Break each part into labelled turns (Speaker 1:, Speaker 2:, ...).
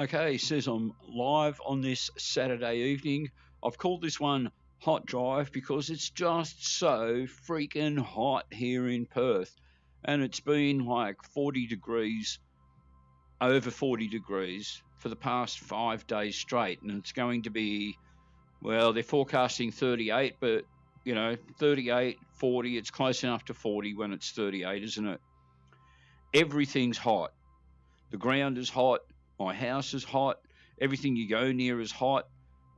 Speaker 1: Okay, it says I'm live on this Saturday evening. I've called this one Hot Drive because it's just so freaking hot here in Perth. And it's been like 40 degrees, over 40 degrees for the past 5 days straight. And it's going to be, well, they're forecasting 38, but, 38, 40, it's close enough to 40 when it's 38, isn't it? Everything's hot. The ground is hot. My house is hot. Everything you go near is hot.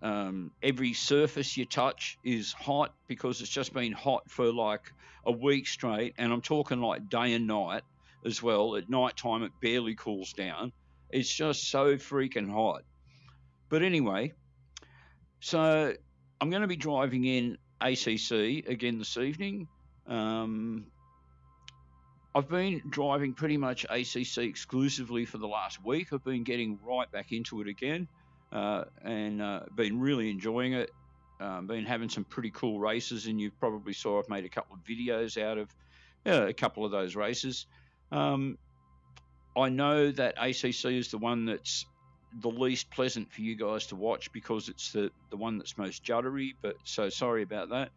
Speaker 1: Every surface you touch is hot because it's just been hot for like a week straight. And I'm talking like day and night as well. At night time, it barely cools down. It's just so freaking hot. But anyway, so I'm going to be driving in ACC again this evening. I've been driving pretty much ACC exclusively for the last week. I've been getting right back into it again and been really enjoying it. Been having some pretty cool races, and you probably saw I've made a couple of videos out of a couple of those races. I know that ACC is the one that's the least pleasant for you guys to watch because it's the one that's most juddery, but so sorry about that.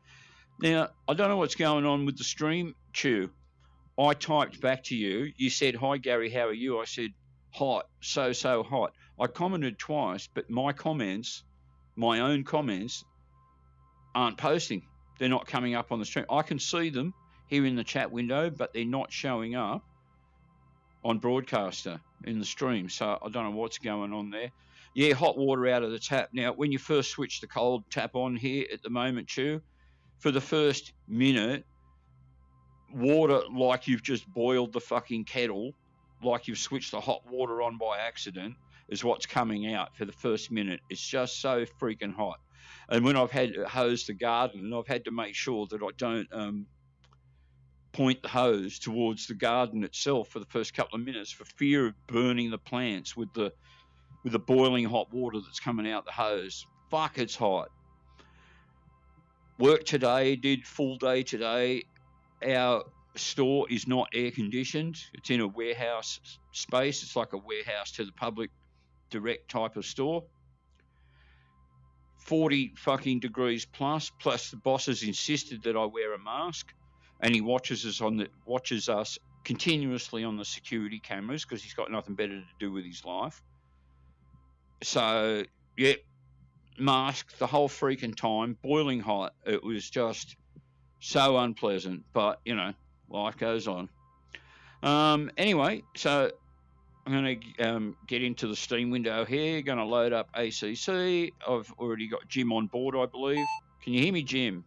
Speaker 1: Now, I don't know what's going on with the stream, Chew. I typed back to you. You said, "Hi, Gary, how are you?" I said, "Hot, so hot." I commented twice, but my own comments, aren't posting. They're not coming up on the stream. I can see them here in the chat window, but they're not showing up on Broadcaster in the stream. So I don't know what's going on there. Yeah, hot water out of the tap. Now, when you first switch the cold tap on here at the moment, Chew, for the first minute, water like you've just boiled the fucking kettle, like you've switched the hot water on by accident, is what's coming out for the first minute. It's just so freaking hot. And when I've had to hose the garden, I've had to make sure that I don't point the hose towards the garden itself for the first couple of minutes for fear of burning the plants with the boiling hot water that's coming out the hose. Fuck, it's hot. Work today, did full day today. Our store is not air conditioned. It's in a warehouse space. It's like a warehouse to the public direct type of store. 40 fucking degrees plus the boss has insisted that I wear a mask, and he watches us continuously on the security cameras because he's got nothing better to do with his life. So, yeah, mask the whole freaking time, boiling hot. It was just so unpleasant, but, life goes on. Anyway, so I'm going to get into the Steam window here, going to load up ACC. I've already got Jim on board, I believe. Can you hear me, Jim?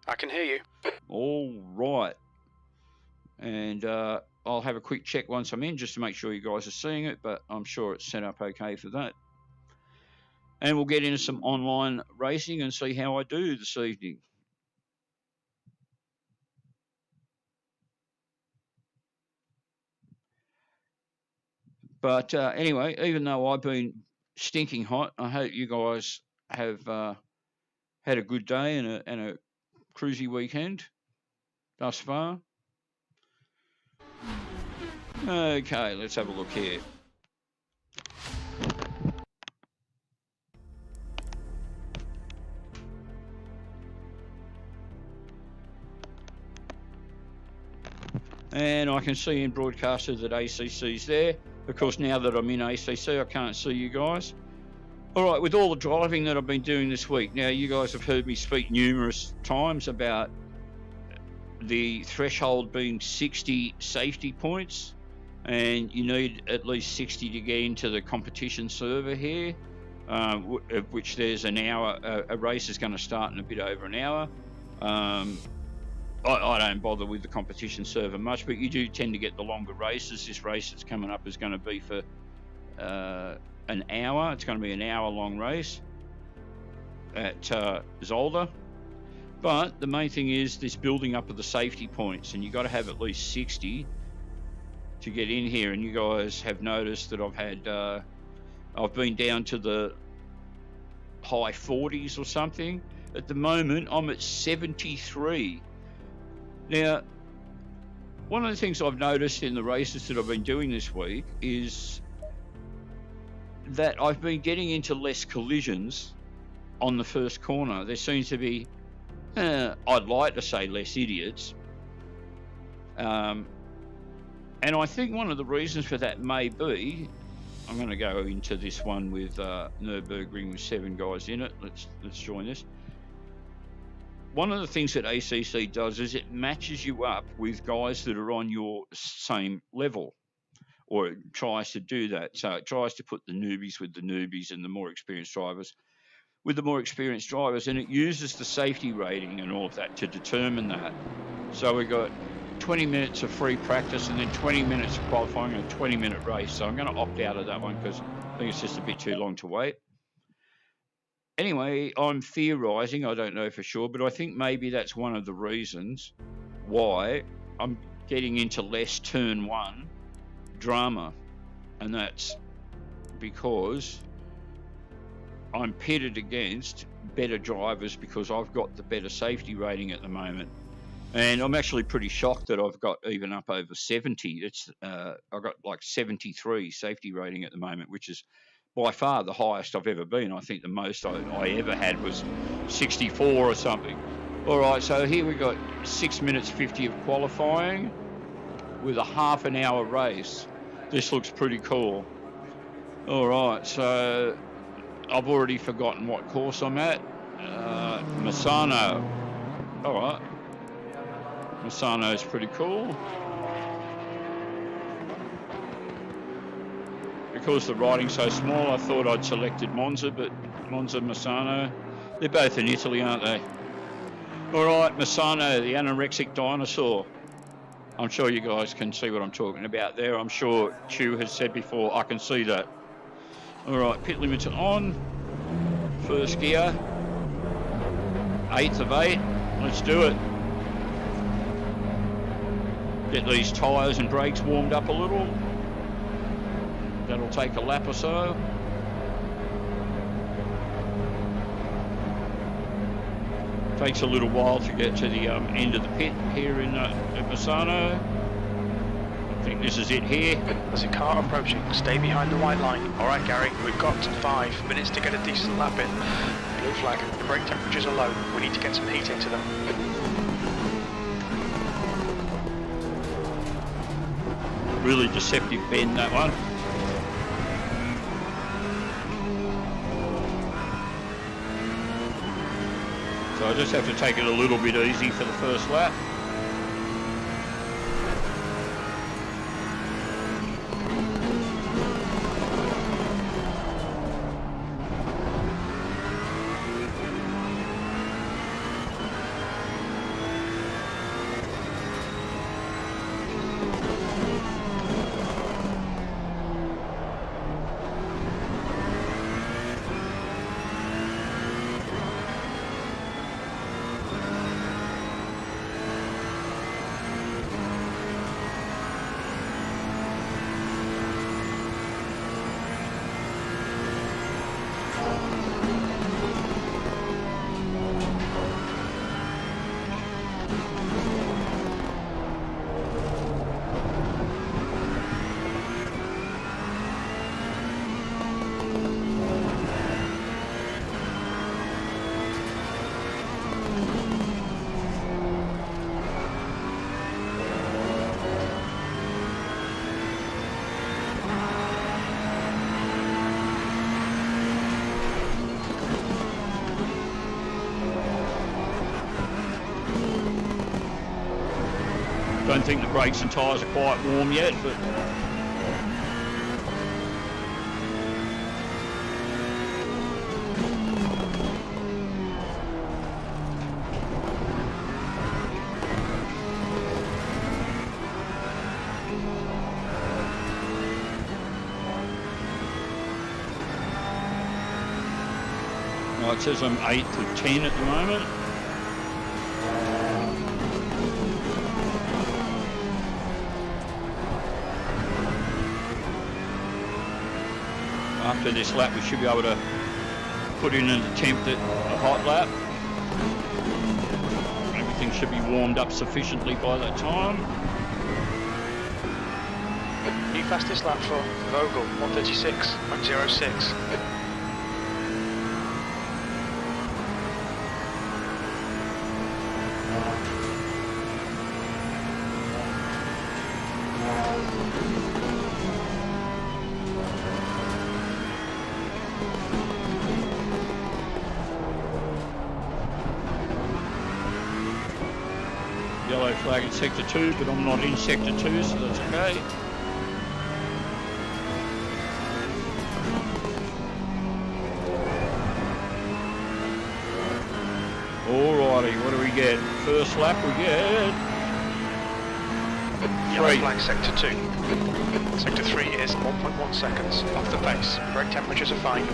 Speaker 2: I can hear you.
Speaker 1: All right. And I'll have a quick check once I'm in just to make sure you guys are seeing it, but I'm sure it's set up okay for that. And we'll get into some online racing and see how I do this evening. But anyway, even though I've been stinking hot, I hope you guys have had a good day and a cruisy weekend thus far. Okay, let's have a look here. And I can see in Broadcaster that ACC's there. Of course, now that I'm in ACC, I can't see you guys. All right, with all the driving that I've been doing this week, now you guys have heard me speak numerous times about the threshold being 60 safety points, and you need at least 60 to get into the competition server here, of which there's an hour. A race is going to start in a bit over an hour. I don't bother with the competition server much, but you do tend to get the longer races. This race that's coming up is going to be for an hour. It's going to be an hour-long race at Zolder. But the main thing is this building up of the safety points, and you've got to have at least 60 to get in here. And you guys have noticed that I've been down to the high 40s or something. At the moment, I'm at 73. Now, one of the things I've noticed in the races that I've been doing this week is that I've been getting into less collisions on the first corner. There seems to be, I'd like to say, less idiots. And I think one of the reasons for that may be, I'm going to go into this one with Nürburgring with 7 guys in it. Let's join this. One of the things that ACC does is it matches you up with guys that are on your same level, or it tries to do that. So it tries to put the newbies with the newbies and the more experienced drivers with the more experienced drivers, and it uses the safety rating and all of that to determine that. So we got 20 minutes of free practice and then 20 minutes of qualifying and a 20-minute race. So I'm going to opt out of that one because I think it's just a bit too long to wait. Anyway, I'm theorising, I don't know for sure, but I think maybe that's one of the reasons why I'm getting into less turn 1 drama. And that's because I'm pitted against better drivers because I've got the better safety rating at the moment. And I'm actually pretty shocked that I've got even up over 70. I've got like 73 safety rating at the moment, which is by far the highest I've ever been. I think the most I ever had was 64 or something. All right, so here we got 6 minutes 50 of qualifying with a half an hour race. This looks pretty cool. All right, so I've already forgotten what course I'm at. Misano. All right. Misano is pretty cool. Because the writing's so small, I thought I'd selected Monza, but Monza, Misano, they're both in Italy, aren't they? All right, Misano, the anorexic dinosaur. I'm sure you guys can see what I'm talking about there. I'm sure Chu has said before, I can see that. All right, pit limits are on. First gear. 8th of 8. Let's do it. Get these tyres and brakes warmed up a little. That'll take a lap or so. Takes a little while to get to the end of the pit here in Misano. I think this is it here.
Speaker 2: There's a car approaching. Stay behind the white line. All right, Gary, we've got 5 minutes to get a decent lap in. Blue flag. The brake temperatures are low. We need to get some heat into them.
Speaker 1: Really deceptive bend, that one. So I just have to take it a little bit easy for the first lap. Don't think the brakes and tyres are quite warm yet, but well, it says I'm 8th of 10 at the moment. After this lap, we should be able to put in an attempt at a hot lap. Everything should be warmed up sufficiently by that time.
Speaker 2: New fastest lap for Vogel, 1:36.06.
Speaker 1: Yellow flag in sector 2, but I'm not in sector 2, so that's okay. Alrighty, what do we get? First lap we get...
Speaker 2: Yellow flag sector 2. Sector 3 is 1.1 seconds off the pace. Brake temperatures are fine.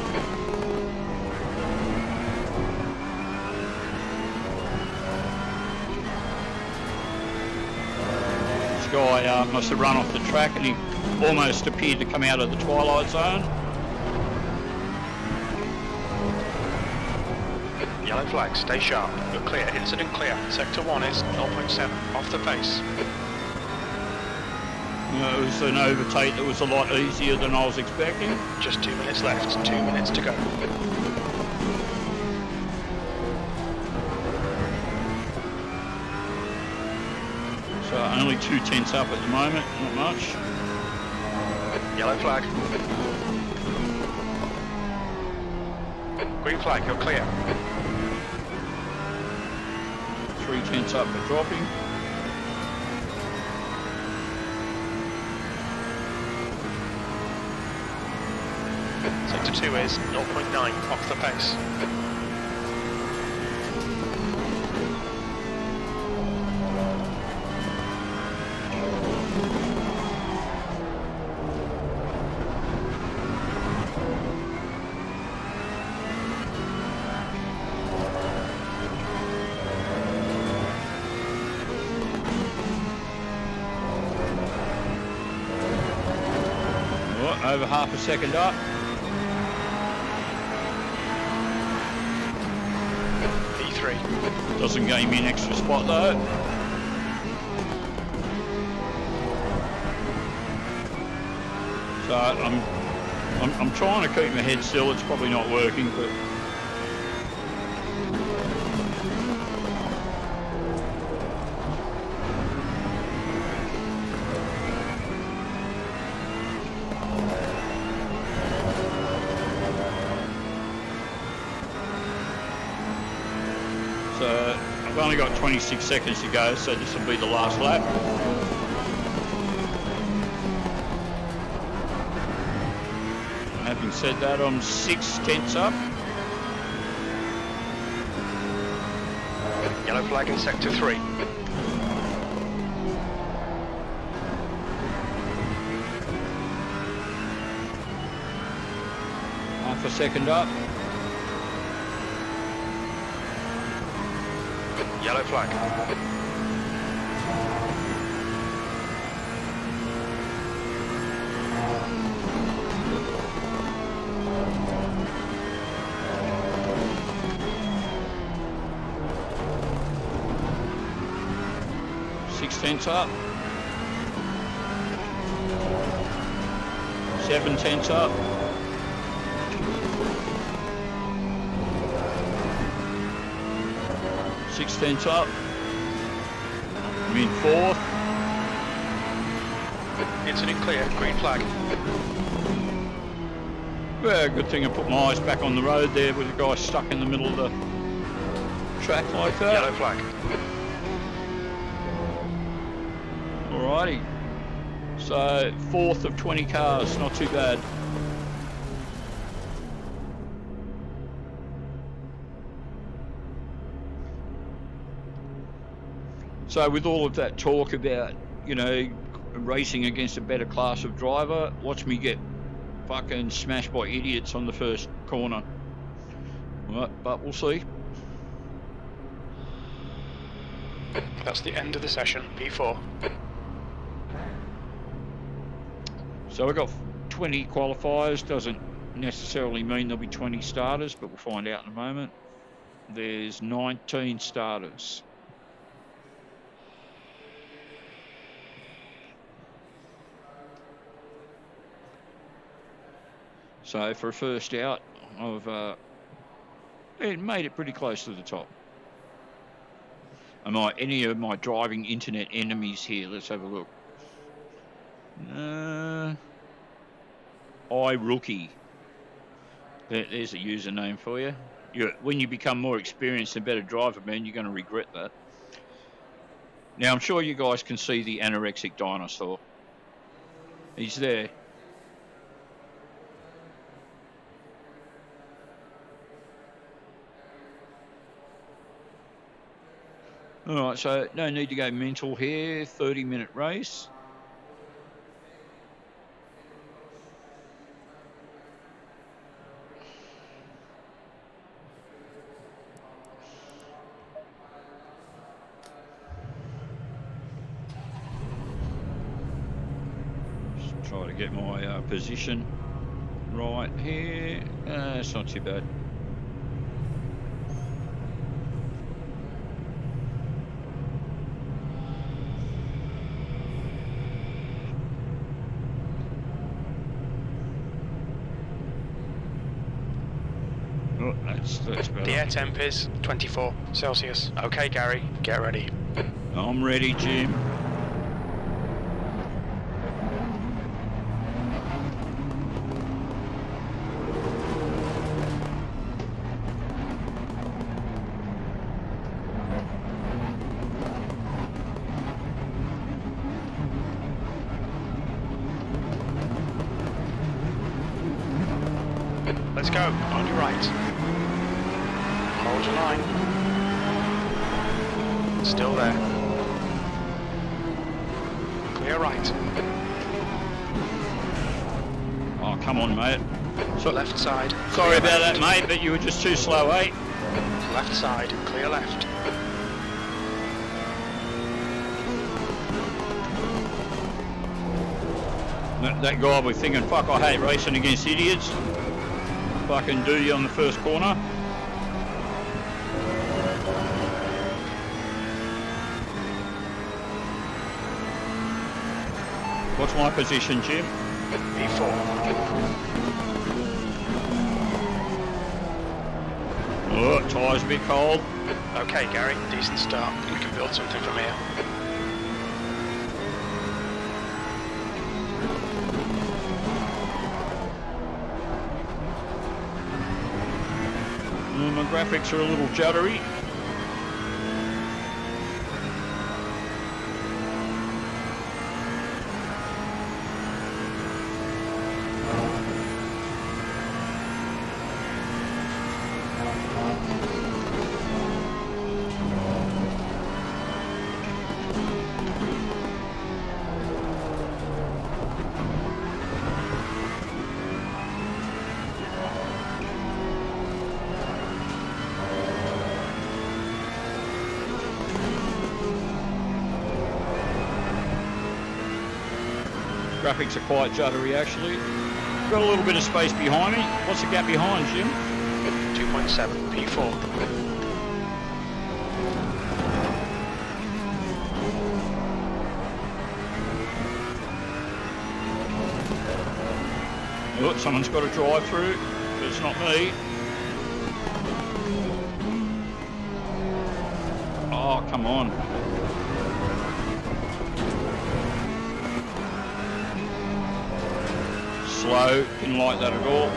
Speaker 1: This guy must have run off the track and he almost appeared to come out of the twilight zone.
Speaker 2: Yellow flag, stay sharp. You're clear, incident clear. Sector 1 is 0.7 off the pace.
Speaker 1: It was an overtake that was a lot easier than I was expecting.
Speaker 2: Just 2 minutes left, 2 minutes to go.
Speaker 1: So only 2 tenths up at the moment, not much.
Speaker 2: Yellow flag. Green flag, you're clear.
Speaker 1: 3 tenths up but dropping.
Speaker 2: Sector 2 is 0.9 off the pace.
Speaker 1: Over half a second up.
Speaker 2: P3.
Speaker 1: Doesn't gain me an extra spot though. So I'm trying to keep my head still. It's probably not working, but I've only got 26 seconds to go, so this will be the last lap. Having said that, I'm 6 tenths up.
Speaker 2: Yellow flag in sector 3.
Speaker 1: Half a second up.
Speaker 2: Yellow flag.
Speaker 1: Tenths up. 7 tenths up. 6 tenths up. I'm in 4th.
Speaker 2: Incident clear, green flag.
Speaker 1: Well, good thing I put my eyes back on the road there with the guy stuck in the middle of the track like that.
Speaker 2: Yellow flag.
Speaker 1: Alrighty, so 4th of 20 cars, not too bad. So with all of that talk about, you know, racing against a better class of driver, watch me get fucking smashed by idiots on the first corner. But we'll see.
Speaker 2: That's the end of the session, P4.
Speaker 1: So we've got 20 qualifiers, doesn't necessarily mean there'll be 20 starters, but we'll find out in a moment. There's 19 starters. So for a first out, I've made it pretty close to the top. Am any of my driving internet enemies here? Let's have a look. iRookie. There's a username for you. When you become more experienced and better driver, man, you're going to regret that. Now, I'm sure you guys can see the anorexic dinosaur. He's there. All right, so no need to go mental here. 30-minute race. Just try to get my position right here. It's not too bad. That's better.
Speaker 2: The air temp is 24 Celsius. Okay, Gary, get ready.
Speaker 1: I'm ready, Jim.
Speaker 2: Let's go, on your right. Hold your line. Still there. Clear right.
Speaker 1: Oh, come on, mate.
Speaker 2: So left side.
Speaker 1: Sorry about that, mate, but you were just too slow, eh?
Speaker 2: Left side, clear left.
Speaker 1: That guy was thinking, fuck, I hate racing against idiots. Fucking do you on the first corner. What's my position, Jim?
Speaker 2: P4.
Speaker 1: Oh, tyres a bit cold.
Speaker 2: Okay, Gary, decent start. We can build something from here.
Speaker 1: My graphics are a little juddery. Graphics are quite juddery, actually. Got a little bit of space behind me. What's the gap behind, Jim?
Speaker 2: 2.7, P4.
Speaker 1: Look, someone's got to drive through, but it's not me. Oh, come on. Slow, didn't like that at all.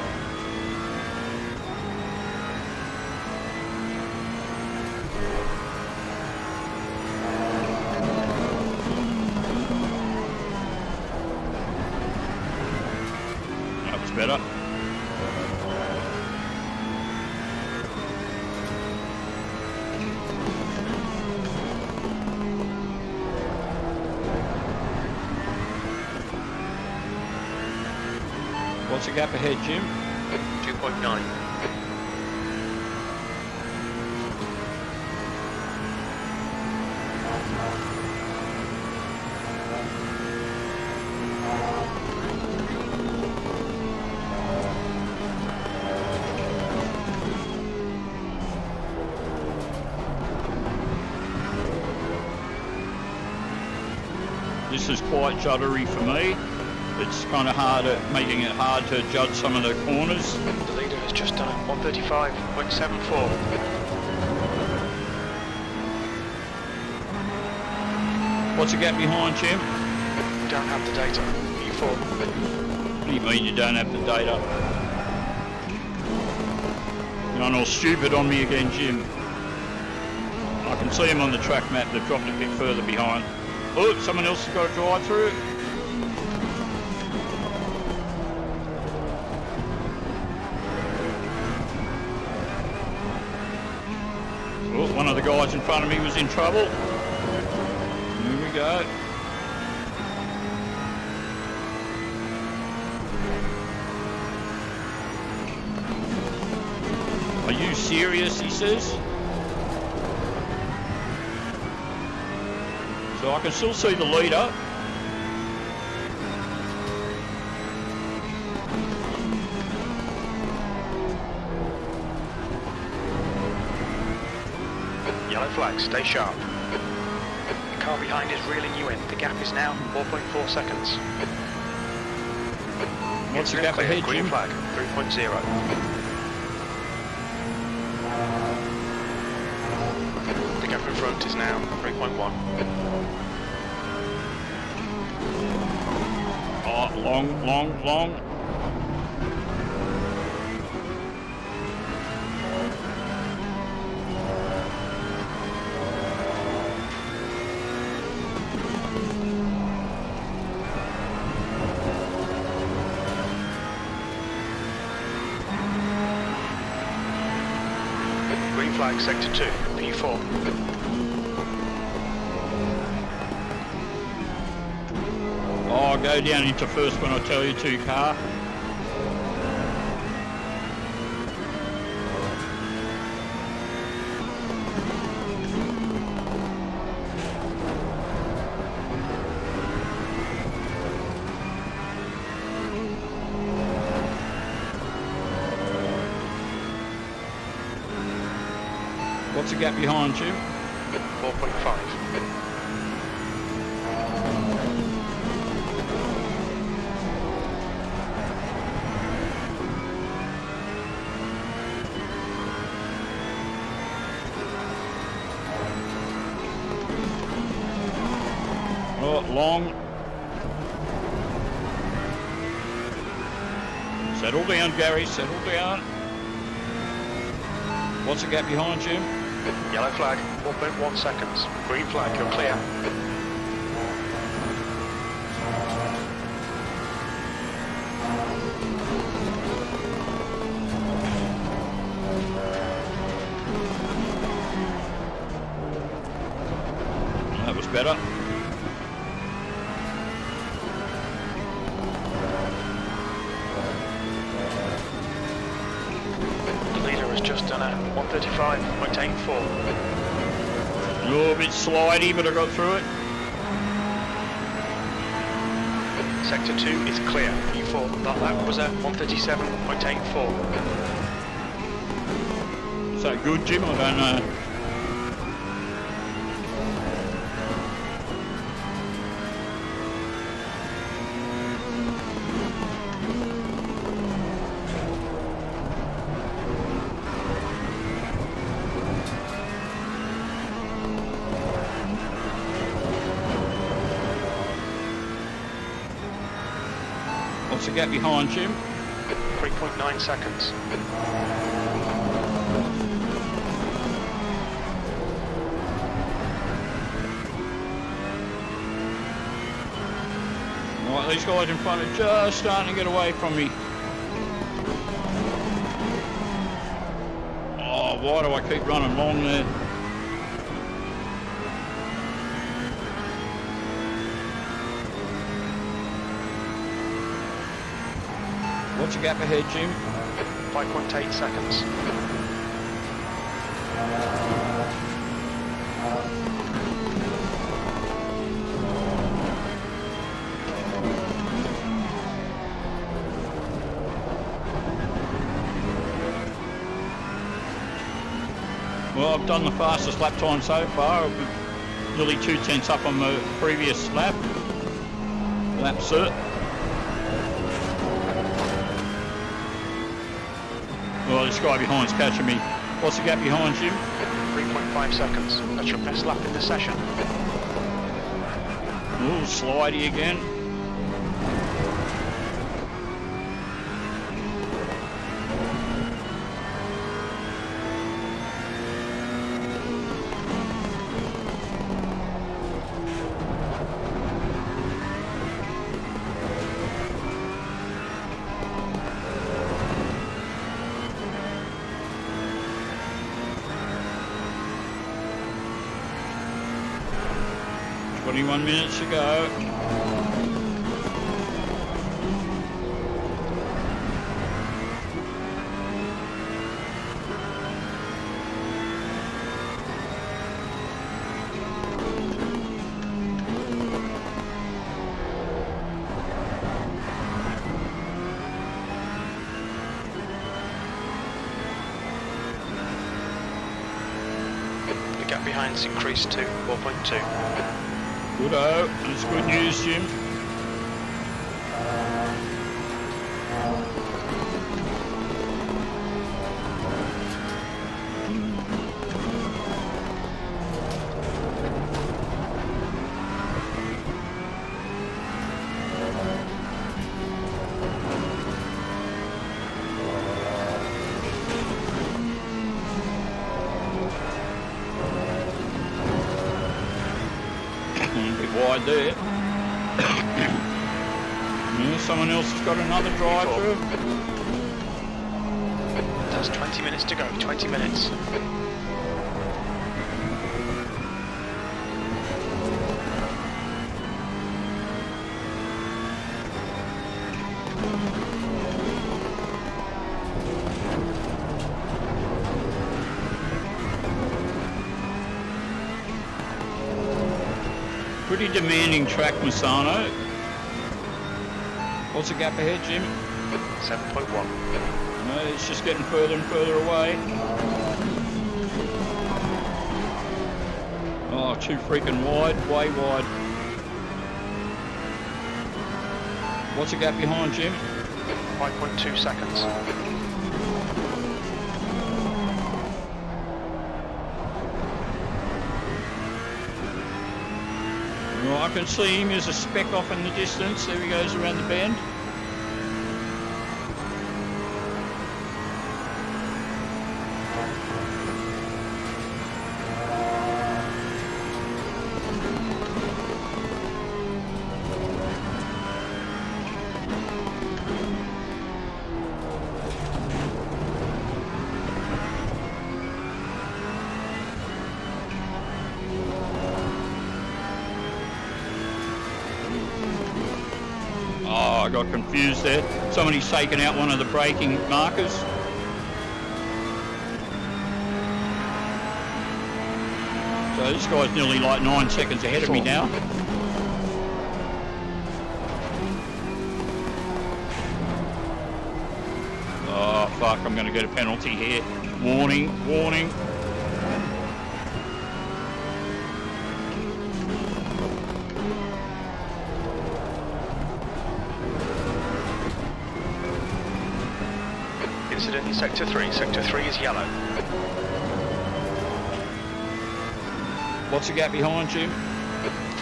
Speaker 1: That was better. What's the gap ahead, Jim?
Speaker 2: 2.9.
Speaker 1: This is quite juddery for me. it's kind of making it hard to judge some of the corners.
Speaker 2: The leader has just done a 135.74.
Speaker 1: What's the gap behind, Jim?
Speaker 2: Don't have the data. P4.
Speaker 1: What do you mean you don't have the data? You're going all stupid on me again, Jim. I can see him on the track map. They've dropped a bit further behind. Oh, someone else has got to drive through. Oh, one of the guys in front of me was in trouble. Here we go. Are you serious, he says? So I can still see the leader.
Speaker 2: Yellow flag, stay sharp. The car behind is reeling you in. The gap is now 4.4 seconds.
Speaker 1: What's the gap ahead,
Speaker 2: Green
Speaker 1: Jim?
Speaker 2: flag, 3.0. The gap in front is now 3.1.
Speaker 1: Oh, long.
Speaker 2: Green flag, sector 2, P4.
Speaker 1: Oh, go down into first when I tell you to, car. What's the gap behind you?
Speaker 2: 4.5.
Speaker 1: Oh, long. Settle down, Gary, settle down. What's the gap behind you?
Speaker 2: Yellow flag, 4.1 seconds. Green flag, you're clear.
Speaker 1: That was better.
Speaker 2: The leader has just done a 135.84.
Speaker 1: A little bit slidey, but I got through it.
Speaker 2: Sector 2 is clear. P4, that lap was at 137.84.
Speaker 1: Is that good, Jim? I don't know. What's the gap behind Jim?
Speaker 2: 3.9 seconds.
Speaker 1: Right, these guys in front are just starting to get away from me. Oh, why do I keep running long there? What's the gap ahead, Jim?
Speaker 2: 5.8 seconds.
Speaker 1: Well, I've done the fastest lap time so far. I've nearly 2/10 up on the previous lap. Lap cert. Oh, this guy behind's catching me. What's the gap behind Jim?
Speaker 2: 3.5 seconds. That's your best lap in the session.
Speaker 1: Ooh, slidey again. One minutes to go.
Speaker 2: The gap behind's increased to 4.2.
Speaker 1: Good-o. That's good news, Jim. Wide there. Yeah, someone else has got another drive through.
Speaker 2: That's 20 minutes to go, 20 minutes.
Speaker 1: Pretty demanding track, Misano. What's the gap ahead, Jim?
Speaker 2: 7.1.
Speaker 1: No, it's just getting further and further away. Oh, too freaking wide, way wide. What's the gap behind, Jim?
Speaker 2: 5.2 seconds.
Speaker 1: I can see him as a speck off in the distance. There he goes around the bend. I got confused there. Somebody's taken out one of the braking markers. So this guy's nearly like 9 seconds ahead of me now. Oh fuck, I'm going to get a penalty here. Warning, warning.
Speaker 2: Incident in Sector 3. Sector 3 is yellow.
Speaker 1: What's the gap behind you?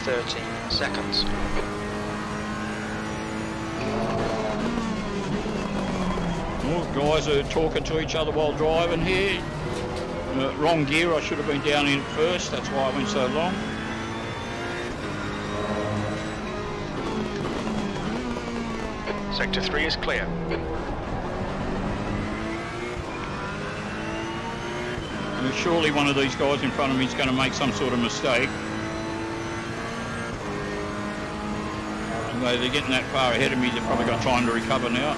Speaker 2: 13 seconds.
Speaker 1: Oh, guys are talking to each other while driving here. Wrong gear, I should have been down in first, that's why I went so long.
Speaker 2: Sector 3 is clear.
Speaker 1: Surely one of these guys in front of me is going to make some sort of mistake. Although they're getting that far ahead of me, they've probably got time to recover now.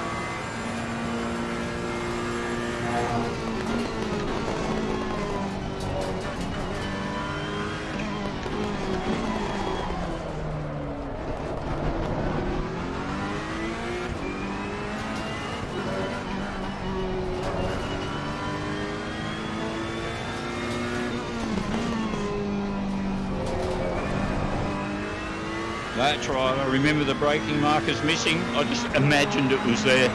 Speaker 1: That's right, I remember the braking markers missing. I just imagined it was there.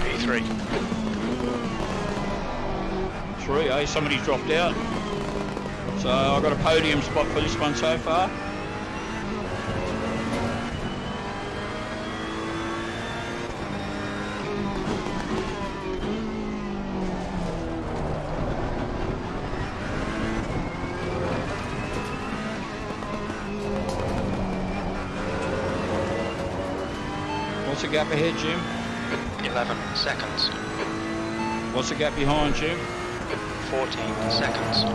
Speaker 2: P3.
Speaker 1: 3, eh? Somebody's dropped out. So I've got a podium spot for this one so far. What's the gap ahead, Jim?
Speaker 2: 11 seconds.
Speaker 1: What's the gap behind, Jim?
Speaker 2: 14 seconds.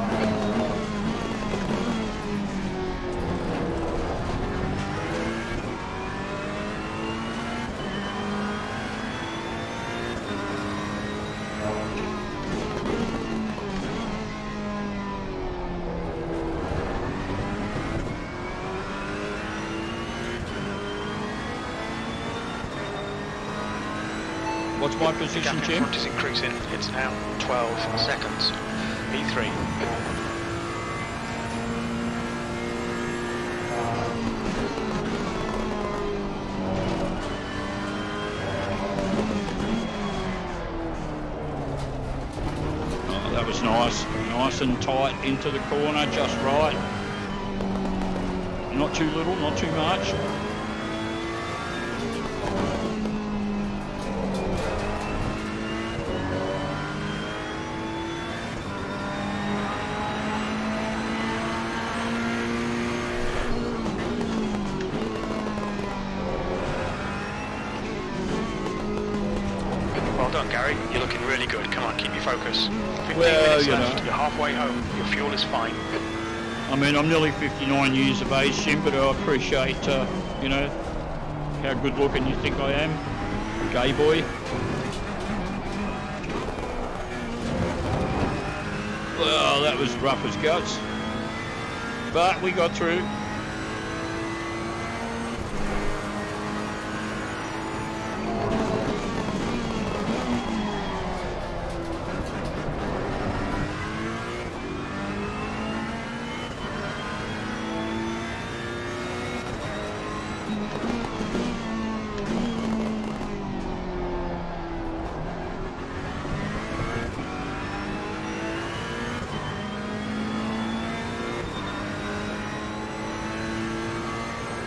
Speaker 1: What's my position,
Speaker 2: The gap in
Speaker 1: Jim?
Speaker 2: front is increasing. It's now 12 seconds. P3.
Speaker 1: Oh, that was nice. Nice and tight into the corner, just right. Not too little, not too much.
Speaker 2: Well done, Gary. You're looking really good. Come on, keep your focus. 15
Speaker 1: Well,
Speaker 2: minutes
Speaker 1: you
Speaker 2: left.
Speaker 1: know.
Speaker 2: You're halfway home. Your fuel is fine.
Speaker 1: I mean, I'm nearly 59 years of age, Jim, but I appreciate, you know, how good looking you think I am. Gay boy. Well, that was rough as guts. But we got through.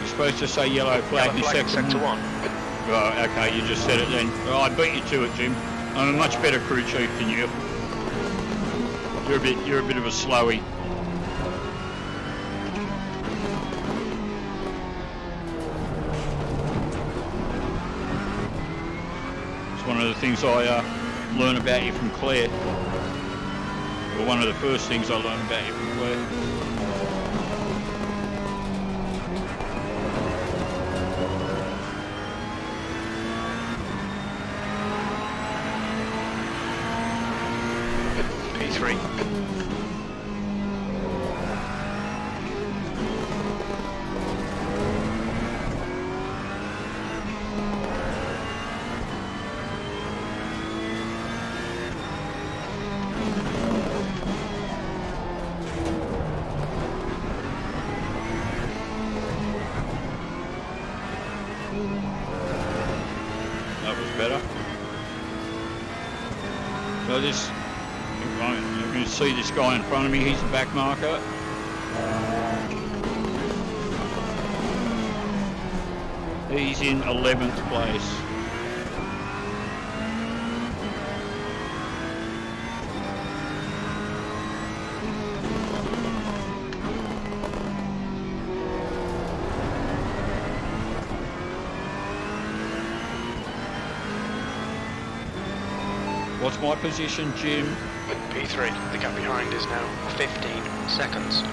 Speaker 1: Supposed to say yellow flag in sector
Speaker 2: sector 1.
Speaker 1: Right, okay, you just said it then. Well, I beat you to it, Jim. I'm a much better crew chief than you. You're a bit of a slowie. It's one of the things I learn about you from Claire. Or one of the first things I learned about you from Claire.
Speaker 2: P3.
Speaker 1: That was better. So this, you can see this guy in front of me, he's the back marker. He's in 11th place. What's my position, Jim?
Speaker 2: P3. The gap behind is now 15 seconds.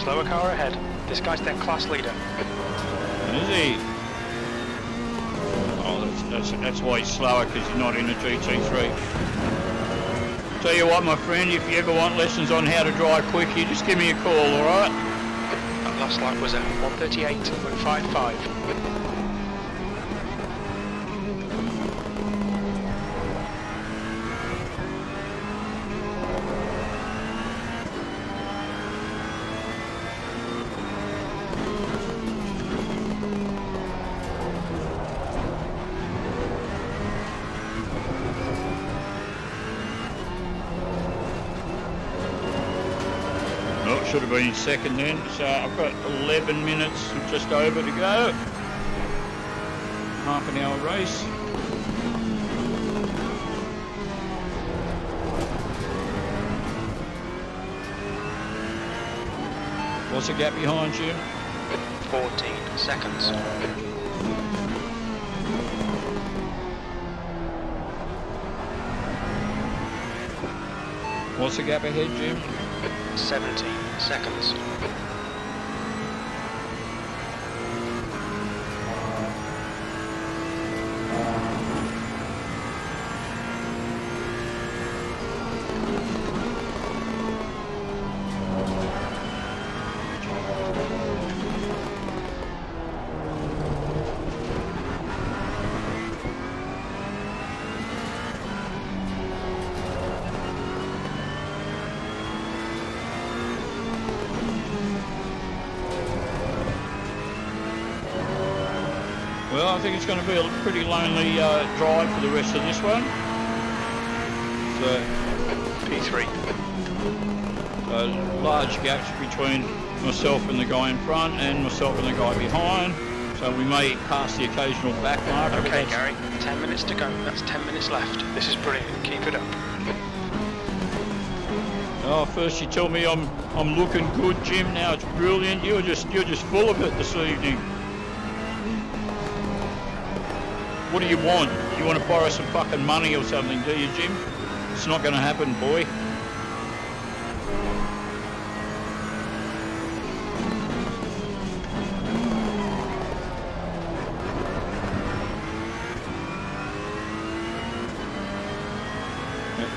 Speaker 2: Slower car ahead. This guy's their class leader.
Speaker 1: Is he? Oh, that's why he's slower, because he's not in a GT3. Tell you what, my friend, if you ever want lessons on how to drive quick, you just give me a call, alright?
Speaker 2: That last lap was at 138.55.
Speaker 1: Should have been in second then. So I've got 11 minutes just over to go. Half an hour race. What's the gap behind you?
Speaker 2: 14 seconds.
Speaker 1: What's the gap ahead, Jim?
Speaker 2: 17 seconds.
Speaker 1: Well, I think it's going to be a pretty lonely drive for the rest of this one. So,
Speaker 2: P3.
Speaker 1: Large gaps between myself and the guy in front and myself and the guy behind. So we may pass the occasional back marker.
Speaker 2: Okay, Gary, 10 minutes to go. That's 10 minutes left. This is brilliant. Keep it up.
Speaker 1: Oh, first you tell me I'm looking good, Jim. Now it's brilliant. You're just full of it this evening. What do you want? You want to borrow some fucking money or something, do you, Jim? It's not going to happen, boy.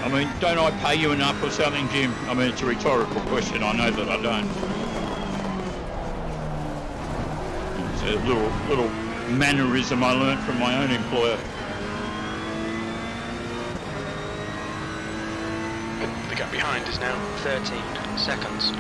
Speaker 1: I mean, don't I pay you enough or something, Jim? I mean, it's a rhetorical question. I know that I don't. It's a little mannerism I learnt from my own employer.
Speaker 2: The gap behind is now 13 seconds.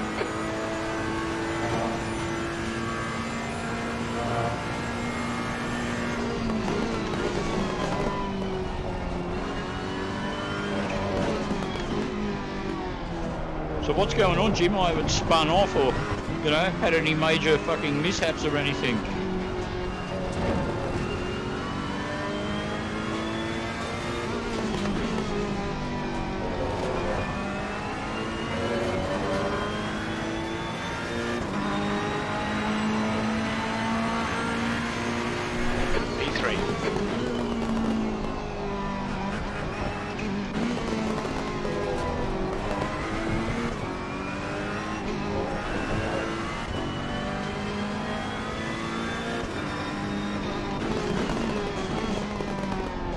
Speaker 1: So what's going on, Jim? I haven't spun off or, had any major fucking mishaps or anything.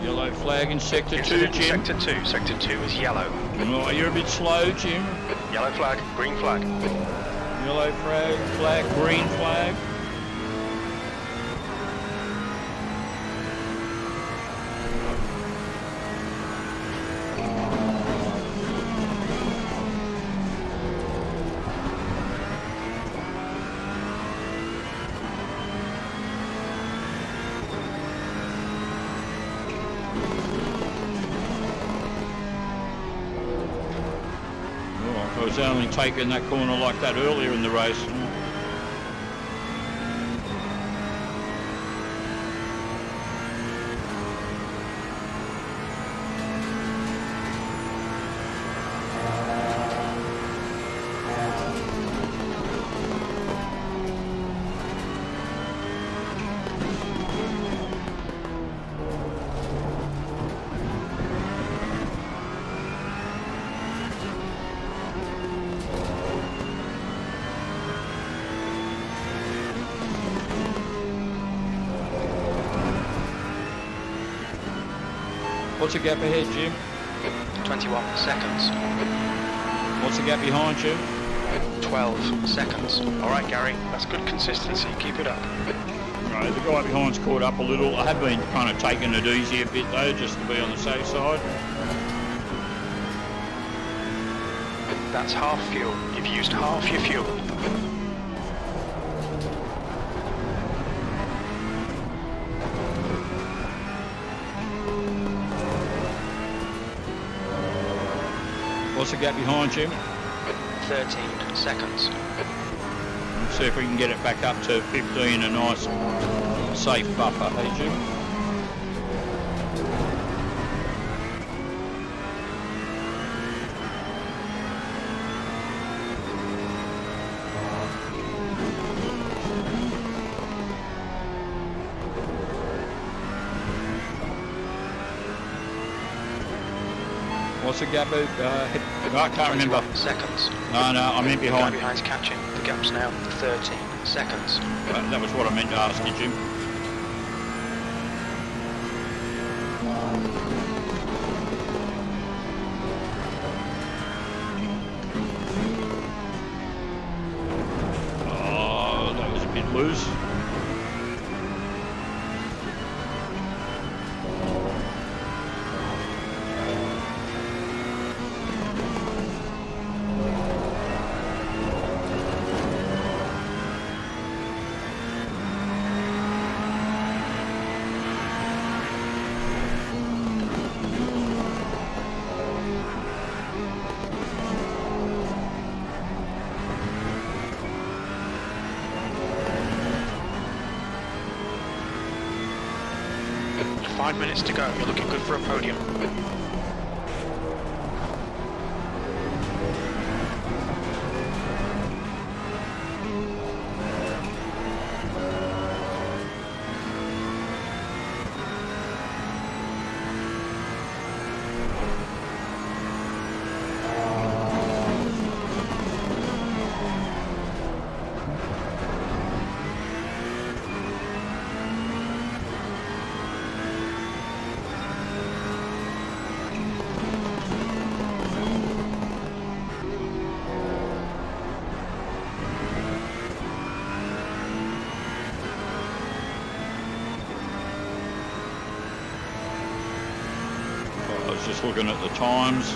Speaker 1: Yellow flag in sector 2, Jim.
Speaker 2: Sector 2 is yellow.
Speaker 1: Oh, you're a bit slow, Jim.
Speaker 2: Yellow flag, green flag.
Speaker 1: Yellow flag, green flag. I was only taking that corner like that earlier in the race. What's the gap ahead, Jim?
Speaker 2: 21 seconds.
Speaker 1: What's the gap behind you?
Speaker 2: 12 seconds. All right, Gary, that's good consistency. Keep it up.
Speaker 1: Right, the guy behind's caught up a little. I have been kind of taking it easy a bit though, just to be on the safe side.
Speaker 2: That's half fuel. You've used half your fuel. What's the gap behind you? 13 seconds.
Speaker 1: See if we can get it back up to 15, a nice safe buffer, hey Jim? What's the gap? I can't remember.
Speaker 2: Seconds.
Speaker 1: No, I meant
Speaker 2: The guy
Speaker 1: behind.
Speaker 2: behind's catching. The gap's now 13 seconds.
Speaker 1: That was what I meant to ask you, Jim. Oh, that was a bit loose.
Speaker 2: Five minutes to go. You're looking good for a podium.
Speaker 1: I was just looking at the times.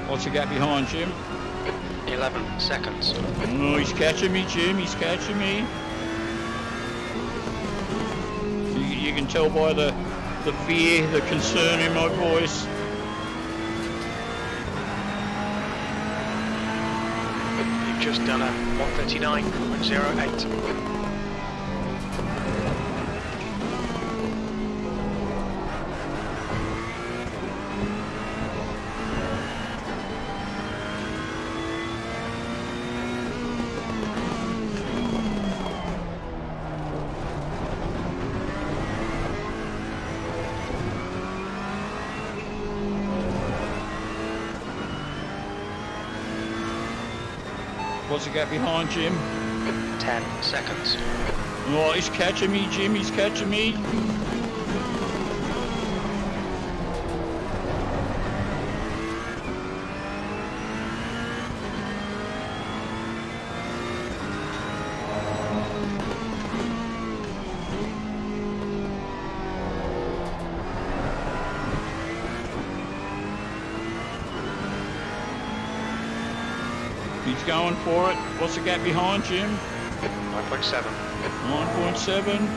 Speaker 1: What's the gap behind, Jim?
Speaker 2: 11 seconds.
Speaker 1: Oh, he's catching me, Jim. He's catching me. You can tell by the fear, the concern in my voice.
Speaker 2: You've just done a 1:39.08.
Speaker 1: What's the gap behind, Jim?
Speaker 2: 10 seconds.
Speaker 1: Oh, he's catching me, Jim. He's catching me. He's going for it. What's the gap behind, Jim?
Speaker 2: 9.7.
Speaker 1: 9.7.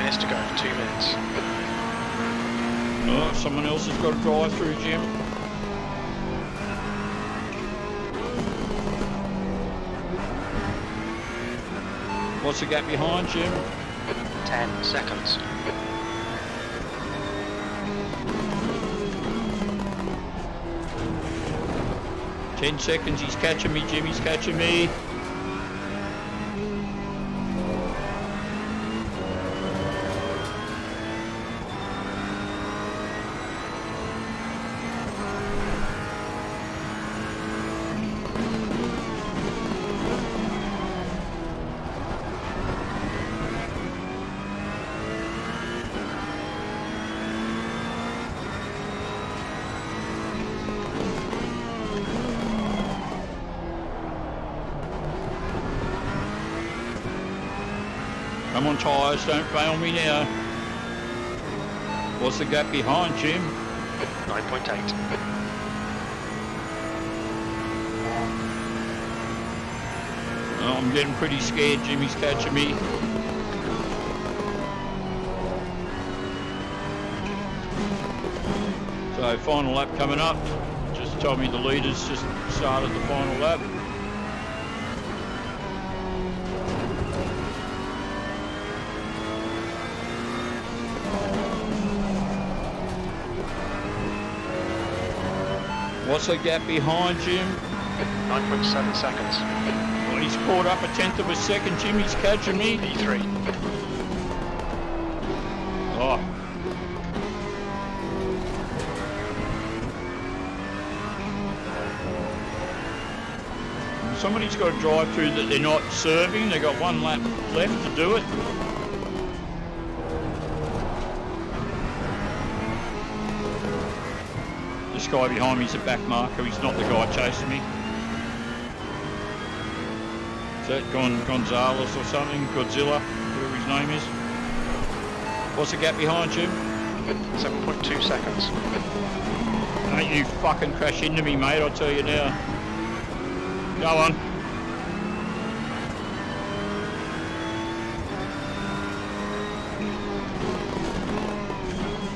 Speaker 2: To go, 2 minutes.
Speaker 1: Oh, someone else has got to drive through, Jim. What's the gap behind, Jim?
Speaker 2: 10 seconds.
Speaker 1: Ten seconds. He's catching me, Jim. He's catching me. Come on, tyres, don't fail me now. What's the gap behind, Jim?
Speaker 2: 9.8.
Speaker 1: Oh, I'm getting pretty scared. Jimmy's catching me. So final lap coming up. Just told me the leaders just started the final lap. What's the gap behind Jim?
Speaker 2: 9.7 seconds.
Speaker 1: Well, he's caught up a tenth of a second. Jimmy's catching me.
Speaker 2: P3.
Speaker 1: Oh. Somebody's got to drive through that they're not serving. They've got one lap left to do it. This guy behind me is a back marker. He's not the guy chasing me. Is that Gonzalez or something? Godzilla, whatever his name is. What's the gap behind you?
Speaker 2: 7.2 seconds.
Speaker 1: Don't you fucking crash into me, mate, I'll tell you now. Go on.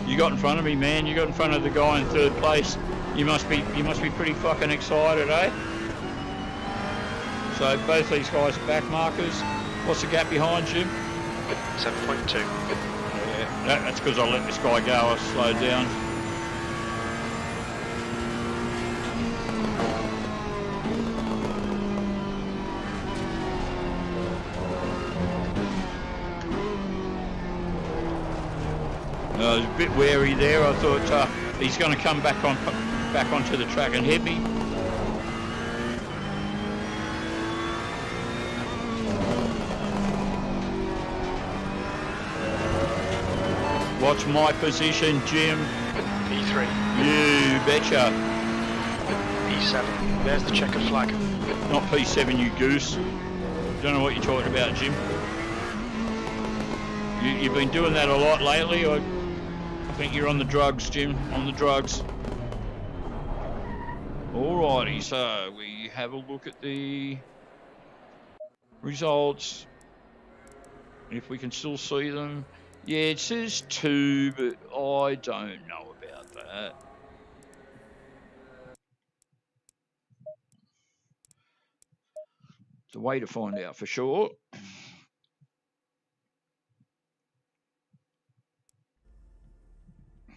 Speaker 1: You got in front of me, man. You got in front of the guy in third place. You must be pretty fucking excited, eh? So both these guys are back markers. What's the gap behind you?
Speaker 2: 7.2.
Speaker 1: Yeah, that's because I let this guy go. I slowed down. I was a bit wary there. I thought he's going to come back onto the track and hit me. What's my position, Jim?
Speaker 2: P3.
Speaker 1: You betcha.
Speaker 2: P7. There's the checkered flag.
Speaker 1: Not P7, you goose. Don't know what you're talking about, Jim. You've been doing that a lot lately, or I think you're on the drugs, Jim. On the drugs. Alrighty, so we have a look at the results. If we can still see them. Yeah, it says 2, but I don't know about that. It's a way to find out for sure.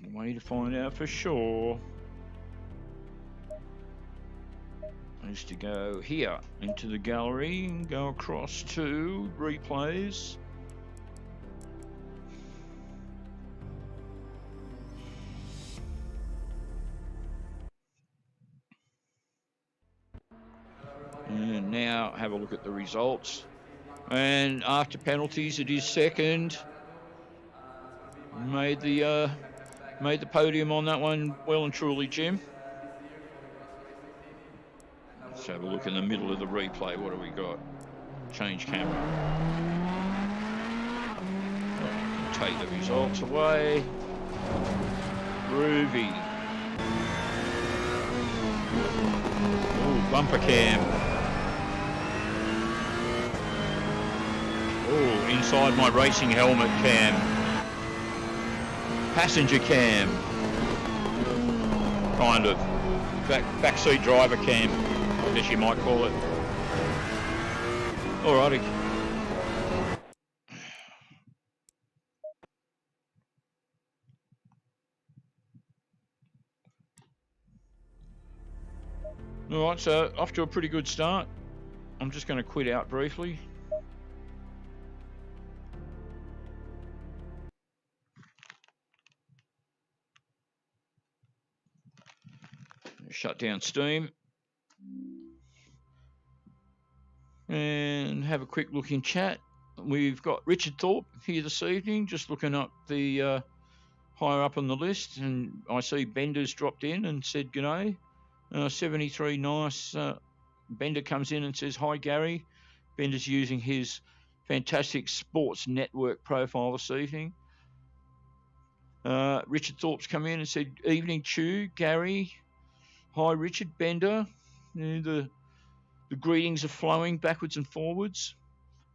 Speaker 1: A way to find out for sure is to go here into the gallery and go across to replays. And now have a look at the results. And after penalties, it is second. Made the podium on that one well and truly, Jim. Let's have a look in the middle of the replay. What do we got? Change camera. Take the results away. Groovy. Ooh, bumper cam. Oh, inside my racing helmet cam. Passenger cam. Kind of. Backseat driver cam, I guess you might call it. Alrighty. Alright, so off to a pretty good start. I'm just going to quit out briefly. Shut down Steam. And have a quick look in chat. We've got Richard Thorpe here this evening, just looking up the higher up on the list, and I see Bender's dropped in and said g'day. 73 nice. Bender comes in and says hi Gary. Bender's using his fantastic sports network profile this evening. Richard Thorpe's come in and said, "Evening, Chew, Gary. Hi, Richard Bender. The greetings are flowing backwards and forwards.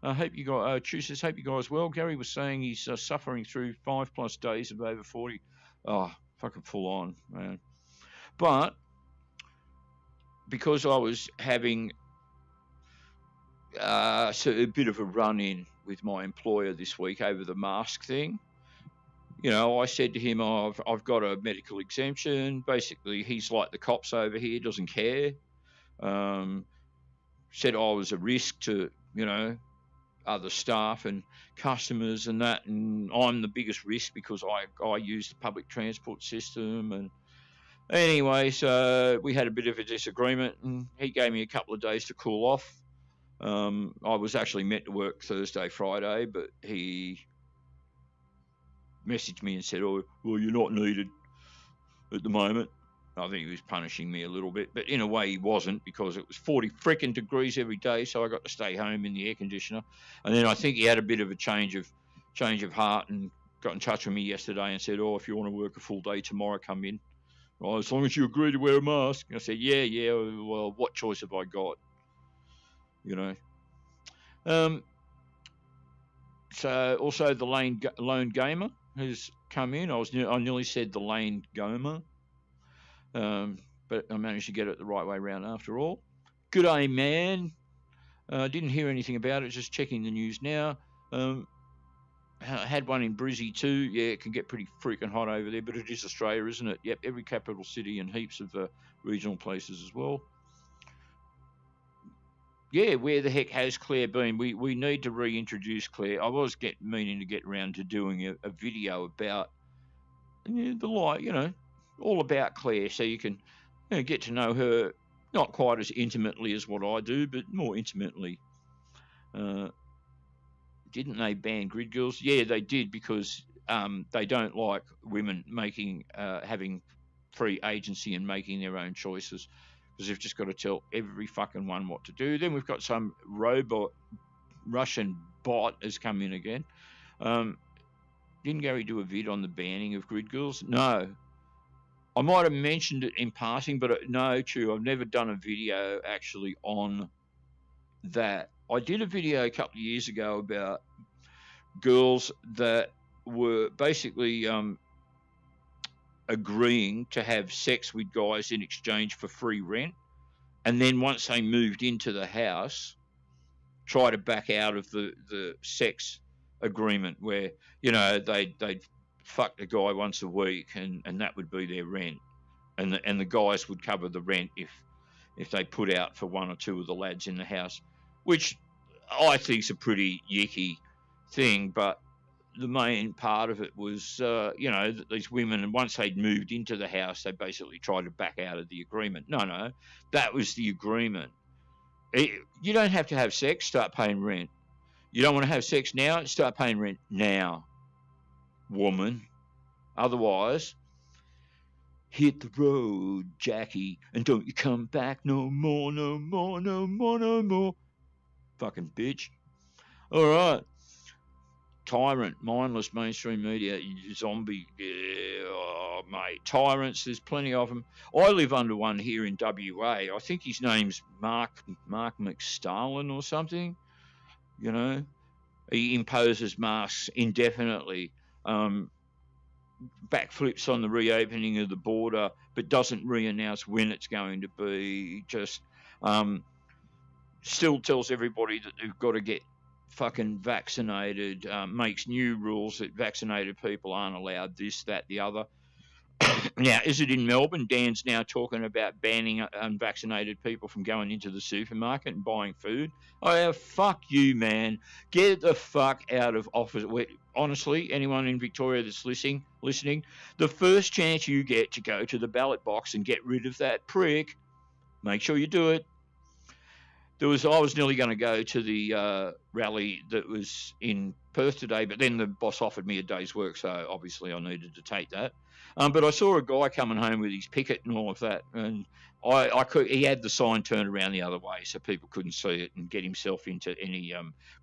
Speaker 1: I hope you guys, Chew says, hope you guys well. Gary was saying he's suffering through 5+ days of over 40. Oh, fucking full on, man. But because I was having so a bit of a run-in with my employer this week over the mask thing, you know, I said to him, I've got a medical exemption. Basically, he's like the cops over here, doesn't care. Said I was a risk to, you know, other staff and customers and that, and I'm the biggest risk because I use the public transport system. And anyway, so we had a bit of a disagreement, and he gave me a couple of days to cool off. I was actually meant to work Thursday, Friday, but he messaged me and said, "Oh, well, you're not needed at the moment." I think he was punishing me a little bit, but in a way he wasn't, because it was 40 freaking degrees every day, so I got to stay home in the air conditioner. And then I think he had a bit of a change of heart and got in touch with me yesterday and said, "Oh, if you want to work a full day tomorrow, come in. Oh, as long as you agree to wear a mask." And I said, yeah, well, what choice have I got? You know. So also the Lone Gamer has come in. I nearly said the Lane Gomer. But I managed to get it the right way around after all. Good day, man. Didn't hear anything about it, just checking the news now. Had one in Brizzy too. Yeah, it can get pretty freaking hot over there, but it is Australia, isn't it? Yep, every capital city and heaps of regional places as well. Yeah, where the heck has Claire been? We need to reintroduce Claire. I was meaning to get around to doing a video about the light, you know, all about Claire, so you can get to know her, not quite as intimately as what I do, but more intimately. Didn't they ban grid girls? Yeah, they did, because they don't like women having free agency and making their own choices, because they've just got to tell every fucking one what to do. Then we've got some Russian bot has come in again. Didn't Gary do a vid on the banning of grid girls? No. I might have mentioned it in passing, but no, true. I've never done a video actually on that. I did a video a couple of years ago about girls that were basically agreeing to have sex with guys in exchange for free rent, and then once they moved into the house, try to back out of the sex agreement, where, you know, they'd fuck the guy once a week, and that would be their rent, and the guys would cover the rent if they put out for one or two of the lads in the house, which I think is a pretty yicky thing. But the main part of it was, you know, that these women, and once they'd moved into the house, they basically tried to back out of the agreement. No, that was the agreement. You don't have to have sex, start paying rent. You don't want to have sex now, start paying rent now, woman. Otherwise, hit the road, Jackie, and don't you come back no more, no more, no more, no more. Fucking bitch. All right. Tyrant, mindless mainstream media, zombie, oh, mate. Tyrants, there's plenty of them. I live under one here in WA. I think his name's Mark McStarlin or something. You know, he imposes masks indefinitely. Backflips on the reopening of the border, but doesn't re-announce when it's going to be. Just still tells everybody that they've got to get fucking vaccinated, makes new rules that vaccinated people aren't allowed this, that, the other. Now, is it in Melbourne? Dan's now talking about banning unvaccinated people from going into the supermarket and buying food. Oh, fuck you, man. Get the fuck out of office. Honestly, anyone in Victoria that's listening, the first chance you get to go to the ballot box and get rid of that prick, make sure you do it. I was nearly going to go to the rally that was in Perth today, but then the boss offered me a day's work, so obviously I needed to take that. But I saw a guy coming home with his picket and all of that, and he had the sign turned around the other way so people couldn't see it and get himself into any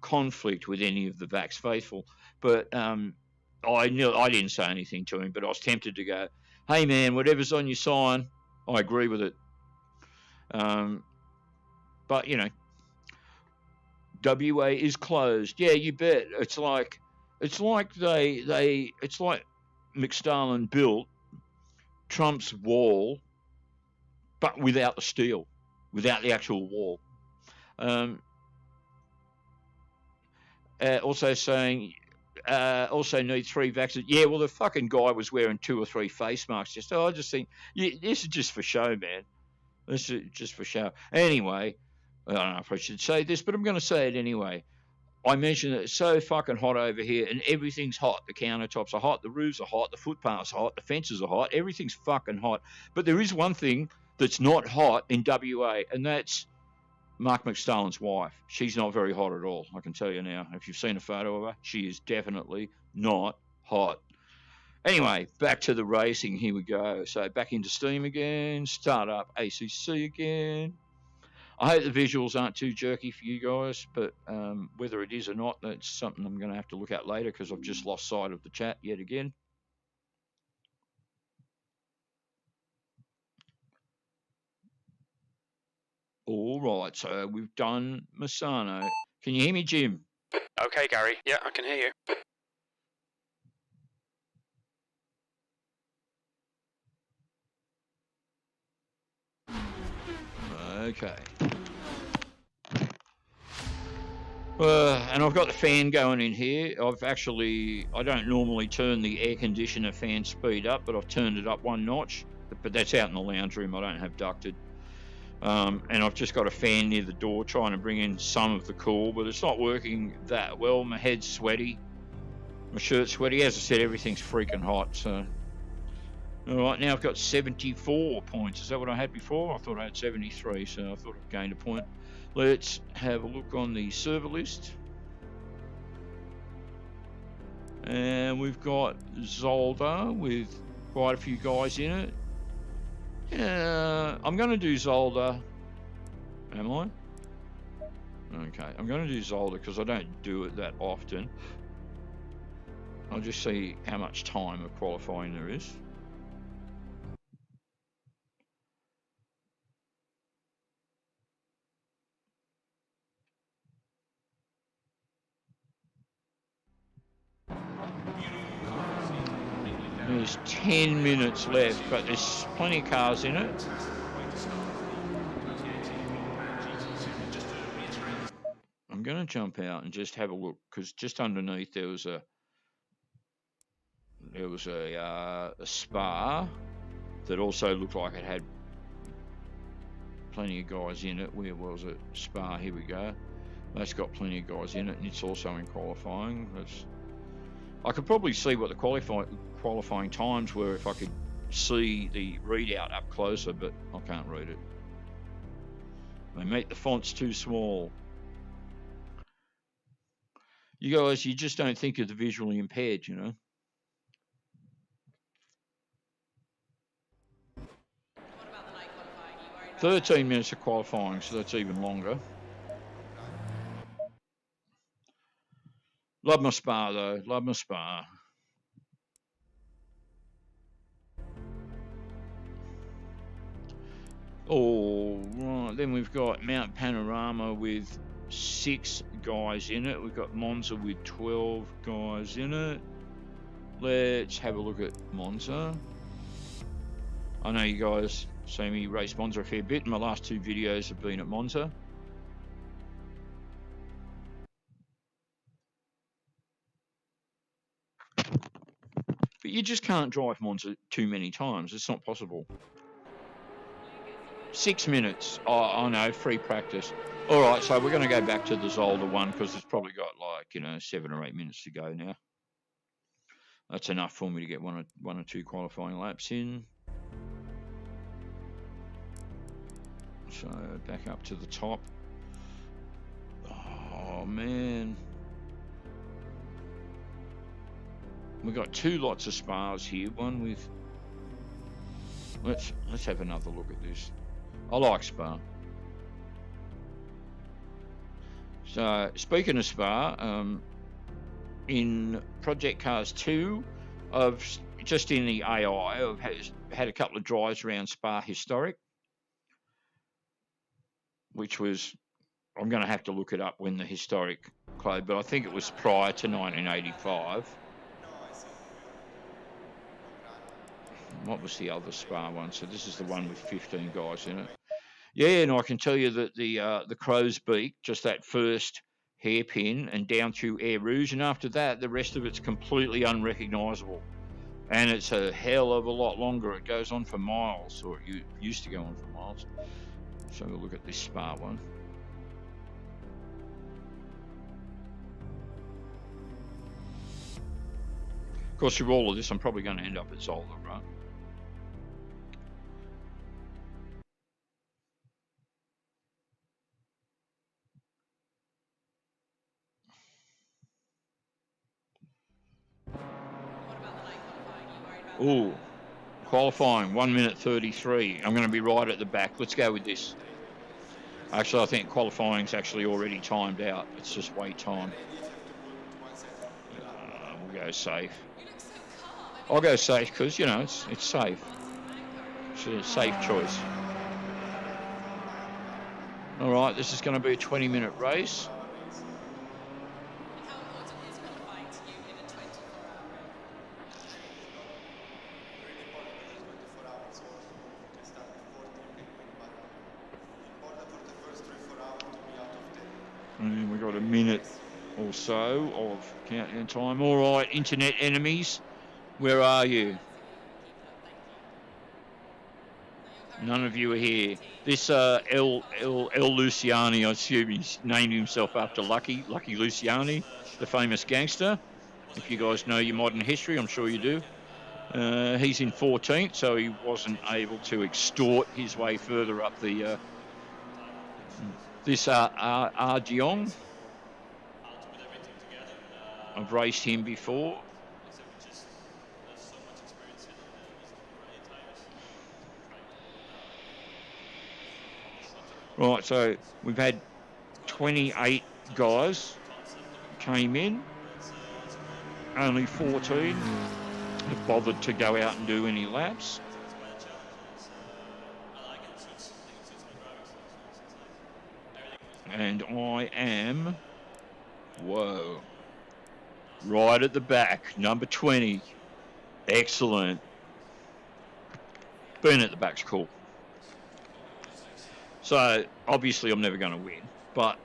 Speaker 1: conflict with any of the Vax faithful. But I didn't say anything to him, but I was tempted to go, "Hey man, whatever's on your sign, I agree with it." But you know, WA is closed. Yeah, you bet. It's like McStalin built Trump's wall, but without the steel, without the actual wall. Also saying, also need 3 vaccines. Yeah, well, the fucking guy was wearing 2 or 3 face masks. I just think, this is just for show, man. This is just for show. Anyway, I don't know if I should say this, but I'm going to say it anyway. I mentioned that it's so fucking hot over here, and everything's hot. The countertops are hot, the roofs are hot, the footpaths are hot, the fences are hot, everything's fucking hot. But there is one thing that's not hot in WA, and that's Mark McStallin's wife. She's not very hot at all, I can tell you now. If you've seen a photo of her, she is definitely not hot. Anyway, back to the racing. Here we go. So back into Steam again, start up ACC again. I hope the visuals aren't too jerky for you guys, but whether it is or not, that's something I'm going to have to look at later because I've just lost sight of the chat yet again. All right, so we've done Masano. Can you hear me, Jim?
Speaker 2: Okay, Gary. Yeah, I can hear you.
Speaker 1: Okay. And I've got the fan going in here. I don't normally turn the air conditioner fan speed up, but I've turned it up 1 notch. But that's out in the lounge room. I don't have ducted. And I've just got a fan near the door trying to bring in some of the cool, but it's not working that well. My head's sweaty. My shirt's sweaty. As I said, everything's freaking hot. So, all right, now I've got 74 points. Is that what I had before? I thought I had 73, so I thought I'd gained a point. Let's have a look on the server list. And we've got Zolder with quite a few guys in it. I'm going to do Zolder. Am I? Okay, I'm going to do Zolder because I don't do it that often. I'll just see how much time of qualifying there is. There's 10 minutes left, but there's plenty of cars in it. I'm going to jump out and just have a look because just underneath there was a Spa that also looked like it had plenty of guys in it. Where was it? Spa, here we go. That's got plenty of guys in it, and it's also in qualifying. I could probably see what the qualifying times were if I could see the readout up closer, but I can't read it. They make the fonts too small. You guys, you just don't think of the visually impaired, you know. What about the night qualifying? 13 minutes of qualifying, so that's even longer. Love my Spa, though. Love my Spa. Oh, right. Then we've got Mount Panorama with 6 guys in it. We've got Monza with 12 guys in it. Let's have a look at Monza. I know you guys see me race Monza a fair bit. My last 2 videos have been at Monza. But you just can't drive Monza too many times. It's not possible. 6 minutes. Oh no, free practice. All right, so we're going to go back to the Zolder one because it's probably got 7 or 8 minutes to go now. That's enough for me to get one or two qualifying laps in. So back up to the top. We've got 2 lots of spars here. One with... Let's have another look at this. I like Spa. So, speaking of Spa, in Project Cars 2, just in the AI, I've had a couple of drives around Spa Historic, which was, I'm going to have to look it up when the historic closed, but I think it was prior to 1985. What was the other Spa one? So this is the one with 15 guys in it. Yeah, and I can tell you that the Crow's Beak, just that first hairpin and down through Air Rouge, and after that, the rest of it's completely unrecognisable. And it's a hell of a lot longer. It goes on for miles, or it used to go on for miles. So we'll look at this Spa one. Of course, through all of this, I'm probably going to end up at Zola, right? Ooh, qualifying 1 minute 33. I'm going to be right at the back. Let's go with this. Actually, I think qualifying's actually already timed out. It's just wait time. We'll go safe. I'll go safe because, you know, it's safe. It's a safe choice. All right, this is going to be a 20-minute race. And we've got a minute or so of countdown time. All right, internet enemies, where are you? None of you are here. This El Luciani, I assume he's named himself after Lucky Luciani, the famous gangster. If you guys know your modern history, I'm sure you do. He's in 14th, so he wasn't able to extort his way further up the... This Arjeong, I've raced him before. Right, so we've had 28 guys came in, only 14 have bothered to go out and do any laps. And I am, whoa, right at the back, number 20. Excellent. Being at the back's cool. So, obviously I'm never going to win, but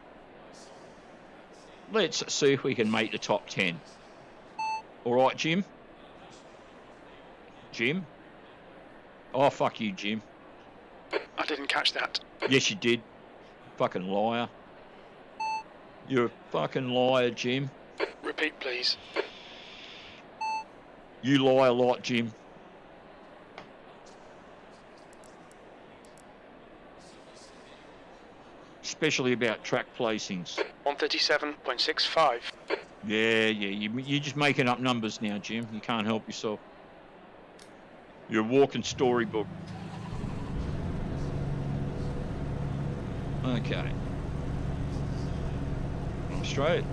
Speaker 1: let's see if we can make the top 10. All right, Jim? Jim? Oh, fuck you, Jim.
Speaker 2: I didn't catch that.
Speaker 1: Yes, you did. Fucking liar. You're a fucking liar, Jim.
Speaker 2: Repeat, please.
Speaker 1: You lie a lot, Jim. Especially about track placings.
Speaker 2: 137.65.
Speaker 1: Yeah, you're just making up numbers now, Jim. You can't help yourself. You're a walking storybook. Okay. I'm straight.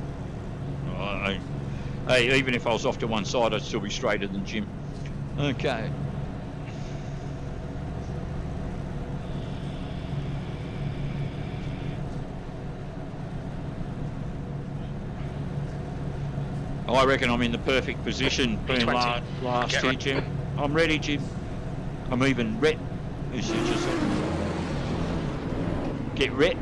Speaker 1: Oh, hey, even if I was off to one side, I'd still be straighter than Jim. Okay. I reckon I'm in the perfect position being last here, Jim. I'm ready, Jim. I'm even ready. Get ready.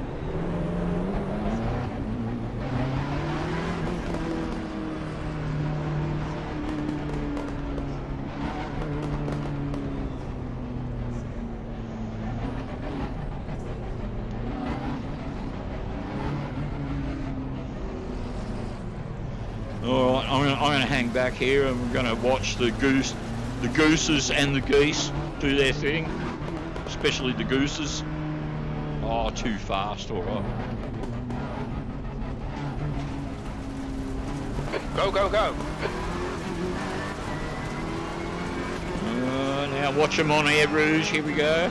Speaker 1: All right, I'm going to hang back here and we're going to watch the gooses and the geese do their thing, especially the gooses. Oh, too fast, all right.
Speaker 2: Go, go, go.
Speaker 1: Now watch them on Air Rouge, here we go.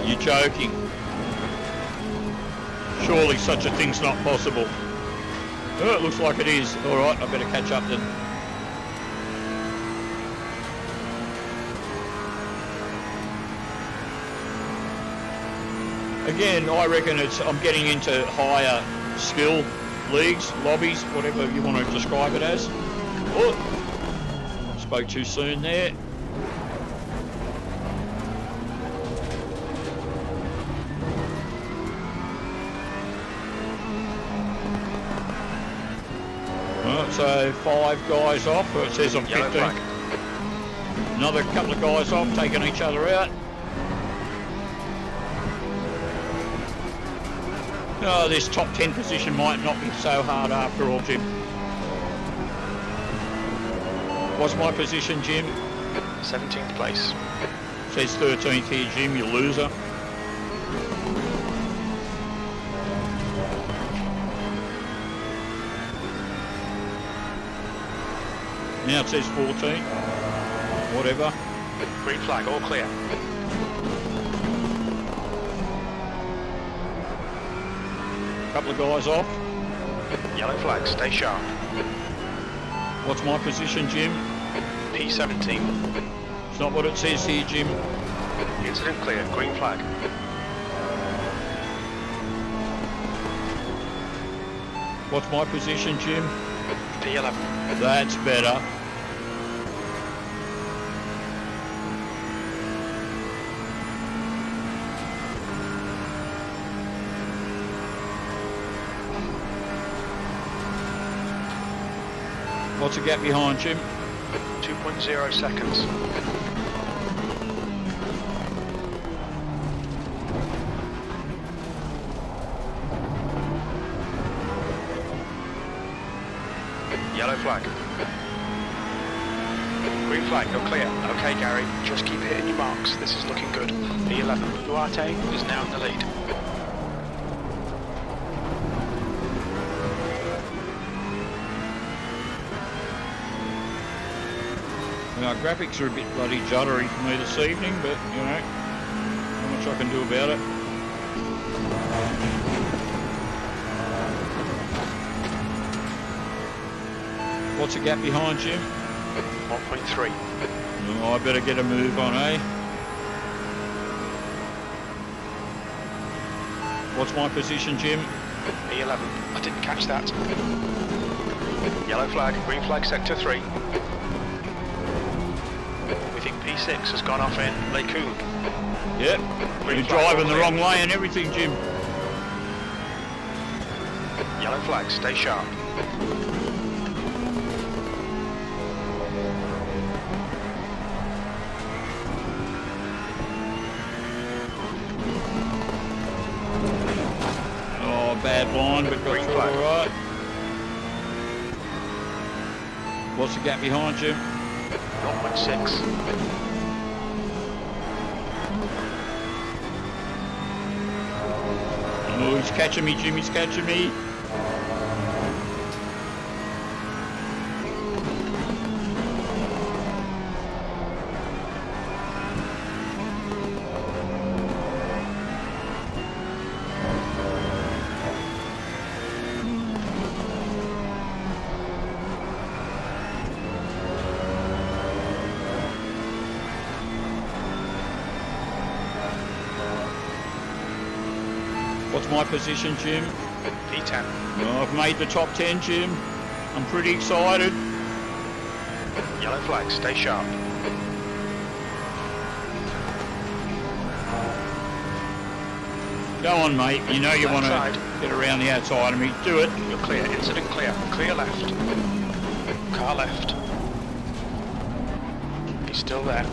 Speaker 1: You're joking. Surely such a thing's not possible. Oh, it looks like it is. Alright, I better catch up then. Again, I reckon I'm getting into higher skill leagues, lobbies, whatever you want to describe it as. Oh, spoke too soon there. Right, so 5 guys off. It says I'm 15. Another couple of guys off, taking each other out. Oh, this top 10 position might not be so hard after all, Jim. What's my position, Jim?
Speaker 2: 17th place.
Speaker 1: Says 13th here, Jim, you loser. Now it says 14. Whatever.
Speaker 2: Green flag, all clear.
Speaker 1: Couple of guys off.
Speaker 2: Yellow flag, stay sharp.
Speaker 1: What's my position, Jim?
Speaker 2: P17.
Speaker 1: It's not what it says here, Jim.
Speaker 2: Incident clear, green flag.
Speaker 1: What's my position, Jim?
Speaker 2: P11.
Speaker 1: That's better. What's the gap behind, Jim?
Speaker 2: 2.0 seconds. Yellow flag. Green flag, you're clear. Okay, Gary, just keep hitting your marks. This is looking good. P11, Duarte is now in the lead.
Speaker 1: Our graphics are a bit bloody juddery for me this evening, but, you know, not much I can do about it. What's the gap behind, Jim?
Speaker 2: 1.3.
Speaker 1: Oh, I better get a move on, eh? What's my position, Jim?
Speaker 2: P11. I didn't catch that. Yellow flag, green flag, sector 3. We think P6 has gone off in Lacoon.
Speaker 1: Yep. You're driving the wrong way and everything, Jim.
Speaker 2: Yellow flag, stay sharp.
Speaker 1: Bad line, but got through all right. What's the gap behind you?
Speaker 2: 0.6.
Speaker 1: Oh, he's catching me, Jim, he's catching me. What's my position, Jim?
Speaker 2: P10.
Speaker 1: Oh, I've made the top 10, Jim. I'm pretty excited.
Speaker 2: Yellow flag, stay sharp.
Speaker 1: Go on, mate. You know you want to get around the outside of me. Do it.
Speaker 2: You're clear. Incident clear. Clear left. Car left. He's still there.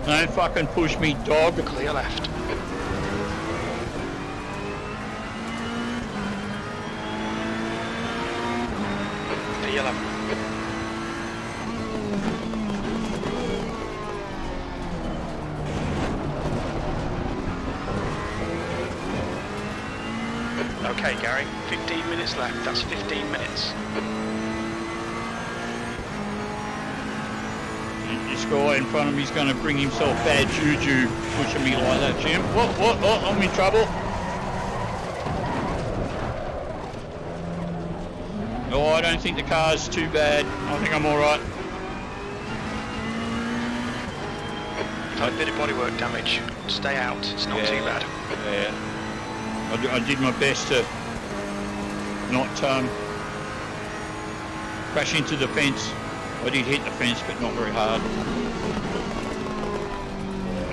Speaker 1: Don't fucking push me, dog.
Speaker 2: Clear left. P11. Okay, Gary, 15 minutes left. That's 15 minutes.
Speaker 1: guy in front of me is going to bring himself bad juju pushing me like that, Jim. What? Oh, I'm in trouble. Oh, I don't think the car's too bad. I think I'm all right.
Speaker 2: A bit of bodywork damage. Stay out. It's not too bad.
Speaker 1: Yeah. I did my best to not crash into the fence. I did hit the fence, but not very hard.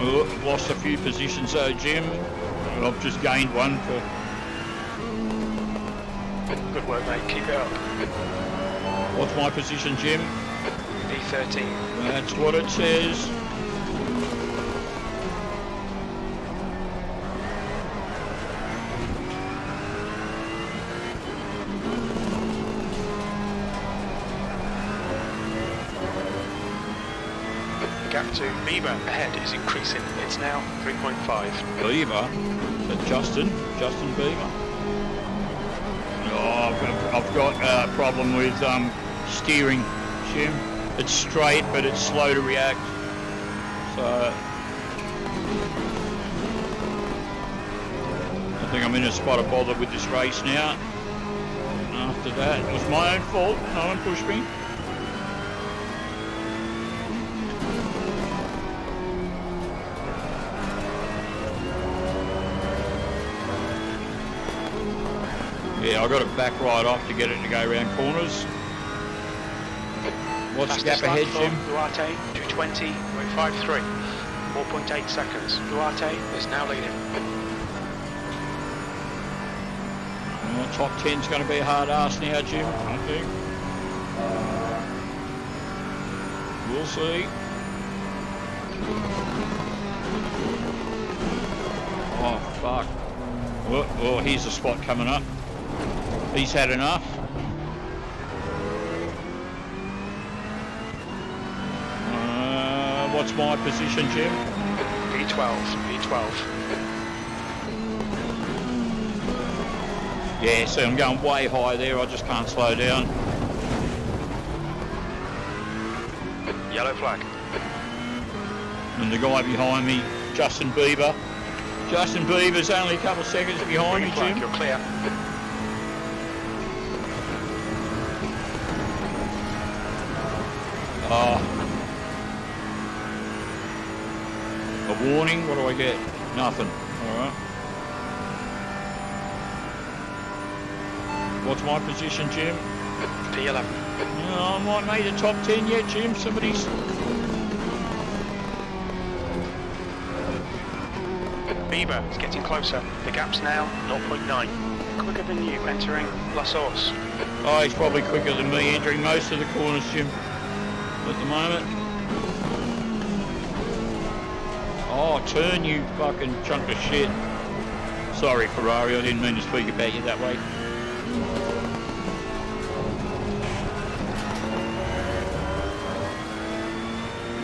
Speaker 1: Oh, lost a few positions though, Jim. I've just gained one for...
Speaker 2: Good work, mate. Keep it up.
Speaker 1: What's my position, Jim?
Speaker 2: V13.
Speaker 1: That's what it says.
Speaker 2: Gap to Beaver ahead is increasing. It's now 3.5.
Speaker 1: Beaver? Justin Beaver. Oh, I've got a problem with steering, Jim. It's straight, but it's slow to react. So I think I'm in a spot of bother with this race now. And after that, it was my own fault. No one pushed me. Yeah, I got it back right off to get it to go around corners. What's the gap ahead, Jim?
Speaker 2: Duarte, 220.53. 4.8 seconds. Duarte is now leading.
Speaker 1: Well, top 10's going to be a hard ass now, Jim, I think. We'll see. Oh, fuck. Oh, here's a spot coming up. He's had enough. What's my position, Jim?
Speaker 2: V12.
Speaker 1: Yeah, see, I'm going way high there. I just can't slow down.
Speaker 2: Yellow flag.
Speaker 1: And the guy behind me, Justin Bieber. Justin Bieber's only a couple of seconds behind me, Jim.
Speaker 2: You're clear.
Speaker 1: A warning, what do I get? Nothing. Alright. What's my position, Jim?
Speaker 2: P11.
Speaker 1: No, I might make the top 10 yet, Jim. Somebody's...
Speaker 2: Bieber is getting closer. The gap's now 0.9. Quicker than you entering Las Orsum.
Speaker 1: Oh, he's probably quicker than me entering most of the corners, Jim. At the moment. Oh, turn, you fucking chunk of shit. Sorry, Ferrari, I didn't mean to speak about you that way.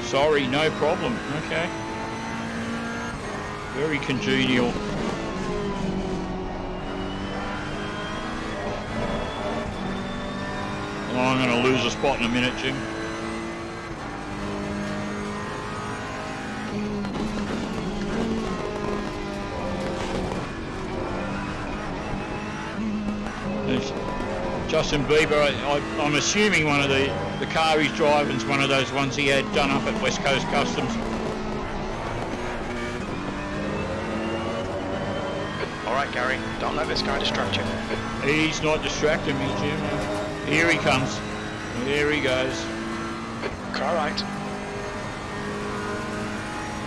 Speaker 1: Sorry, no problem. Okay. Very congenial. Oh, I'm going to lose a spot in a minute, Jim. Justin Bieber, I'm assuming one of the car he's driving is one of those ones he had done up at West Coast Customs.
Speaker 2: All right, Gary, don't let this guy distract you.
Speaker 1: He's not distracting me, Jim. Here he comes. Here he goes.
Speaker 2: Car right.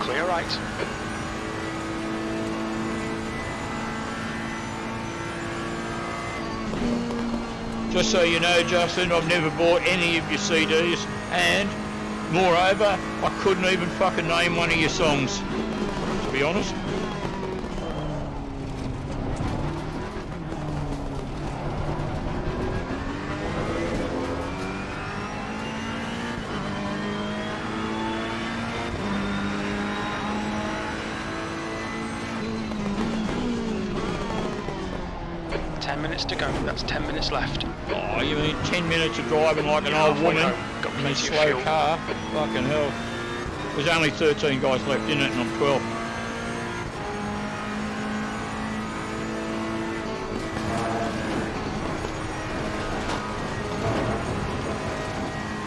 Speaker 2: Clear right.
Speaker 1: Just so you know, Justin, I've never bought any of your CDs, and moreover, I couldn't even fucking name one of your songs, to be honest.
Speaker 2: 10 minutes to go. That's 10 minutes left.
Speaker 1: Oh, you mean 10 minutes of driving like an old woman
Speaker 2: Got
Speaker 1: in a
Speaker 2: plenty of
Speaker 1: slow
Speaker 2: fuel.
Speaker 1: car? Fucking hell. There's only 13 guys left in it, and I'm 12.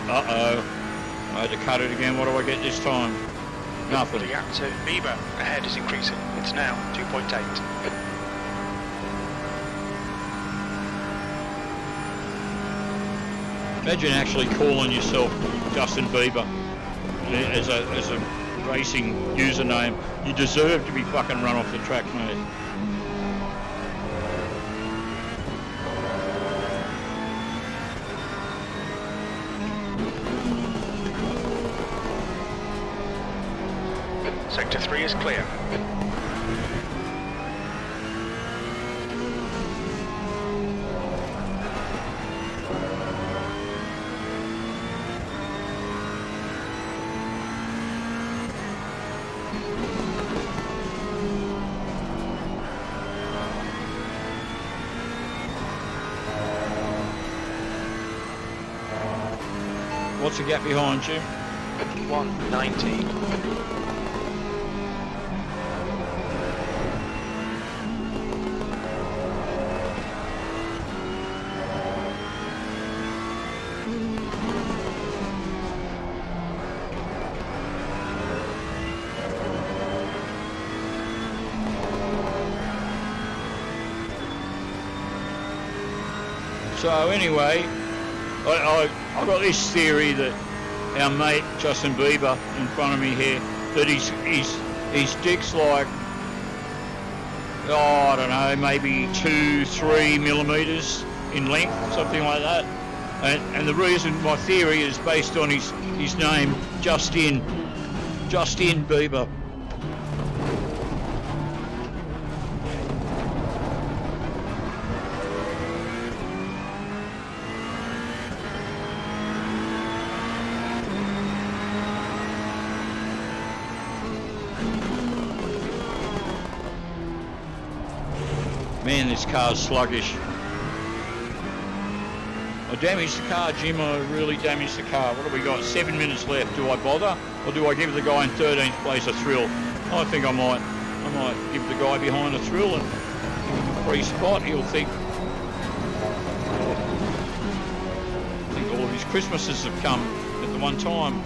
Speaker 1: Uh-oh. I had to cut it again. What do I get this time? Nothing.
Speaker 2: The gap to Bieber ahead is increasing. It's now 2.8.
Speaker 1: Imagine actually calling yourself Justin Bieber as a racing username. You deserve to be fucking run off the track, mate.
Speaker 2: Sector 3 is clear.
Speaker 1: What's the gap behind you?
Speaker 2: 1:19.
Speaker 1: So anyway, I got this theory that our mate Justin Bieber in front of me here, that his dick's like, I don't know, maybe 2-3 millimeters in length, something like that. And the reason, my theory is based on his name, Justin Bieber. Man, this car's sluggish. I damaged the car, Jim. I really damaged the car. What have we got? 7 minutes left. Do I bother? Or do I give the guy in 13th place a thrill? I think I might give the guy behind a thrill and give him a free spot. He'll think all of his Christmases have come at the one time.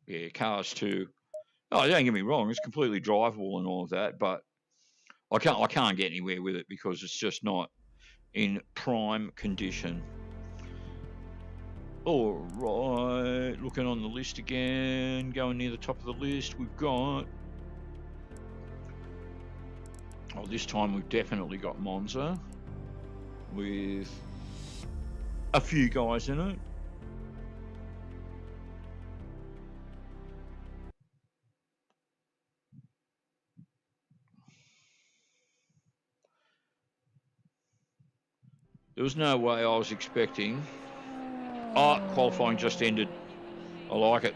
Speaker 1: Yeah, cars too. Oh, don't get me wrong, it's completely drivable and all of that, but I can't get anywhere with it because it's just not in prime condition. All right, looking on the list again, going near the top of the list, we've got... Oh, this time we've definitely got Monza with a few guys in it. There was no way I was expecting. Oh, qualifying just ended. I like it.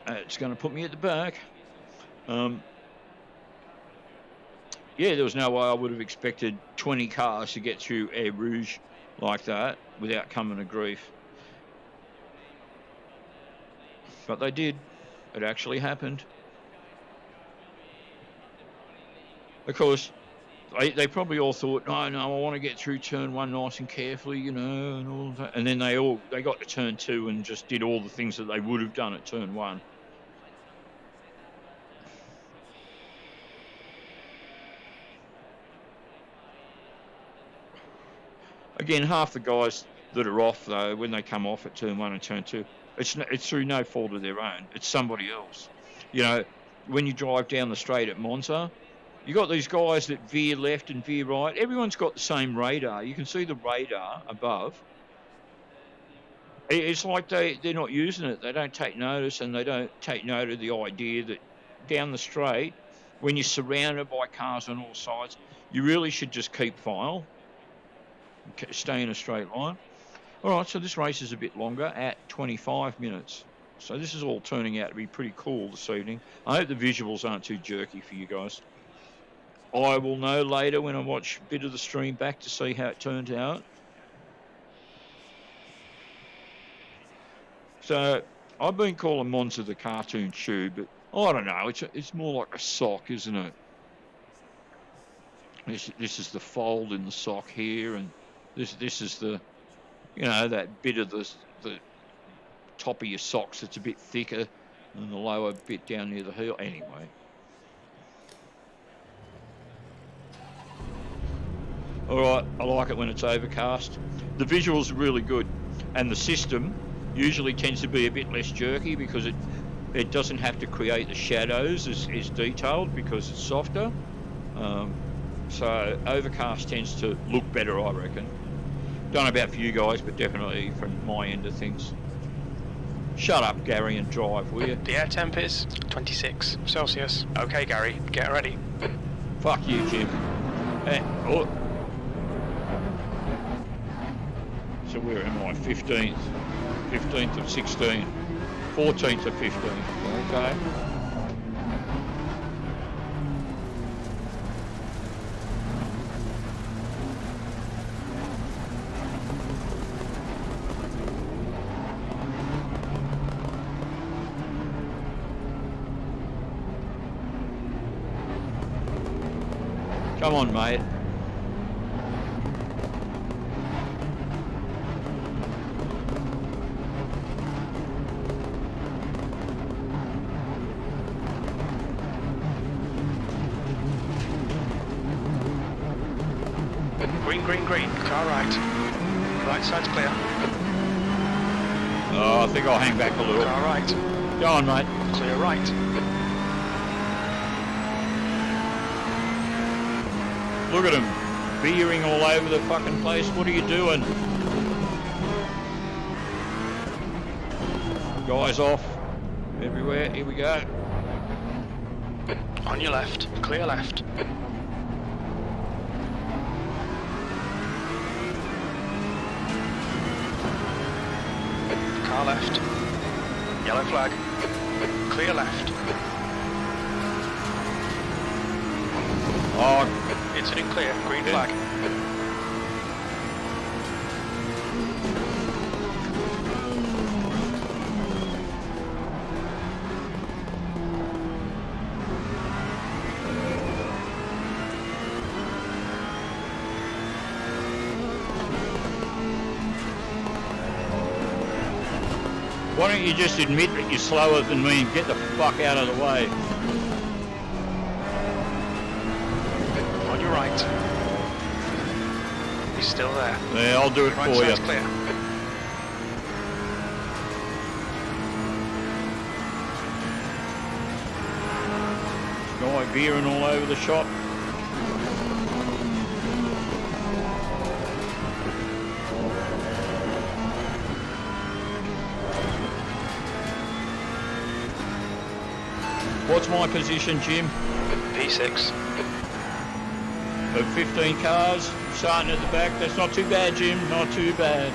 Speaker 1: It's going to put me at the back. Yeah, there was no way I would have expected 20 cars to get through Air Rouge like that without coming to grief. But they did. It actually happened. Of course, they probably all thought, no, I want to get through turn one nice and carefully, you know, and all that. And then they got to turn two and just did all the things that they would have done at turn one. Again, half the guys that are off, though, when they come off at turn one and turn two, it's through no fault of their own. It's somebody else. You know, when you drive down the straight at Monza, you got these guys that veer left and veer right. Everyone's got the same radar. You can see the radar above. It's like they're not using it. They don't take notice, and they don't take note of the idea that down the straight, when you're surrounded by cars on all sides, you really should just keep file, stay in a straight line. All right, so this race is a bit longer at 25 minutes. So this is all turning out to be pretty cool this evening. I hope the visuals aren't too jerky for you guys. I will know later when I watch a bit of the stream back to see how it turned out. So I've been calling Monza the cartoon shoe, but I don't know. It's more like a sock, isn't it? This is the fold in the sock here, and this is the, you know, that bit of the top of your socks that's a bit thicker than the lower bit down near the heel. Anyway. All right, I like it when it's overcast. The visuals are really good, and the system usually tends to be a bit less jerky because it doesn't have to create the shadows as detailed because it's softer. So overcast tends to look better, I reckon. Don't know about for you guys, but definitely from my end of things. Shut up, Gary, and drive, will you?
Speaker 2: The air temp is 26 Celsius. Okay, Gary, get ready.
Speaker 1: Fuck you, Jim. Oh. So where am I? 15th. 15th of 16. 14th of 15. Okay. Come on, mate.
Speaker 2: Green, green, green. Car right. Right side's clear.
Speaker 1: Oh, I think I'll hang back a little.
Speaker 2: Car right.
Speaker 1: Go on, mate.
Speaker 2: Clear right.
Speaker 1: Look at him, veering all over the fucking place. What are you doing? Guys off everywhere. Here we go.
Speaker 2: On your left. Clear left. Car left. Yellow flag. Clear left.
Speaker 1: Oh,
Speaker 2: incident clear. Green flag.
Speaker 1: why don't you just admit that you're slower than me and get the fuck out of the way?
Speaker 2: On your right. He's still there.
Speaker 1: Yeah, I'll do it
Speaker 2: Right
Speaker 1: for you.
Speaker 2: side's clear.
Speaker 1: Guy veering all over the shop. What's my position, Jim?
Speaker 2: P6.
Speaker 1: Of 15 cars, starting at the back. That's not too bad, Jim. Not too bad.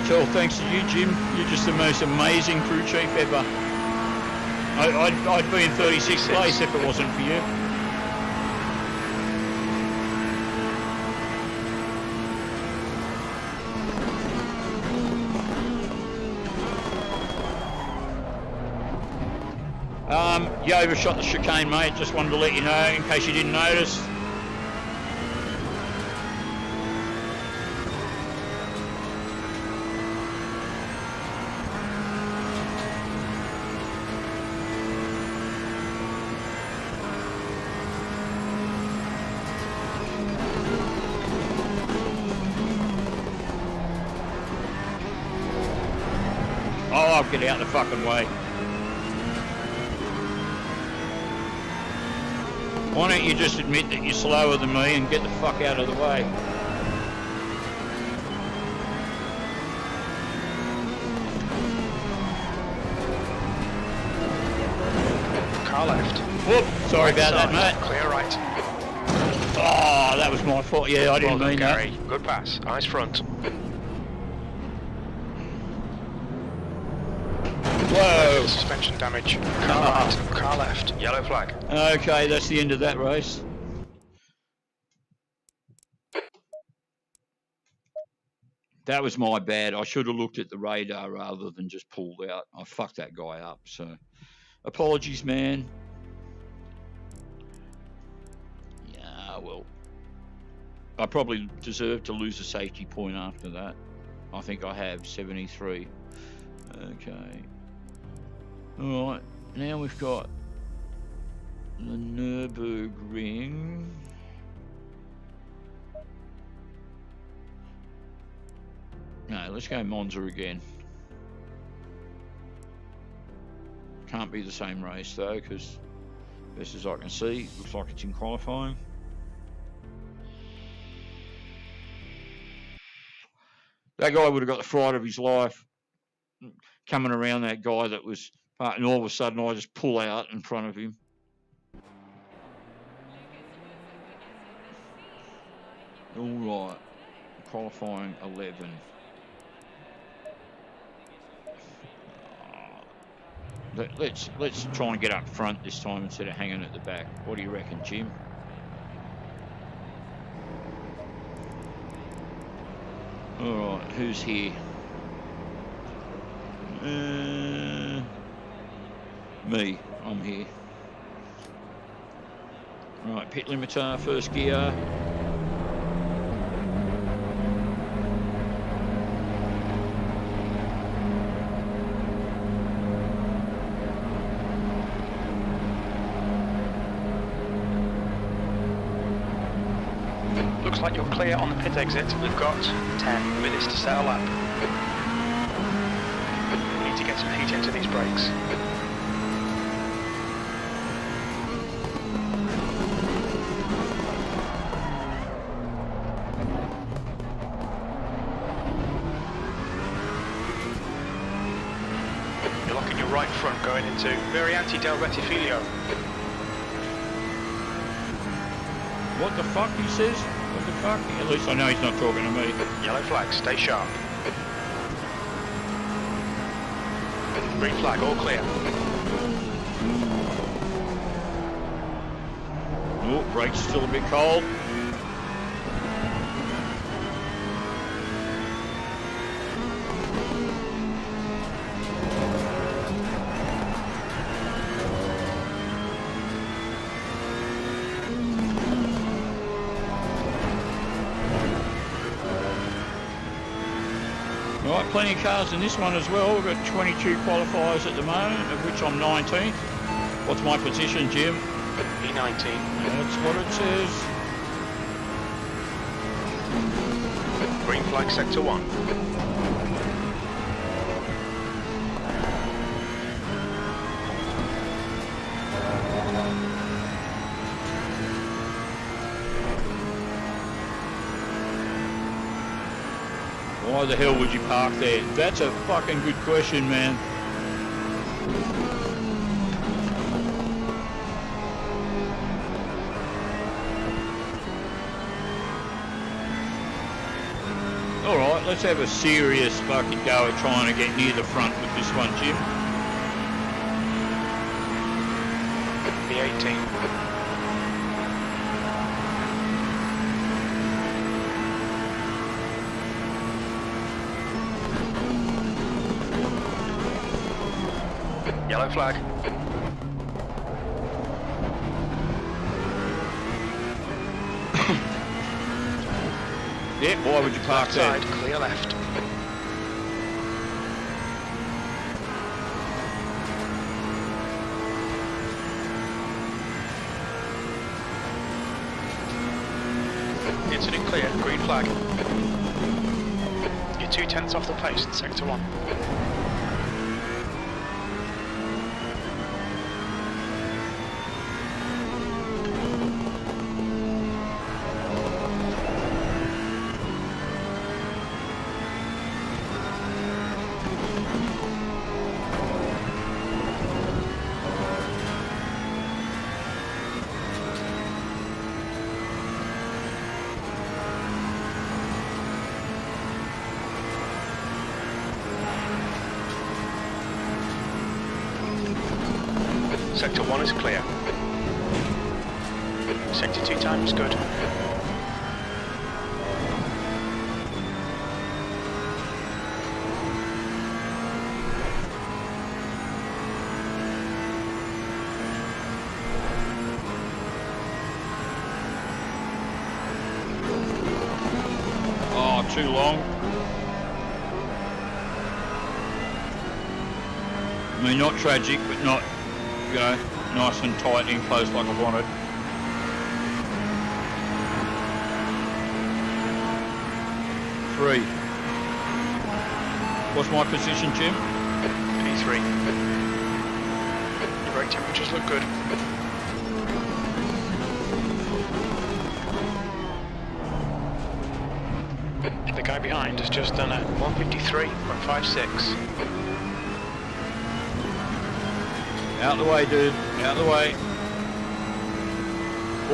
Speaker 1: It's all thanks to you, Jim. You're just the most amazing crew chief ever. I'd be in 36th place if it wasn't for you. You overshot the chicane, mate. Just wanted to let you know in case you didn't notice. Oh, I'll get out the fucking way. Why don't you just admit that you're slower than me and get the fuck out of the way?
Speaker 2: Car left.
Speaker 1: Whoop, sorry
Speaker 2: Right
Speaker 1: about
Speaker 2: side.
Speaker 1: that, mate.
Speaker 2: Clear right.
Speaker 1: Oh, that was my fault. Yeah, I didn't
Speaker 2: Well
Speaker 1: mean
Speaker 2: done,
Speaker 1: that.
Speaker 2: Gary. Good pass. Eyes front.
Speaker 1: Whoa!
Speaker 2: Suspension damage. Car right, car left. Yellow flag.
Speaker 1: Okay, that's the end of that race. That was my bad. I should have looked at the radar rather than just pulled out. I fucked that guy up. So, apologies, man. Yeah, well, I probably deserve to lose a safety point after that. I think I have 73. Okay. All right. Now we've got the Nürburgring. No, let's go Monza again. Can't be the same race though, because best as I can see, looks like it's in qualifying. That guy would have got the fright of his life coming around that guy that was, and all of a sudden I just pull out in front of him. All right, qualifying 11. Let's try and get up front this time instead of hanging at the back. What do you reckon, Jim? All right, who's here? Me, I'm here. Right, pit limiter, first gear.
Speaker 2: Looks like you're clear on the pit exit. We've got 10 minutes to set a lap. We need to get some heat into these brakes. You're locking your right front going into Variante del Rettifiglio.
Speaker 1: What the fuck, he says? What the fuck? At least I know he's not talking to me.
Speaker 2: Yellow flag, stay sharp. Green flag, all clear.
Speaker 1: Oh, brakes still a bit cold. Right, plenty of cars in this one as well. We've got 22 qualifiers at the moment, of which I'm 19th. What's my position, Jim?
Speaker 2: E19.
Speaker 1: That's what it says.
Speaker 2: Green flag, sector 1.
Speaker 1: Why the hell would you park there? That's a fucking good question, man. Alright, let's have a serious fucking go at trying to get near the front with this one, Jim.
Speaker 2: B18. Yellow flag.
Speaker 1: Yeah, why would you park there?
Speaker 2: Side, clear left. Incident clear, green flag. You're 2/10 off the pace in sector 1. Sector 1 is clear. Sector 2 time is good.
Speaker 1: Oh, too long. I mean, not tragic, but not, you know, nice and tight in close like I wanted. Three. What's my position, Jim?
Speaker 2: P3. Your brake temperatures look good. The guy behind has just done a 153.56.
Speaker 1: Out the way, dude. Out the way.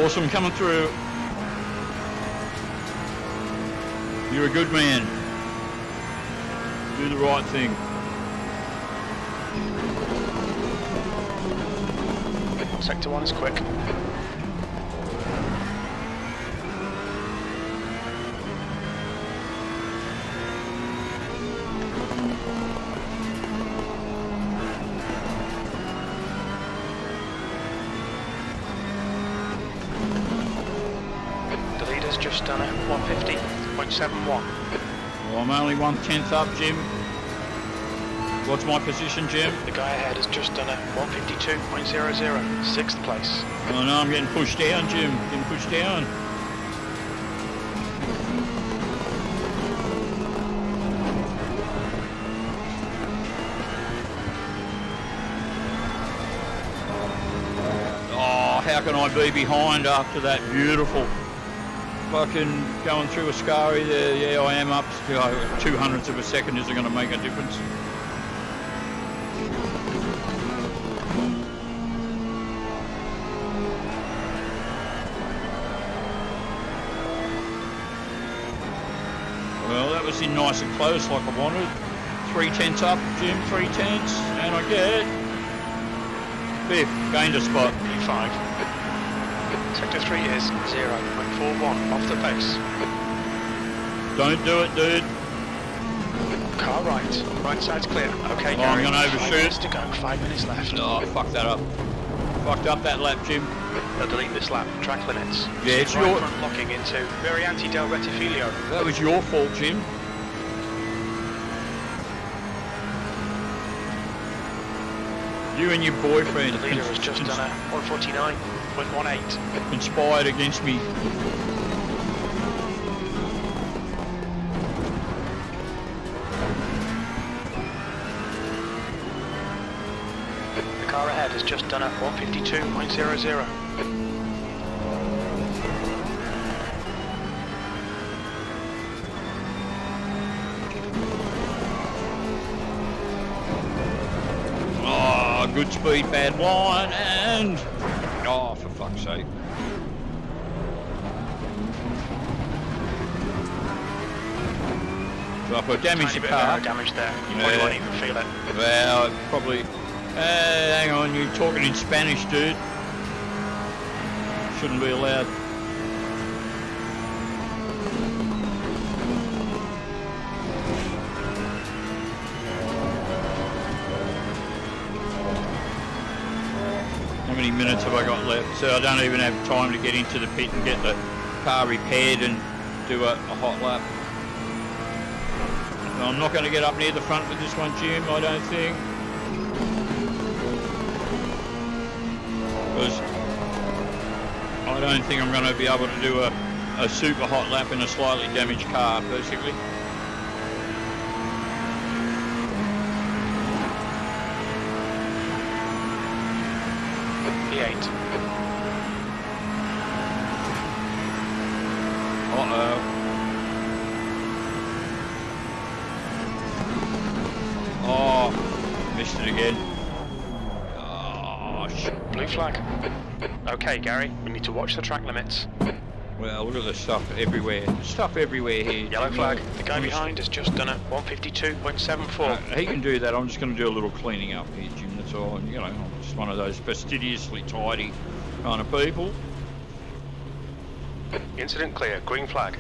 Speaker 1: Orsum coming through. You're a good man. Do the right thing.
Speaker 2: Sector 1 is quick. The leader's just done a 150.71.
Speaker 1: Well, I'm only 1/10 up, Jim. What's my position, Jim?
Speaker 2: The guy ahead has just done a 152.00, 6th place.
Speaker 1: Oh no, I'm getting pushed down, Jim. Getting pushed down. Oh, how can I be behind after that beautiful fucking going through Ascari there? Yeah, I am up. 200ths of a second isn't going to make a difference. Well, that was in nice and close like I wanted. 3/10 up, Jim, 3/10, and I get 5th, gained a spot.
Speaker 2: P5. Sector 3 is 0.41 off the pace.
Speaker 1: Don't do it, dude.
Speaker 2: Car right. Right side's clear. Okay,
Speaker 1: Oh,
Speaker 2: Gary.
Speaker 1: I'm going to
Speaker 2: 5
Speaker 1: overshoot.
Speaker 2: minutes to go. 5 minutes left.
Speaker 1: Oh, I fucked that up. Fucked up that lap, Jim.
Speaker 2: They'll delete this lap. Track limits.
Speaker 1: Yeah, it's
Speaker 2: right
Speaker 1: your...
Speaker 2: front locking into Variante del Rettifilio.
Speaker 1: That was your fault, Jim. You and your boyfriend
Speaker 2: The leader has just done a 149.18.
Speaker 1: conspired against me.
Speaker 2: The car ahead has just done a 152.00.
Speaker 1: Oh, good speed, bad line, and... Oh, for fuck's sake. So if I damage
Speaker 2: Tiny
Speaker 1: the
Speaker 2: bit
Speaker 1: car...
Speaker 2: of damage there. You probably won't even feel it.
Speaker 1: Well, probably... hang on, you're talking in Spanish, dude. Shouldn't be allowed. How many minutes have I got left? So I don't even have time to get into the pit and get the car repaired and do a hot lap. So I'm not going to get up near the front with this one, Jim, I don't think. Because I don't think I'm going to be able to do a super hot lap in a slightly damaged car, basically.
Speaker 2: P8.
Speaker 1: Uh-oh. Oh, missed it again. Oh, shit.
Speaker 2: Blue flag. Okay, Gary, we need to watch the track limits.
Speaker 1: Well, look at the stuff everywhere. Stuff everywhere here.
Speaker 2: Yellow flag. The guy behind has just done a 152.74.
Speaker 1: He can do that. I'm just going to do a little cleaning up here, Jim. That's So, you know, I'm just one of those fastidiously tidy kind of people.
Speaker 2: Incident clear. Green flag.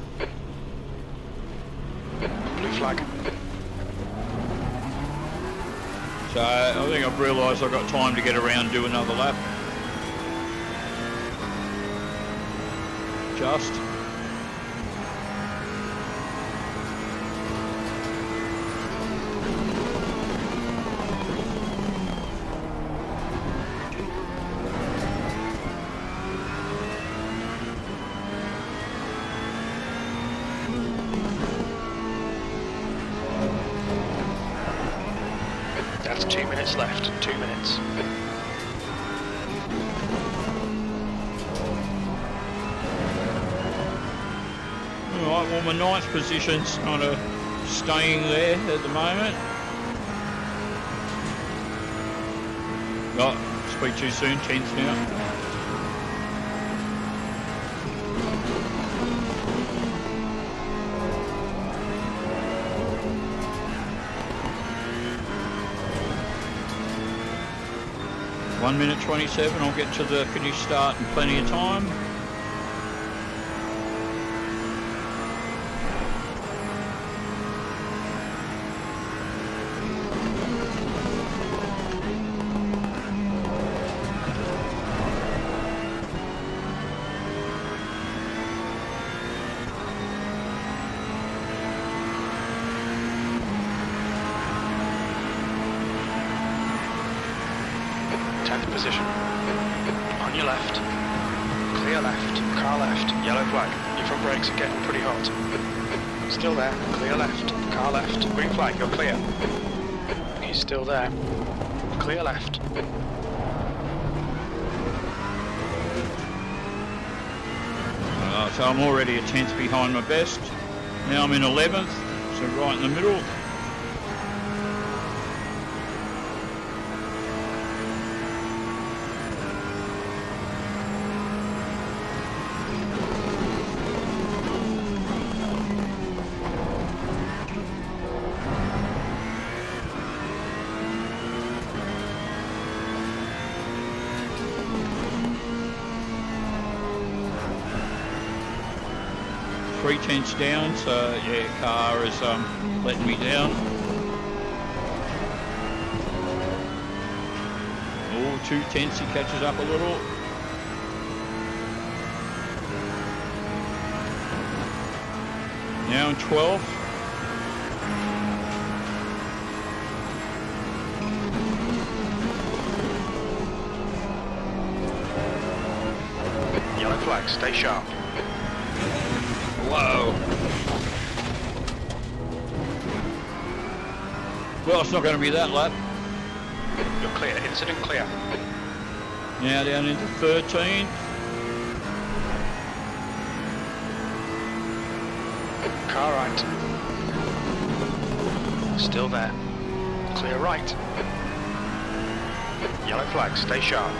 Speaker 2: Blue flag.
Speaker 1: So I think I've realised I've got time to get around and do another lap. Just.
Speaker 2: That's 2 minutes left. 2 minutes.
Speaker 1: Alright, well my ninth position's kind of staying there at the moment. Oh, speak too soon, 10th now. One minute 27, I'll get to the finish start in plenty of time.
Speaker 2: Position. On your left. Clear left. Car left. Yellow flag. Your front brakes are getting pretty hot. Still there. Clear left. Car left. Green flag. You're clear. He's still there. Clear left.
Speaker 1: So I'm already a 10th behind my best. Now I'm in 11th, so right in the middle. Three tenths down, so yeah, car is letting me down. Oh, 2 tenths, he catches up a little. Now in 12th.
Speaker 2: Yellow flag, stay sharp.
Speaker 1: Whoa. Well, it's not going to be that lap.
Speaker 2: You're clear, incident clear.
Speaker 1: Now down into 13.
Speaker 2: Car right. Still there. Clear right. Yellow flag, stay sharp.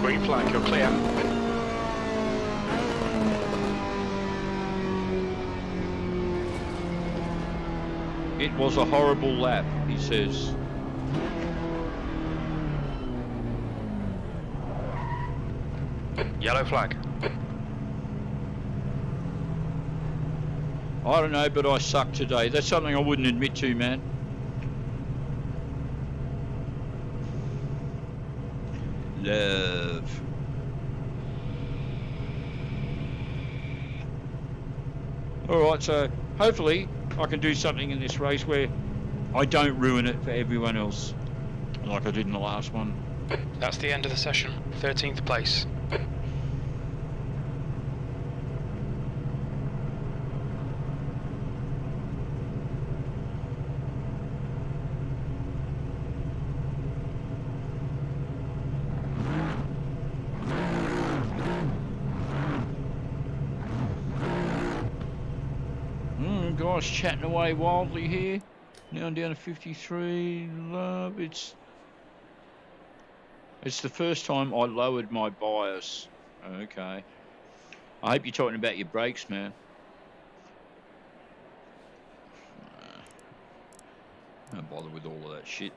Speaker 2: Green flag, you're clear.
Speaker 1: It was a horrible lap, he says.
Speaker 2: Yellow flag.
Speaker 1: I don't know, but I suck today. That's something I wouldn't admit to, man. Love. Alright, so hopefully I can do something in this race where I don't ruin it for everyone else, like I did in the last one.
Speaker 2: That's the end of the session. 13th place.
Speaker 1: Guys chatting away wildly here. Now I'm down to 53. Love, it's the first time I lowered my bias. Okay. I hope you're talking about your brakes, man. Don't bother with all of that shit.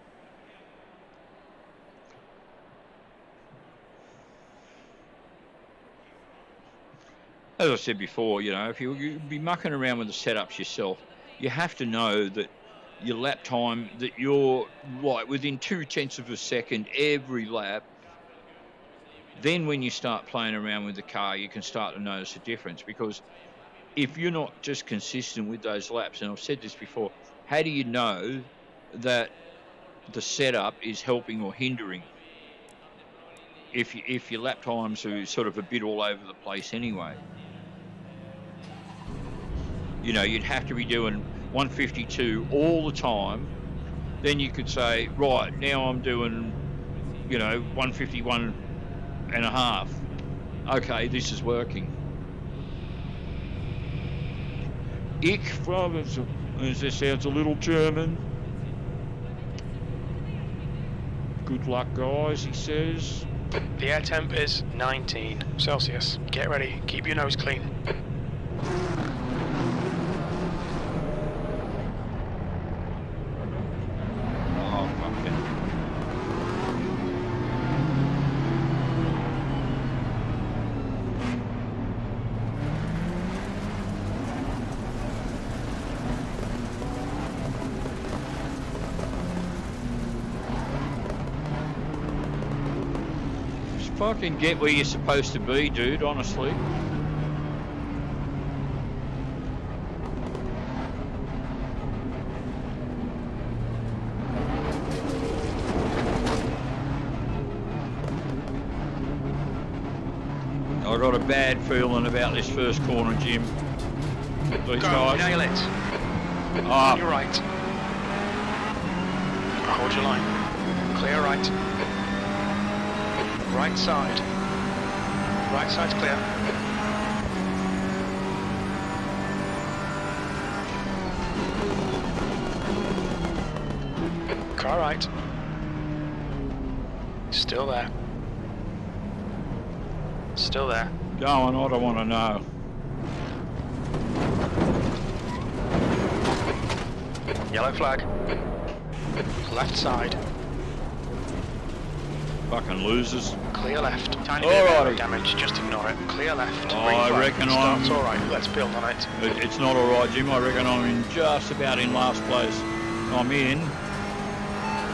Speaker 1: As I said before, you know, if you be mucking around with the setups yourself, you have to know that your lap time, that you're right within 0.2 of a second every lap. Then when you start playing around with the car, you can start to notice a difference, because if you're not just consistent with those laps, and I've said this before, how do you know that the setup is helping or hindering if your lap times are sort of a bit all over the place anyway? You know, you'd have to be doing 152 all the time. Then you could say, right, now I'm doing, you know, 151 and a half. Okay, this is working. Ich from, as this sounds a little German. Good luck, guys, he says.
Speaker 2: The air temp is 19 Celsius. Get ready, keep your nose clean.
Speaker 1: Oh, fucking. Just fucking get where you're supposed to be, dude, honestly. I got a bad feeling about this first corner, Jim. These guys.
Speaker 2: Nail it.
Speaker 1: Ah.
Speaker 2: On your right. Hold your line. Clear right. Right side. Right side's clear. Car right. Still there. Still there.
Speaker 1: Go on, I don't want to know.
Speaker 2: Yellow flag. Left side.
Speaker 1: Fucking losers.
Speaker 2: Clear left. Tiny bit of aero damage, just ignore it. Clear left.
Speaker 1: Oh, I reckon I'm...
Speaker 2: Start's alright, let's build on it.
Speaker 1: It's not alright, Jim. I reckon I'm in just about in last place. I'm in.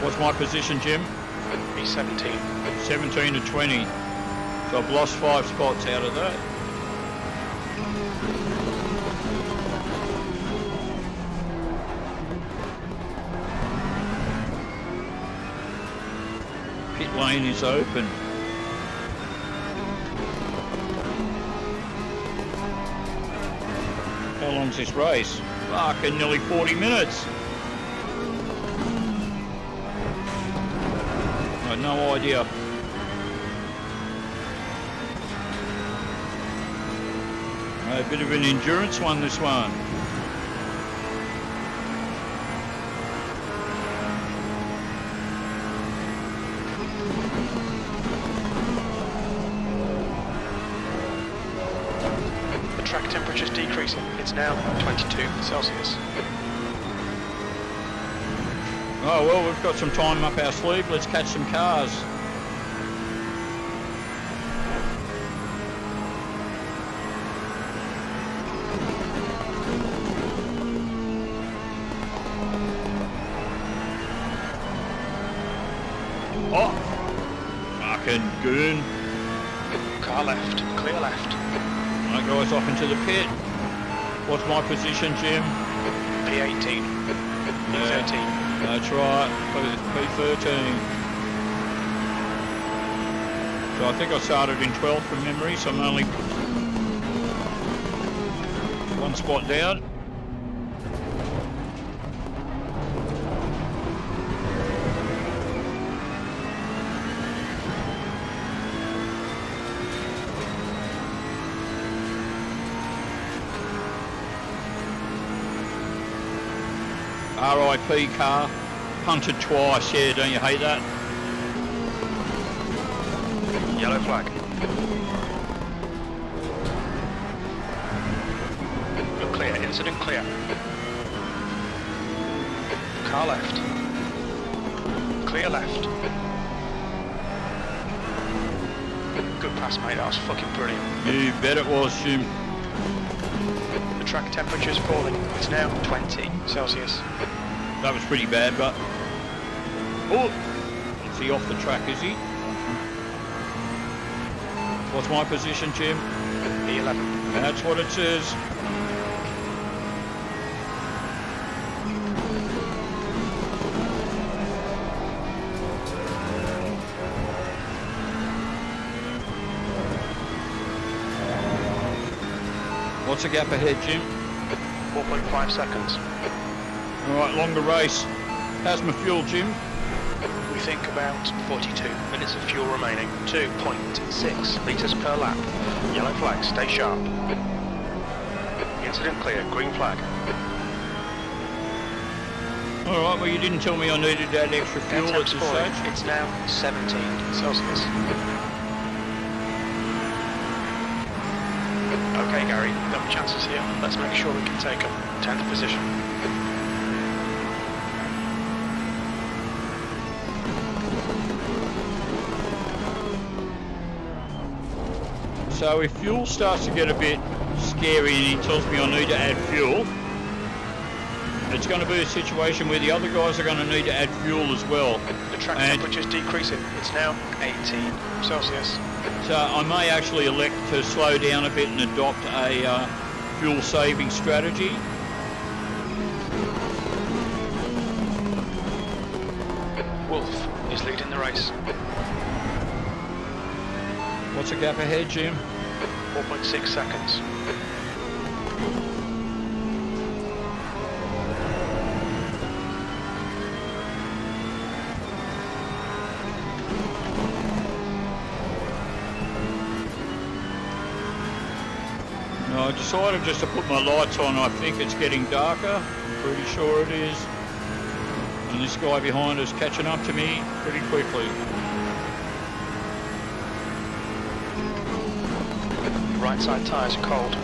Speaker 1: What's my position, Jim?
Speaker 2: B17.
Speaker 1: 17 to 20. So I've lost 5 spots out of that. Pit lane is open. How long's this race? Fucking nearly 40 minutes. I had no idea. A bit of an endurance one, this one.
Speaker 2: The track temperature's decreasing. It's now 22 Celsius.
Speaker 1: Oh, well, we've got some time up our sleeve. Let's catch some cars. Oh, fucking goon.
Speaker 2: Car left, clear left.
Speaker 1: That guy's off into the pit. What's my position, Jim?
Speaker 2: P18. P13.
Speaker 1: That's right, P13. So I think I started in 12th from memory, so I'm only 1 spot down. RIP car, punted twice, yeah, don't you hate that?
Speaker 2: Yellow flag. clear, incident clear. Car left. Clear left. Good pass, mate, that was fucking brilliant.
Speaker 1: You bet it was, Jim.
Speaker 2: The track temperature's falling. It's now 20 Celsius.
Speaker 1: That was pretty bad, but... Oh! Is he off the track, is he? What's my position, Jim?
Speaker 2: E11.
Speaker 1: That's what it says. What's the gap ahead, Jim?
Speaker 2: 4.5 seconds.
Speaker 1: Alright, longer race. How's my fuel, Jim?
Speaker 2: We think about 42 minutes of fuel remaining. 2.6 litres per lap. Yellow flag, stay sharp. Incident clear, green flag.
Speaker 1: Alright, well you didn't tell me I needed to add extra fuel at this stage.
Speaker 2: It's now 17 Celsius. Okay, Gary, we've got the chances here. Let's make sure we can take them. 10th position.
Speaker 1: So if fuel starts to get a bit scary and he tells me I need to add fuel, it's going to be a situation where the other guys are going to need to add fuel as well.
Speaker 2: The track temperature's decreasing. It's now 18 Celsius.
Speaker 1: So I may actually elect to slow down a bit and adopt a fuel saving strategy.
Speaker 2: Wolf is leading the race.
Speaker 1: What's the gap ahead, Jim?
Speaker 2: 4.6 seconds.
Speaker 1: No, I decided just to put my lights on. I think it's getting darker. Pretty sure it is. And this guy behind us catching up to me pretty quickly.
Speaker 2: Right side tyres are cold.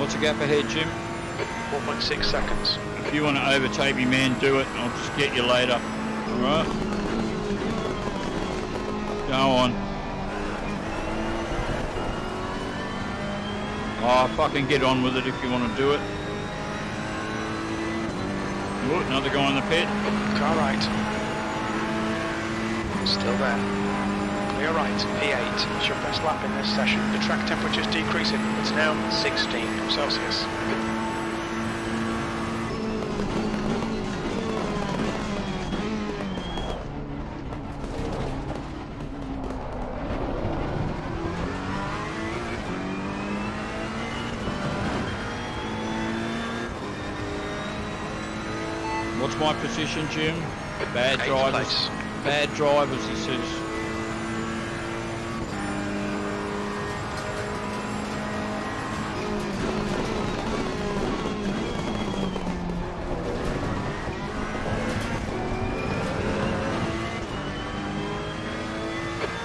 Speaker 1: What's the gap ahead, Jim?
Speaker 2: 4.6 seconds.
Speaker 1: If you want to overtake me, man, do it. I'll just get you later. Alright? Go on. Oh, fucking get on with it if you want to do it. Ooh, another guy in the pit.
Speaker 2: Car right. Still there. Clear right, P8. It's your best lap in this session. The track temperature's decreasing. It's now 16 Celsius.
Speaker 1: What's my position, Jim? Bad drivers.
Speaker 2: Place.
Speaker 1: Bad drivers, he says.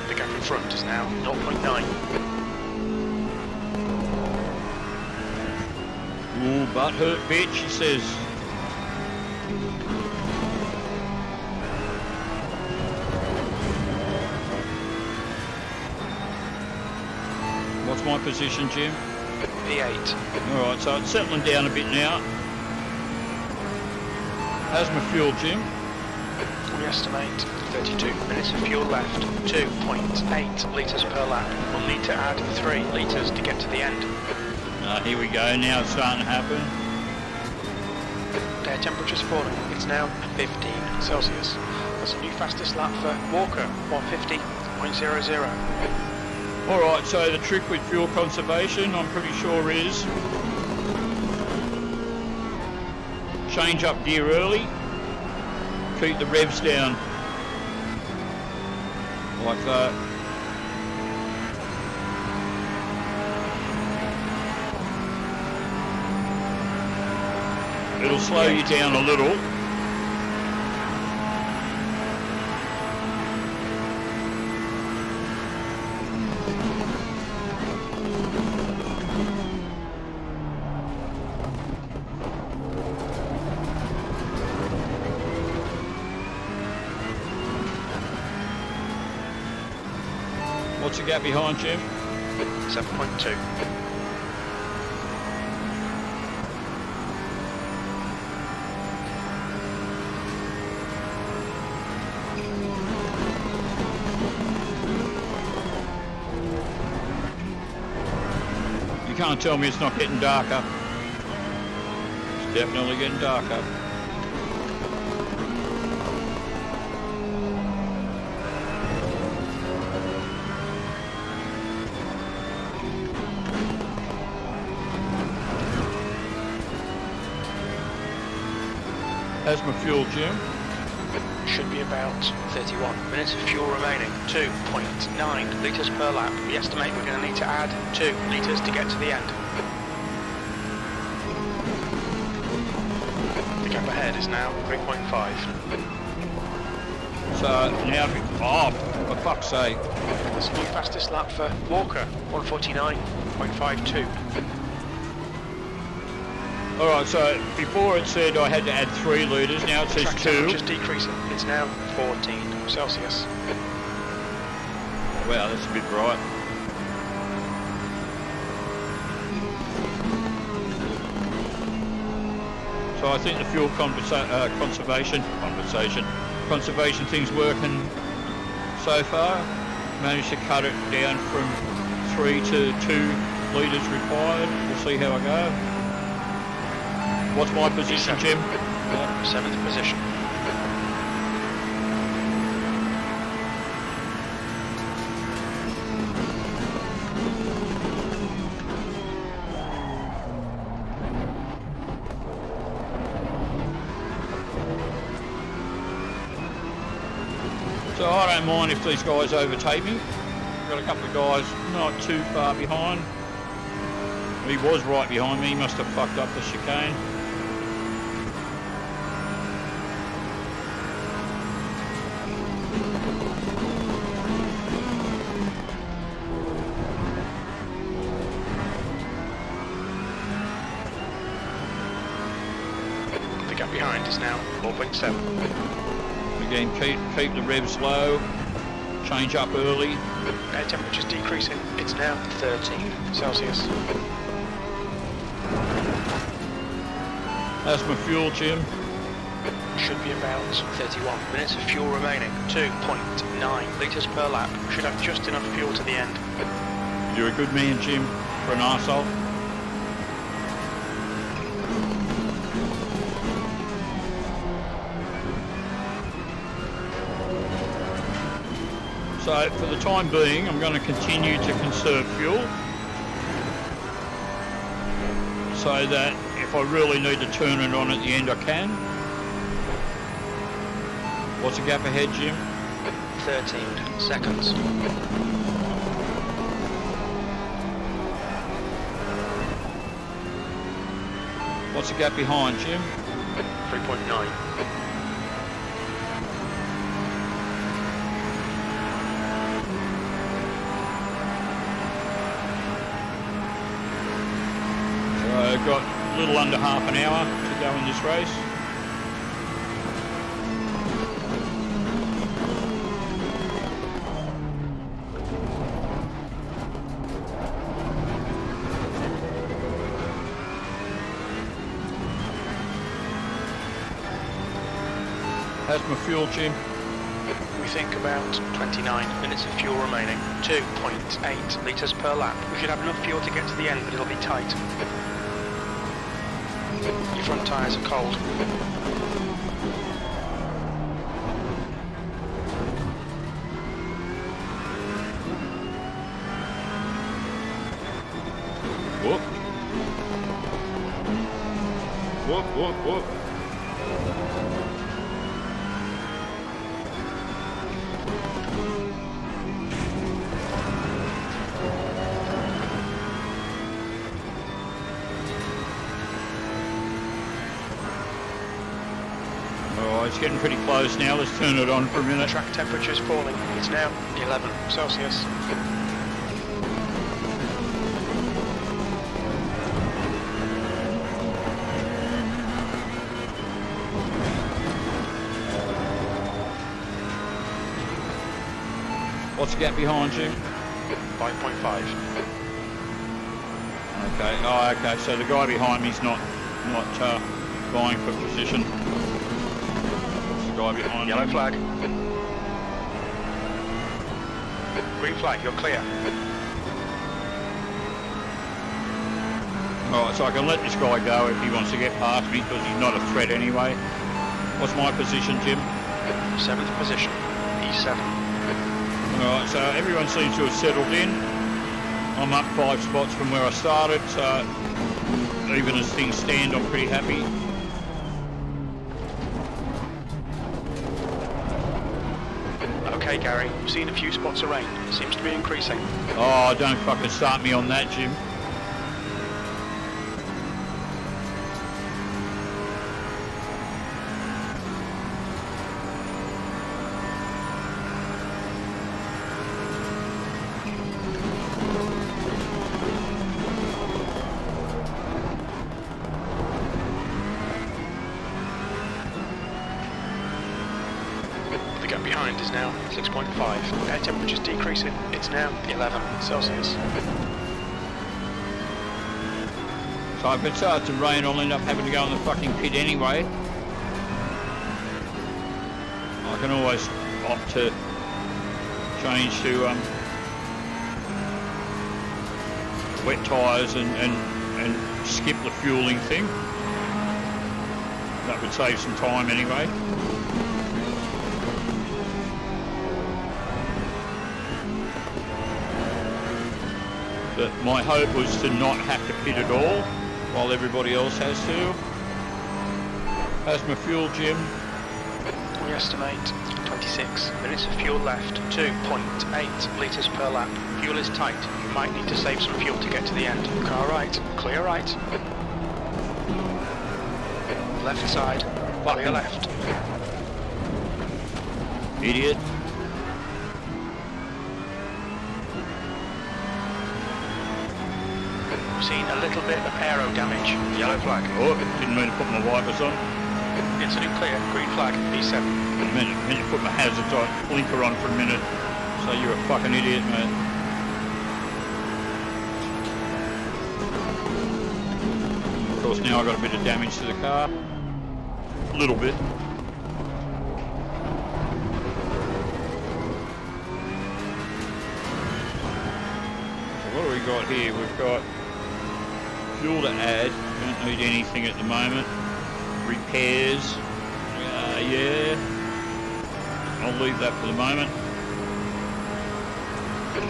Speaker 2: The gap in front is now 0.9.
Speaker 1: Ooh, butt hurt bitch, he says. What's my position, Jim?
Speaker 2: P8.
Speaker 1: Alright, so it's settling down a bit now. How's my fuel, Jim?
Speaker 2: We estimate 32 minutes of fuel left. 2.8 litres per lap. We'll need to add 3 litres to get to the end.
Speaker 1: Here we go, now it's starting to happen.
Speaker 2: Air temperature's falling. It's now 15 Celsius. That's a new fastest lap for Walker, 150.00.
Speaker 1: Alright, so the trick with fuel conservation, I'm pretty sure, is change up gear early, keep the revs down, like that. It'll slow you down a little, What's the gap behind, Jim?
Speaker 2: 7.2.
Speaker 1: You can't tell me it's not getting darker. It's definitely getting darker. How's my fuel, Jim?
Speaker 2: Should be about 31 minutes of fuel remaining. 2.9 litres per lap. We estimate we're going to need to add 2 litres to get to the end. The gap ahead is now 3.5.
Speaker 1: So now, oh, for fuck's sake.
Speaker 2: This is the fastest lap for Walker, 149.52.
Speaker 1: Alright, so before it said I had to add 3 litres, now it says
Speaker 2: Track
Speaker 1: 2.
Speaker 2: temperature's decreasing. It's now 14 Celsius.
Speaker 1: Wow, that's a bit bright. So I think the fuel conservation thing's working so far. Managed to cut it down from 3 to 2 litres required. We'll see how I go. What's my position, Jim?
Speaker 2: 7th position.
Speaker 1: So I don't mind if these guys overtake me. Got a couple of guys not too far behind. He was right behind me, he must have fucked up the chicane.
Speaker 2: The gap behind is now 4.7.
Speaker 1: Again, keep the revs low, change up early.
Speaker 2: Air temperature's decreasing. It's now 13 Celsius.
Speaker 1: That's my fuel, Jim.
Speaker 2: Should be about 31 minutes of fuel remaining. 2.9 litres per lap. Should have just enough fuel to the end.
Speaker 1: You're a good man, Jim, for an arsehole. So for the time being, I'm going to continue to conserve fuel so that if I really need to turn it on at the end, I can. What's the gap ahead, Jim?
Speaker 2: 13 seconds.
Speaker 1: What's the gap behind, Jim?
Speaker 2: 3.9.
Speaker 1: I've got a little under half an hour to go in this race. How's my fuel, Jim?
Speaker 2: We think about 29 minutes of fuel remaining. 2.8 litres per lap. We should have enough fuel to get to the end, but it'll be tight. Your front tyres are cold.
Speaker 1: Whoop. Whoop, whoop, whoop. It's getting pretty close now. Let's turn it on for a minute.
Speaker 2: Track temperature is falling. It's now 11 Celsius.
Speaker 1: What's the gap behind you?
Speaker 2: 5.5.
Speaker 1: Okay, oh, okay, so the guy behind me's not vying for position. What's the guy behind me?
Speaker 2: Yellow flag. Green flag, you're clear.
Speaker 1: Alright, so I can let this guy go if he wants to get past me because he's not a threat anyway. What's my position, Jim?
Speaker 2: 7th position, E7.
Speaker 1: Alright, so everyone seems to have settled in. I'm up 5 spots from where I started, so even as things stand, I'm pretty happy.
Speaker 2: Okay, Gary, we've seen a few spots of rain. Seems to be increasing.
Speaker 1: Oh, don't fucking start me on that, Jim.
Speaker 2: Behind is now 6.5. Air temperature's decreasing. It's now 11 Celsius.
Speaker 1: So if it starts to rain, I'll end up having to go in the fucking pit anyway. I can always opt to change to wet tyres and skip the fueling thing. That would save some time anyway. But my hope was to not have to pit at all, while everybody else has to. How's my fuel, Jim?
Speaker 2: We estimate 26 minutes of fuel left, 2.8 litres per lap. Fuel is tight. You might need to save some fuel to get to the end. Car right, clear right. Left side, clear left.
Speaker 1: Idiot.
Speaker 2: Seen a little bit of aero damage. Yellow flag.
Speaker 1: Oh, didn't mean to put my wipers on.
Speaker 2: Incident clear. Green flag. E7.
Speaker 1: A minute, put my hazards on, blinker on for a minute. So you're a fucking idiot, mate. Of course, now I've got a bit of damage to the car. A little bit. So what do we got here? We've got fuel to add. Don't need anything at the moment. Repairs. Yeah. I'll leave that for the moment.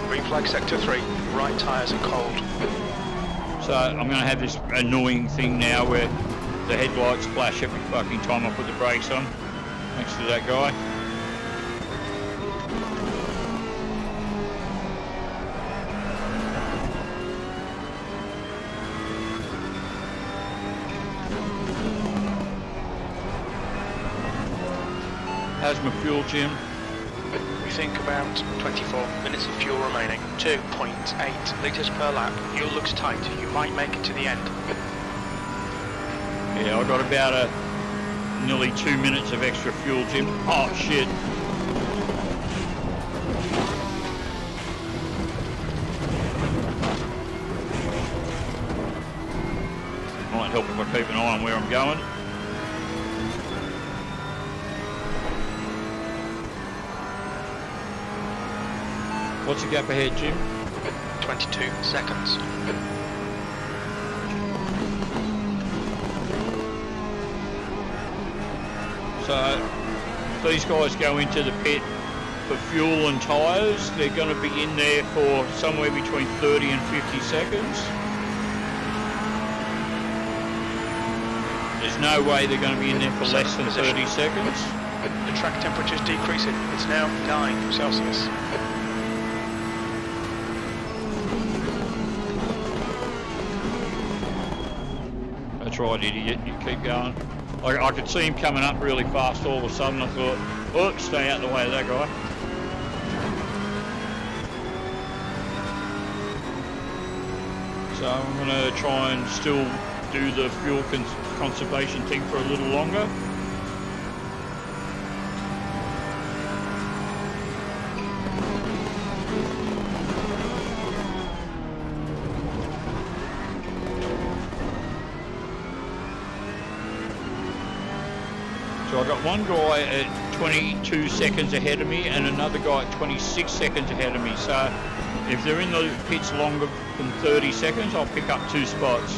Speaker 2: Green flag sector 3. Right tyres are cold.
Speaker 1: So I'm going to have this annoying thing now where the headlights flash every fucking time I put the brakes on. Thanks to that guy. How's my fuel, Jim?
Speaker 2: We think about 24 minutes of fuel remaining. 2.8 litres per lap. Fuel looks tight. You might make it to the end.
Speaker 1: Yeah, I got about nearly 2 minutes of extra fuel, Jim. Oh, shit. Might help if I keep an eye on where I'm going. What's the gap ahead, Jim?
Speaker 2: 22 seconds.
Speaker 1: So these guys go into the pit for fuel and tyres. They're going to be in there for somewhere between 30 and 50 seconds. There's no way they're going to be in there for less than 30 seconds.
Speaker 2: The track temperature is decreasing. It's now 9 Celsius.
Speaker 1: That's right, idiot. You keep going. I could see him coming up really fast all of a sudden. I thought, oh, stay out the way of that guy. So I'm going to try and still do the fuel conservation thing for a little longer. got one guy at 22 seconds ahead of me and another guy at 26 seconds ahead of me. So if they're in the pits longer than 30 seconds, I'll pick up 2 spots.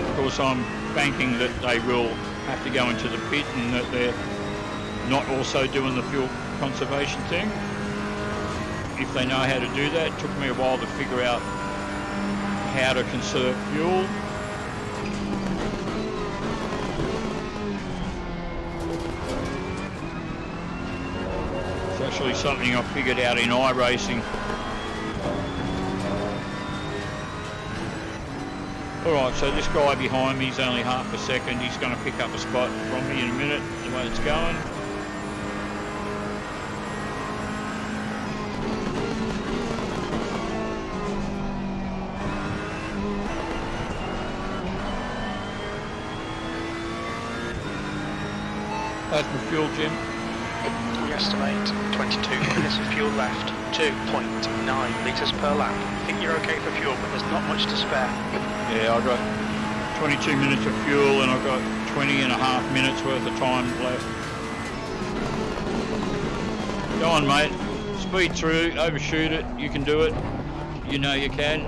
Speaker 1: Of course, I'm banking that they will have to go into the pit and that they're not also doing the fuel conservation thing. If they know how to do that, it took me a while to figure out how to conserve fuel. It's actually something I figured out in iRacing. Alright, so this guy behind me is only half a second. He's going to pick up a spot from me in a minute, the way it's going. That's my fuel, Jim.
Speaker 2: We estimate 22 minutes of fuel left, 2.9 litres per lap. I think you're okay for fuel, but there's not much to spare.
Speaker 1: Yeah, I've got 22 minutes of fuel and I've got 20 and a half minutes worth of time left. Go on, mate. Speed through, overshoot it. You can do it. You know you can.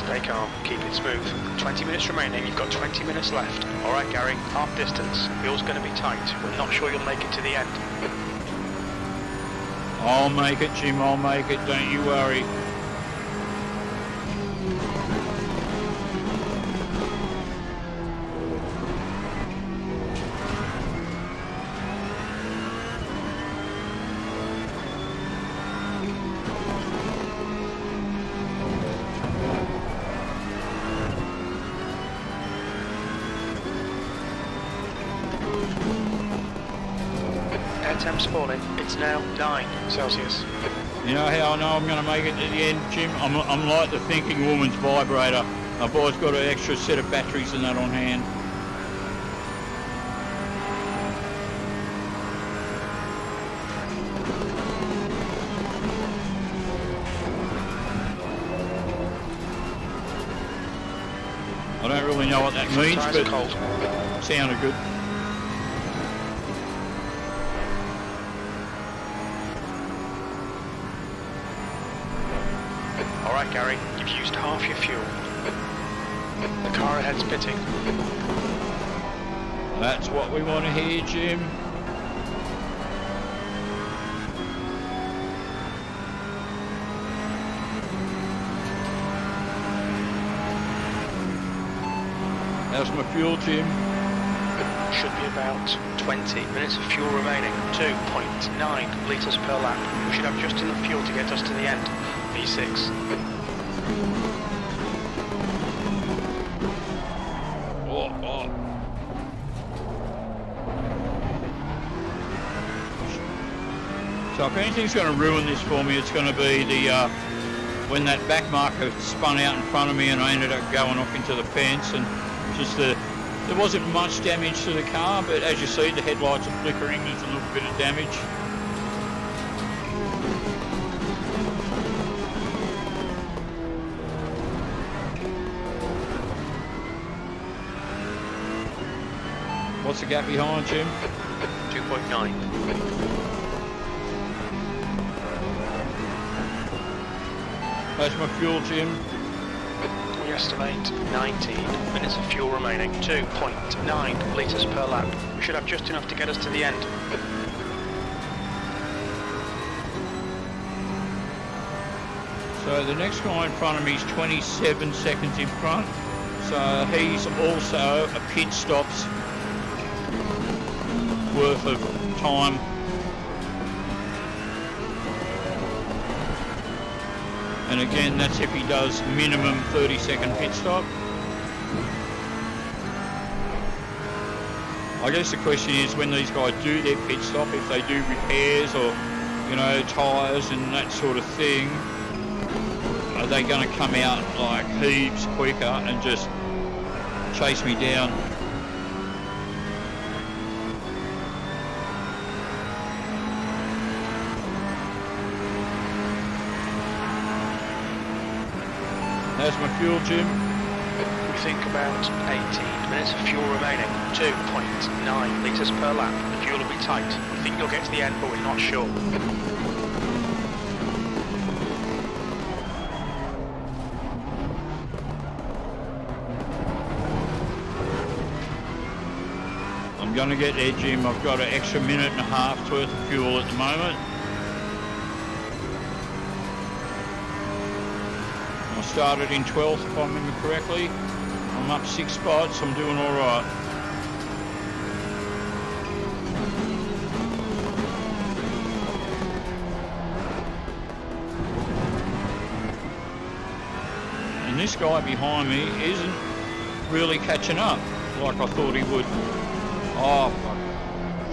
Speaker 2: Stay calm, keep it smooth. 20 minutes remaining, you've got 20 minutes left. Alright Gary, half distance. Fuel's going to be tight. We're not sure you'll make it to the end.
Speaker 1: I'll make it, Jim, I'll make it, don't you worry.
Speaker 2: Temps falling. It's now 9 Celsius.
Speaker 1: You know how I know I'm going to make it to the end, Jim? I'm like the thinking woman's vibrator. I've always got an extra set of batteries and that on hand. I don't really know what that means, but
Speaker 2: cold.
Speaker 1: Sounded good.
Speaker 2: Alright Gary, you've used half your fuel. The car ahead's pitting.
Speaker 1: That's what we want to hear, Jim. How's my fuel, Jim?
Speaker 2: Should be about 20 minutes of fuel remaining. 2.9 litres per lap. We should have just enough fuel to get us to the end. V6.
Speaker 1: Oh. So if anything's going to ruin this for me, it's going to be the when that back marker spun out in front of me and I ended up going off into the fence, and just there wasn't much damage to the car, but as you see, the headlights are flickering. There's a little bit of damage. What's the gap behind, Jim?
Speaker 2: 2.9.
Speaker 1: That's my fuel, Jim.
Speaker 2: We estimate 19 minutes of fuel remaining. 2.9 litres per lap. We should have just enough to get us to the end.
Speaker 1: So the next guy in front of me is 27 seconds in front. So he's also a pit stops worth of time. And again, that's if he does minimum 30-second pit stop. I guess the question is, when these guys do their pit stop, if they do repairs or, you know, tyres and that sort of thing, are they going to come out like heaps quicker and just chase me down? How's my fuel, Jim?
Speaker 2: We think about 18 minutes of fuel remaining. 2.9 litres per lap. The fuel will be tight. We think you'll get to the end, but we're not sure.
Speaker 1: I'm going to get there, Jim. I've got an extra minute and a half worth of fuel at the moment. I started in 12th, if I remember correctly. I'm up 6 spots. I'm doing all right. And this guy behind me isn't really catching up like I thought he would. Oh, fuck.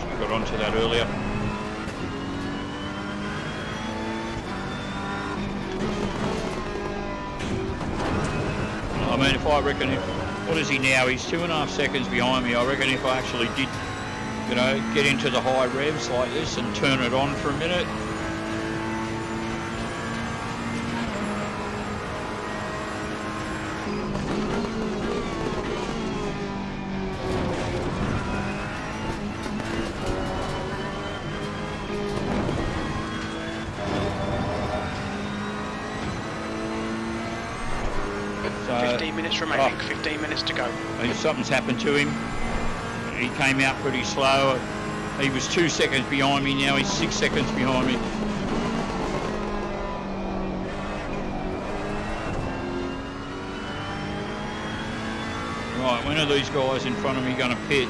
Speaker 1: Should have got onto that earlier. I mean, if I reckon, what is he now? He's 2.5 seconds behind me. I reckon if I actually did, you know, get into the high revs like this and turn it on for a minute. So,
Speaker 2: 15 minutes remaining, 15 minutes to go.
Speaker 1: And something's happened to him. He came out pretty slow. He was 2 seconds behind me, now he's 6 seconds behind me. Right, when are these guys in front of me going to pit?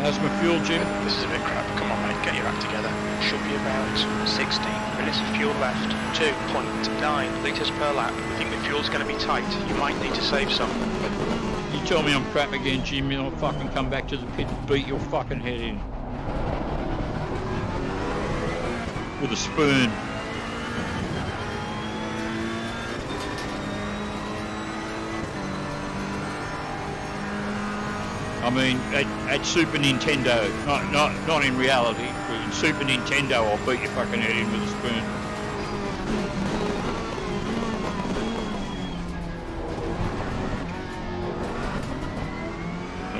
Speaker 1: How's my fuel, Jim?
Speaker 2: This is a bit crap. Come on, mate, get your act together. Should be about 16 minutes of fuel left. 2.9 litres per lap. We think the fuel's going to be tight. You might need to save some.
Speaker 1: You tell me I'm crap again, Jim, and I'll fucking come back to the pit and beat your fucking head in. With a spoon. I mean, at Super Nintendo, not in reality, but in Super Nintendo, I'll beat your fucking head in with a spoon.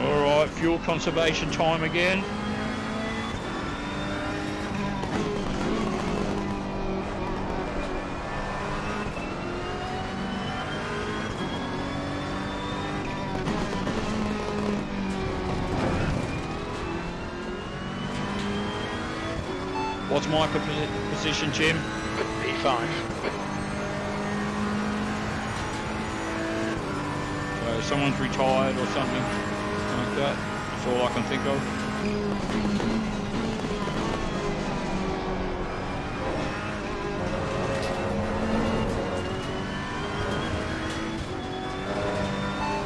Speaker 1: All right, fuel conservation time again. What's my position, Jim?
Speaker 2: P5.
Speaker 1: So someone's retired or something like that. That's all I can think of.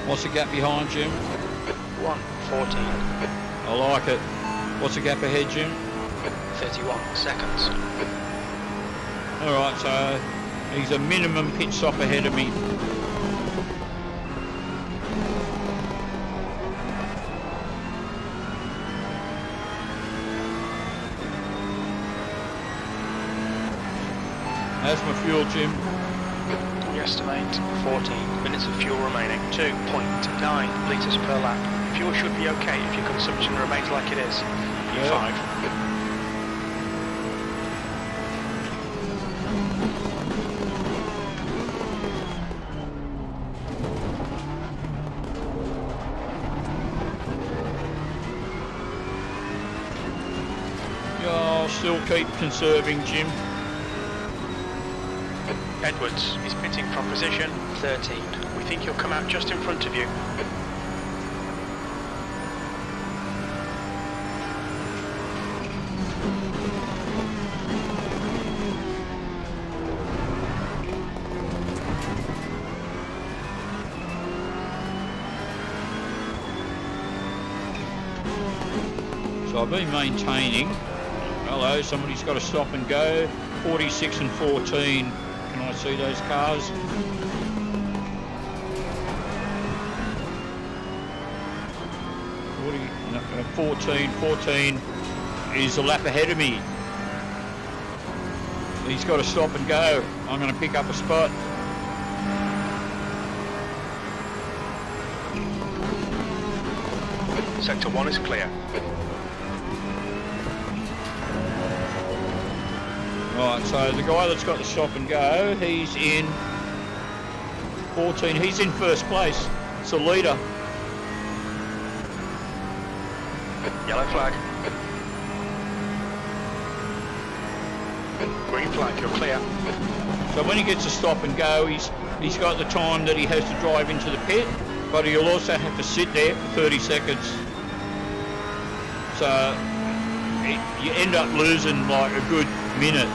Speaker 1: What's the gap behind, Jim?
Speaker 2: 1:14.
Speaker 1: I like it. What's the gap ahead, Jim?
Speaker 2: 31 seconds.
Speaker 1: Alright, so he's a minimum pit stop ahead of me. How's my fuel, Jim?
Speaker 2: We estimate 14 minutes of fuel remaining. 2.9 litres per lap. Fuel should be okay if your consumption remains like it is. P5.
Speaker 1: I'll still keep conserving, Jim.
Speaker 2: Edwards is pitting from position 13. We think he'll come out just in front of you.
Speaker 1: So I've been maintaining. Hello, somebody's got to stop and go. 46 and 14. Can I see those cars? No, 14 is a lap ahead of me. He's got to stop and go. I'm going to pick up a spot.
Speaker 2: Sector 1 is clear.
Speaker 1: Right, so the guy that's got the stop and go, he's in 14. He's in first place. It's the leader.
Speaker 2: Yellow flag. Green flag, you're clear.
Speaker 1: So when he gets a stop and go, he's got the time that he has to drive into the pit, but he'll also have to sit there for 30 seconds. So you end up losing like a good minute.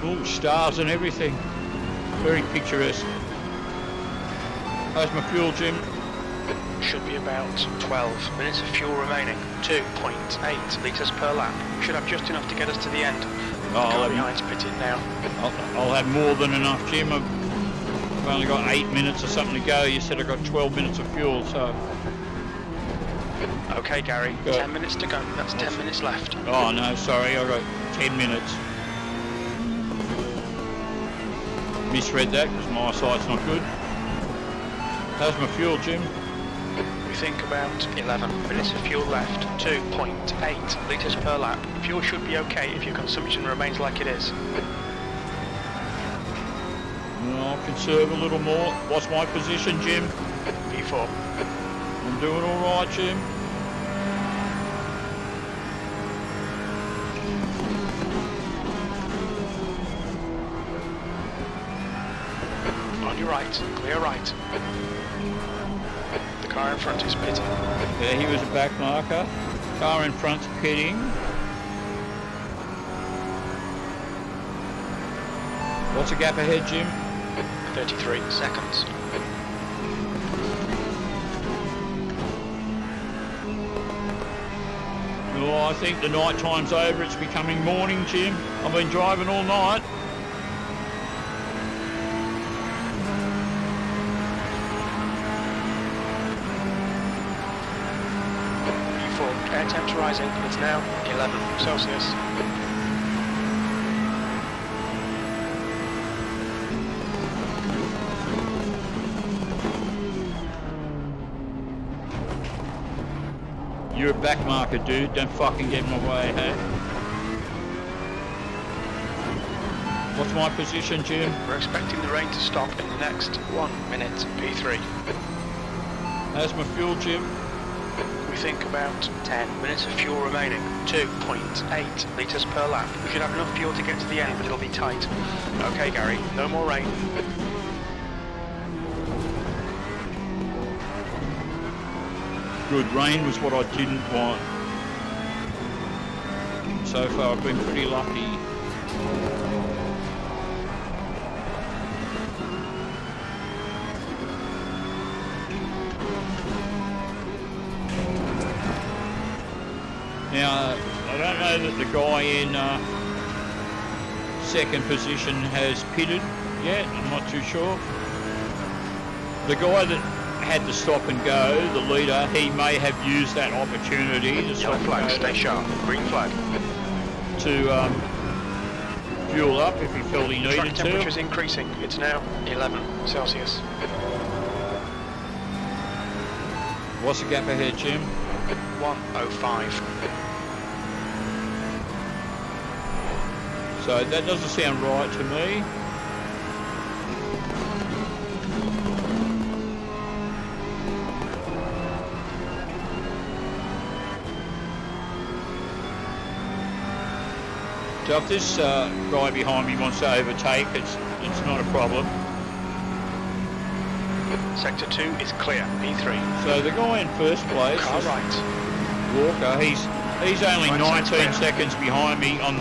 Speaker 1: All stars and everything. Very picturesque. How's my fuel, Jim?
Speaker 2: Should be about 12 minutes of fuel remaining. 2.8 litres per lap. Should have just enough to get us to the end. The car behind's pitted now.
Speaker 1: I'll have more than enough, Jim. I've only got 8 minutes or something to go. You said I got 12 minutes of fuel, so...
Speaker 2: Okay, Gary. 10 minutes to go. That's 10 minutes left.
Speaker 1: Oh, no, sorry. I got 10 minutes. Misread that because my eyesight's not good. How's my fuel, Jim?
Speaker 2: We think about 11 minutes of fuel left. 2.8 litres per lap. Fuel should be okay if your consumption remains like it is.
Speaker 1: I'll conserve a little more. What's my position, Jim?
Speaker 2: P4.
Speaker 1: I'm doing all right, Jim.
Speaker 2: On your right, clear right. The car in front is pitting.
Speaker 1: Yeah, he was a back marker. Car in front's pitting. What's the gap ahead, Jim?
Speaker 2: 33 seconds.
Speaker 1: Oh, I think the night time's over. It's becoming morning, Jim. I've been driving all night.
Speaker 2: P4, air temps rising. It's now 11 Celsius.
Speaker 1: You're a back marker, dude. Don't fucking get in my way, hey? What's my position, Jim?
Speaker 2: We're expecting the rain to stop in the next 1 minute. P3.
Speaker 1: How's my fuel, Jim?
Speaker 2: We think about 10 minutes of fuel remaining. 2.8 litres per lap. We should have enough fuel to get to the end, but it'll be tight. Okay, Gary. No more rain.
Speaker 1: Good. Rain was what I didn't want. So far I've been pretty lucky. Now, I don't know that the guy in second position has pitted yet. I'm not too sure. The guy that had to stop and go, the leader, he may have used that opportunity to
Speaker 2: Yellow flag, stay sharp. Green flag.
Speaker 1: To fuel up if he felt he needed
Speaker 2: Truck
Speaker 1: to.
Speaker 2: temperature's increasing. It's now 11 Celsius.
Speaker 1: What's the gap ahead, Jim?
Speaker 2: 105.
Speaker 1: So that doesn't sound right to me. So if this guy behind me wants to overtake, it's not a problem.
Speaker 2: Sector 2 is clear. P3.
Speaker 1: So the guy in first place,
Speaker 2: Car right.
Speaker 1: Walker, he's only 19 seconds behind me on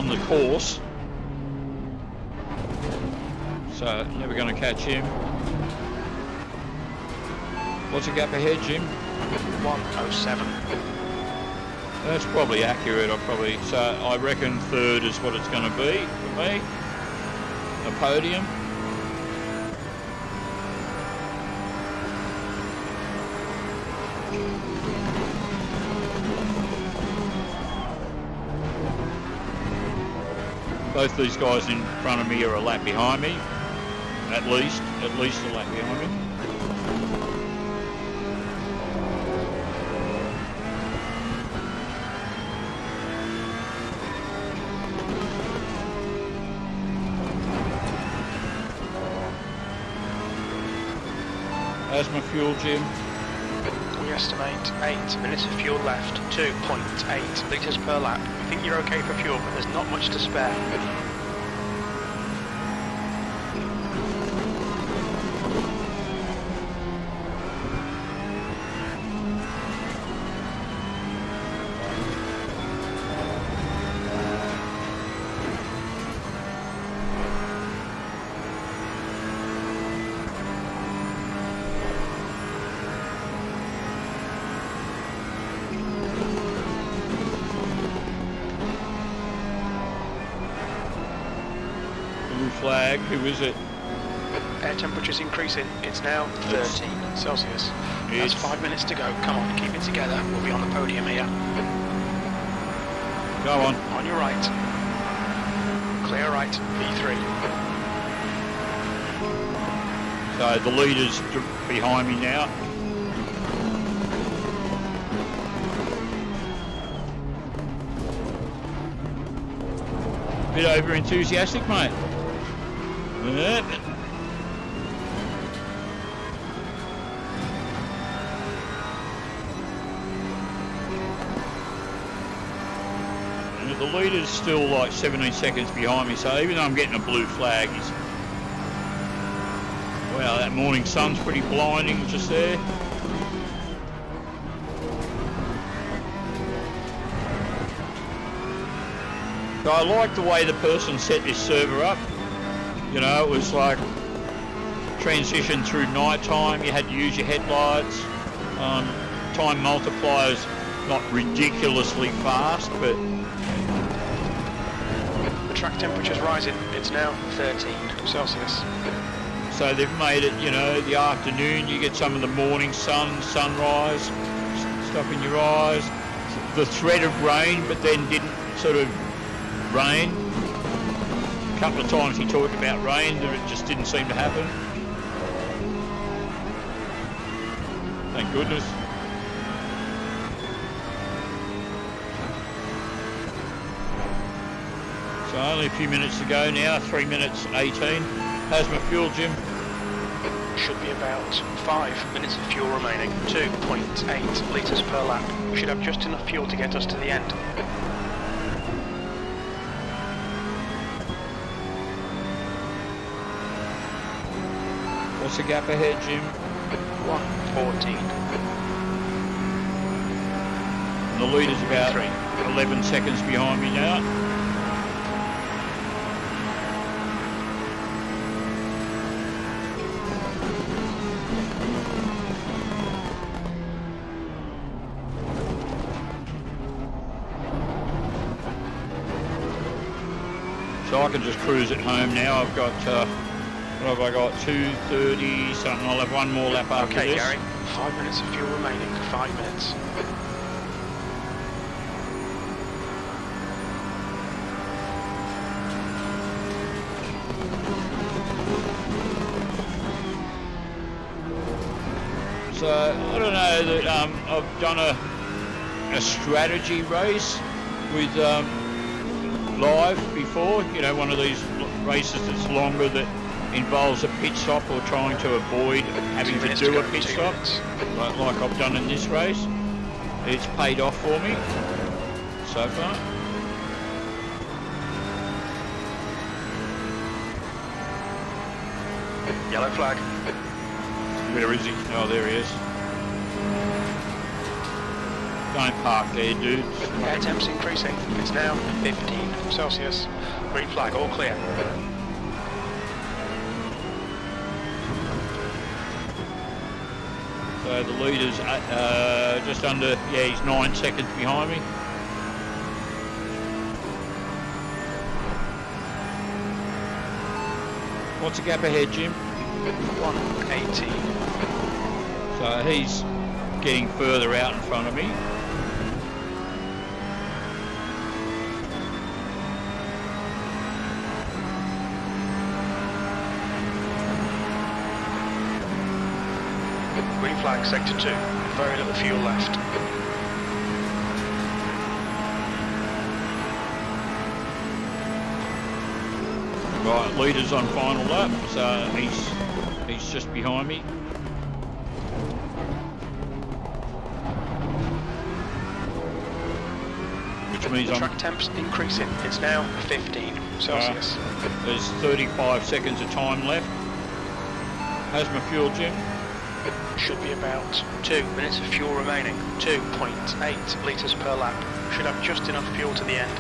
Speaker 1: the course. So never going to catch him. What's the gap ahead, Jim?
Speaker 2: 1:07.
Speaker 1: That's probably accurate. So I reckon third is what it's going to be for me. A podium. Both these guys in front of me are a lap behind me. At least a lap behind me. How's my fuel, Jim?
Speaker 2: We estimate 8 minutes of fuel left, 2.8 litres per lap. We think you're okay for fuel, but there's not much to spare.
Speaker 1: Flag, who is it?
Speaker 2: Air temperature's increasing. It's now 13 Celsius. That's 5 minutes to go. Come on, keep it together. We'll be on the podium here.
Speaker 1: Go on.
Speaker 2: On your right. Clear right, V3.
Speaker 1: So the leader's behind me now. Bit over enthusiastic, mate. Yep. And the leader's still like 17 seconds behind me, so even though I'm getting a blue flag, he's... Wow, that morning sun's pretty blinding just there. So I like the way the person set this server up. You know, it was like transition through night time, you had to use your headlights, time multipliers not ridiculously fast, but...
Speaker 2: The track temperature's rising, it's now 13 Celsius.
Speaker 1: So they've made it, you know, the afternoon, you get some of the morning sun, sunrise, stuff in your eyes, the threat of rain, but then didn't sort of rain. A couple of times he talked about rain, but it just didn't seem to happen. Thank goodness. So only a few minutes to go now, 3 minutes 18. How's my fuel, Jim?
Speaker 2: Should be about 5 minutes of fuel remaining, 2.8 litres per lap. We should have just enough fuel to get us to the end.
Speaker 1: What's the gap ahead, Jim?
Speaker 2: 1:14.
Speaker 1: And the leader's about 11 seconds behind me now. So I can just cruise at home now. I've got, what have I got, 2:30 something. I'll have one more lap after
Speaker 2: Okay,
Speaker 1: this.
Speaker 2: Gary, 5 minutes of fuel remaining, 5 minutes.
Speaker 1: So I don't know that I've done a strategy race with live before, you know, one of these races that's longer that involves a pit stop or trying to avoid having to do a pit stop, like I've done in this race. It's paid off for me so far.
Speaker 2: Yellow flag.
Speaker 1: Where is he? Oh, there he is. Don't park there, dudes.
Speaker 2: Air temp's increasing. It's now 15 Celsius. Green flag, all clear.
Speaker 1: So So the leader's just under, yeah, he's 9 seconds behind me. What's the gap ahead, Jim?
Speaker 2: 180.
Speaker 1: So he's getting further out in front of me.
Speaker 2: Green flag, sector 2. Very little fuel left.
Speaker 1: Right, leader's on final lap, so he's just behind me. Which means
Speaker 2: track temp's increasing. It's now 15 Celsius.
Speaker 1: There's 35 seconds of time left. How's my fuel, Jim?
Speaker 2: Should be about 2 minutes of fuel remaining. 2.8 litres per lap. Should have just enough fuel to the end.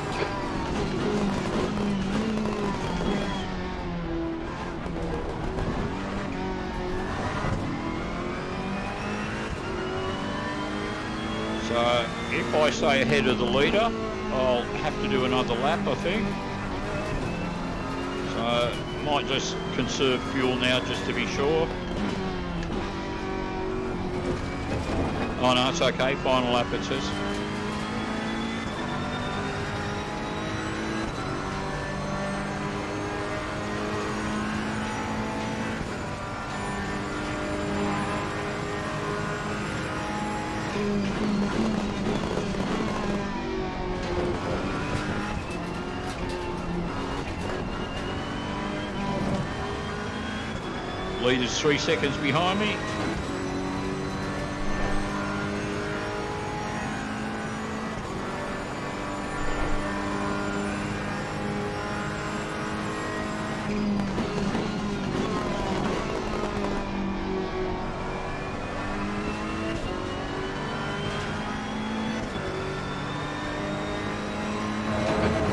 Speaker 1: So if I stay ahead of the leader, I'll have to do another lap, I think. So might just conserve fuel now just to be sure. Oh no, it's okay, final lap it says. Leader's 3 seconds behind me.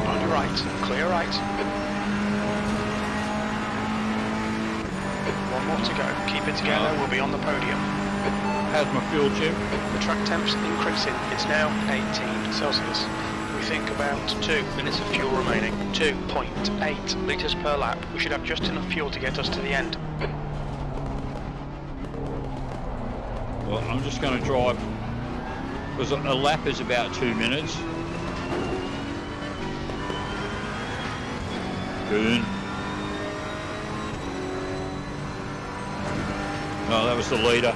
Speaker 2: On your right, clear right. One more to go. Keep it together, we'll be on the podium.
Speaker 1: How's my fuel, Jim?
Speaker 2: The track temp's increasing. It's now 18 Celsius. We think about 2 minutes of fuel remaining. 2.8 litres per lap. We should have just enough fuel to get us to the end.
Speaker 1: Well, I'm just going to drive, because a lap is about 2 minutes. Burn. Oh, that was the leader.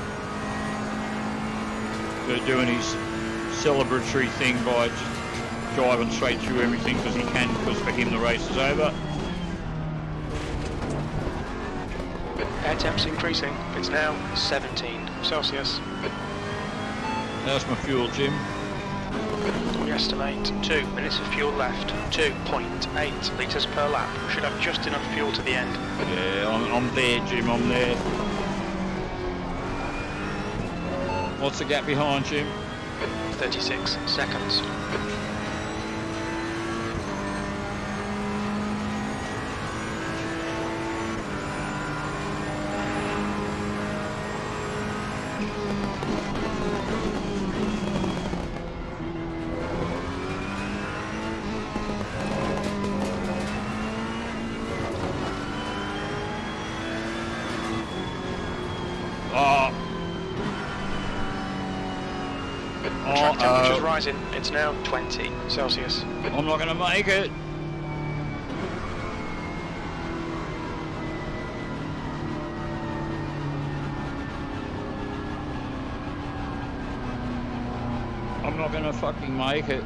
Speaker 1: They're doing his celebratory thing by just driving straight through everything because he can, because for him the race is over.
Speaker 2: Air temp's increasing. It's now 17 Celsius.
Speaker 1: How's my fuel, Jim?
Speaker 2: We estimate 2 minutes of fuel left. 2.8 litres per lap. Should have just enough fuel to the end.
Speaker 1: Yeah, I'm there, Jim, I'm there. What's the gap behind, Jim?
Speaker 2: 36 seconds. Track temperature's rising. It's now 20 Celsius.
Speaker 1: I'm not going to make it. I'm not going to fucking make it.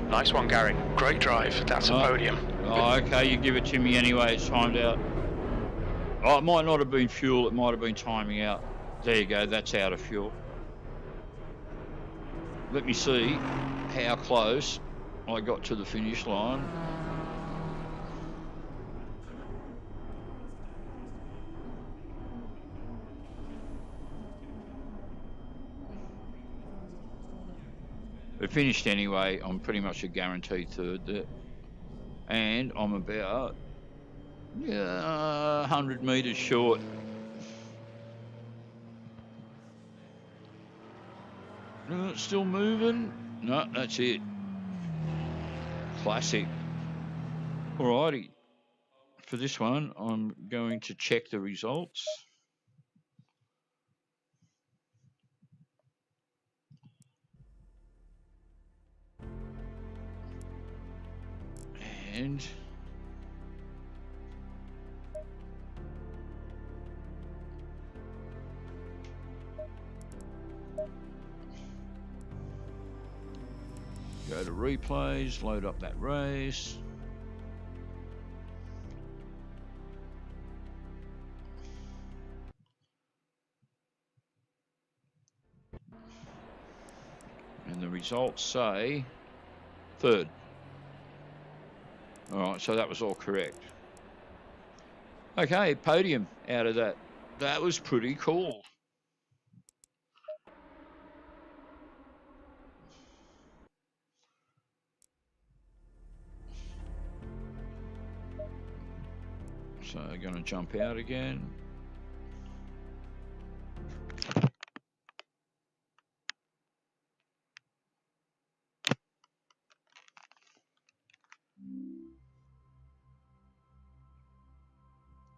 Speaker 2: Nice one, Gary. Great drive. That's a podium.
Speaker 1: Oh, okay, you give it to me anyway, it's timed out. Oh, it might not have been fuel, it might have been timing out. There you go, that's out of fuel. Let me see how close I got to the finish line. It finished anyway, I'm pretty much a guaranteed third there. and I'm about 100 metres short. Still moving? No, that's it. Classic. Alrighty. For this one, I'm going to check the results. And go to replays, load up that race. And the results say third. All right, so that was all correct. Okay, podium out of that. That was pretty cool. So I'm going to jump out again.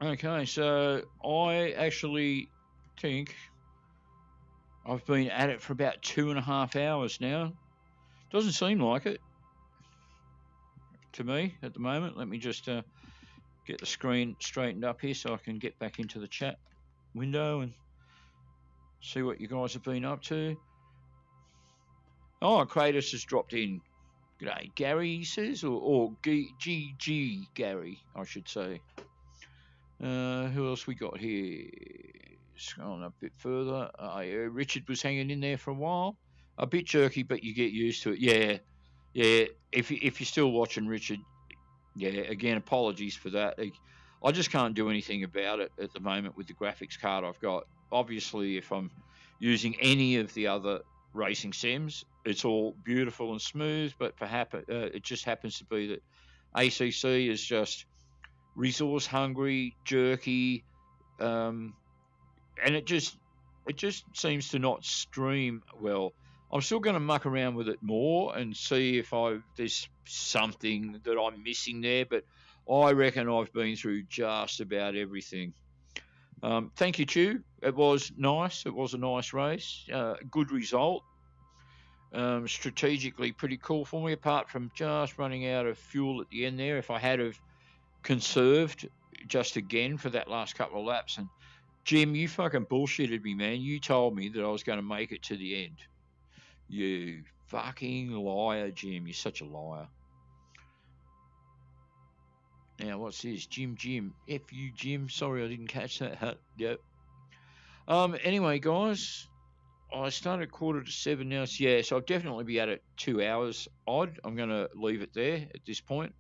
Speaker 1: Okay, so I actually think I've been at it for about 2.5 hours now. Doesn't seem like it to me at the moment. Let me just get the screen straightened up here so I can get back into the chat window and see what you guys have been up to. Oh, Kratos has dropped in. G'day, Gary, he says, or GG Gary, I should say. Who else we got here? Scrolling a bit further. Yeah, Richard was hanging in there for a while. A bit jerky, but you get used to it. Yeah. If you're still watching, Richard, yeah. Again, apologies for that. I just can't do anything about it at the moment with the graphics card I've got. Obviously, if I'm using any of the other racing sims, it's all beautiful and smooth. But perhaps it just happens to be that ACC is just resource hungry, jerky, and it just seems to not stream well. I'm still going to muck around with it more and see if there's something that I'm missing there, but I reckon I've been through just about everything. Thank you, Chew. It was nice. It was a nice race. Good result. Strategically pretty cool for me, apart from just running out of fuel at the end there. If I had have conserved just again for that last couple of laps. And Jim, you fucking bullshitted me, man. You told me that I was going to make it to the end. You fucking liar, Jim. You're such a liar. Now, what's this? Jim. F you, Jim. Sorry, I didn't catch that. Yep. Anyway, guys, I started 6:45 now. So I'll definitely be at it 2 hours odd. I'm going to leave it there at this point.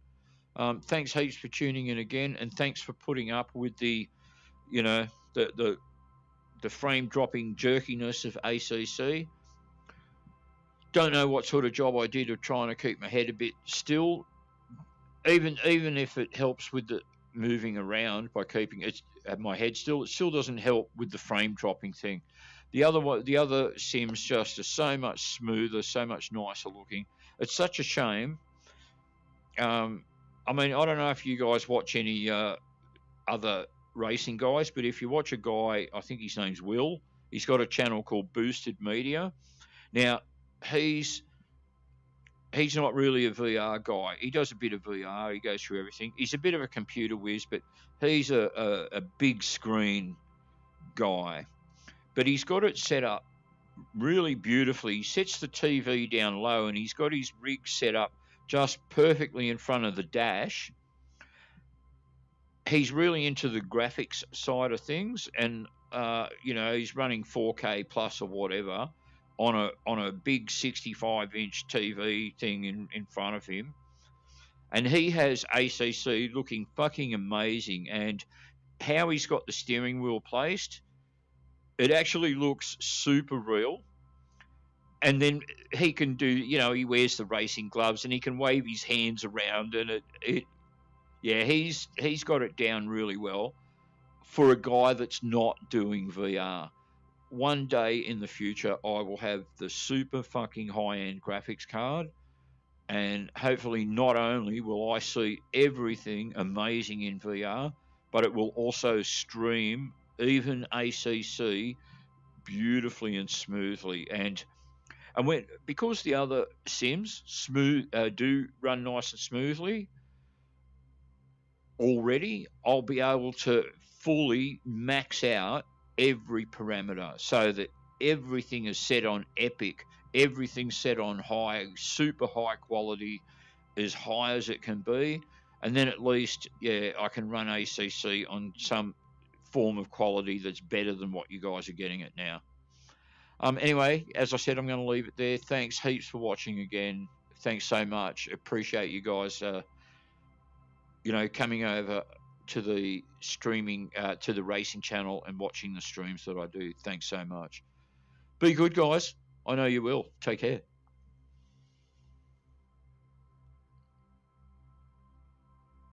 Speaker 1: Thanks heaps for tuning in again, and thanks for putting up with the frame dropping jerkiness of ACC. Don't know what sort of job I did of trying to keep my head a bit still, even if it helps with the moving around by keeping it at my head still. It still doesn't help with the frame dropping thing. The other sims just are so much smoother, so much nicer looking. It's such a shame. I mean, I don't know if you guys watch any other racing guys, but if you watch a guy, I think his name's Will, he's got a channel called Boosted Media. Now, he's not really a VR guy. He does a bit of VR. He goes through everything. He's a bit of a computer whiz, but he's a big screen guy. But he's got it set up really beautifully. He sets the TV down low, and he's got his rig set up just perfectly in front of the dash. He's really into the graphics side of things, and he's running 4K plus or whatever on a big 65-inch TV thing in front of him. And he has ACC looking fucking amazing, and how he's got the steering wheel placed, it actually looks super real. And then he can do, he wears the racing gloves and he can wave his hands around, and Yeah, he's got it down really well for a guy that's not doing VR. One day in the future, I will have the super fucking high-end graphics card, and hopefully not only will I see everything amazing in VR, but it will also stream even ACC beautifully and smoothly. And when, because the other sims do run nice and smoothly already, I'll be able to fully max out every parameter so that everything is set on epic, everything's set on high, super high quality, as high as it can be. And then at least, yeah, I can run ACC on some form of quality that's better than what you guys are getting it now. Anyway, as I said, I'm going to leave it there. Thanks heaps for watching again. Thanks so much. Appreciate you guys, coming over to the streaming, to the racing channel and watching the streams that I do. Thanks so much. Be good, guys. I know you will. Take care.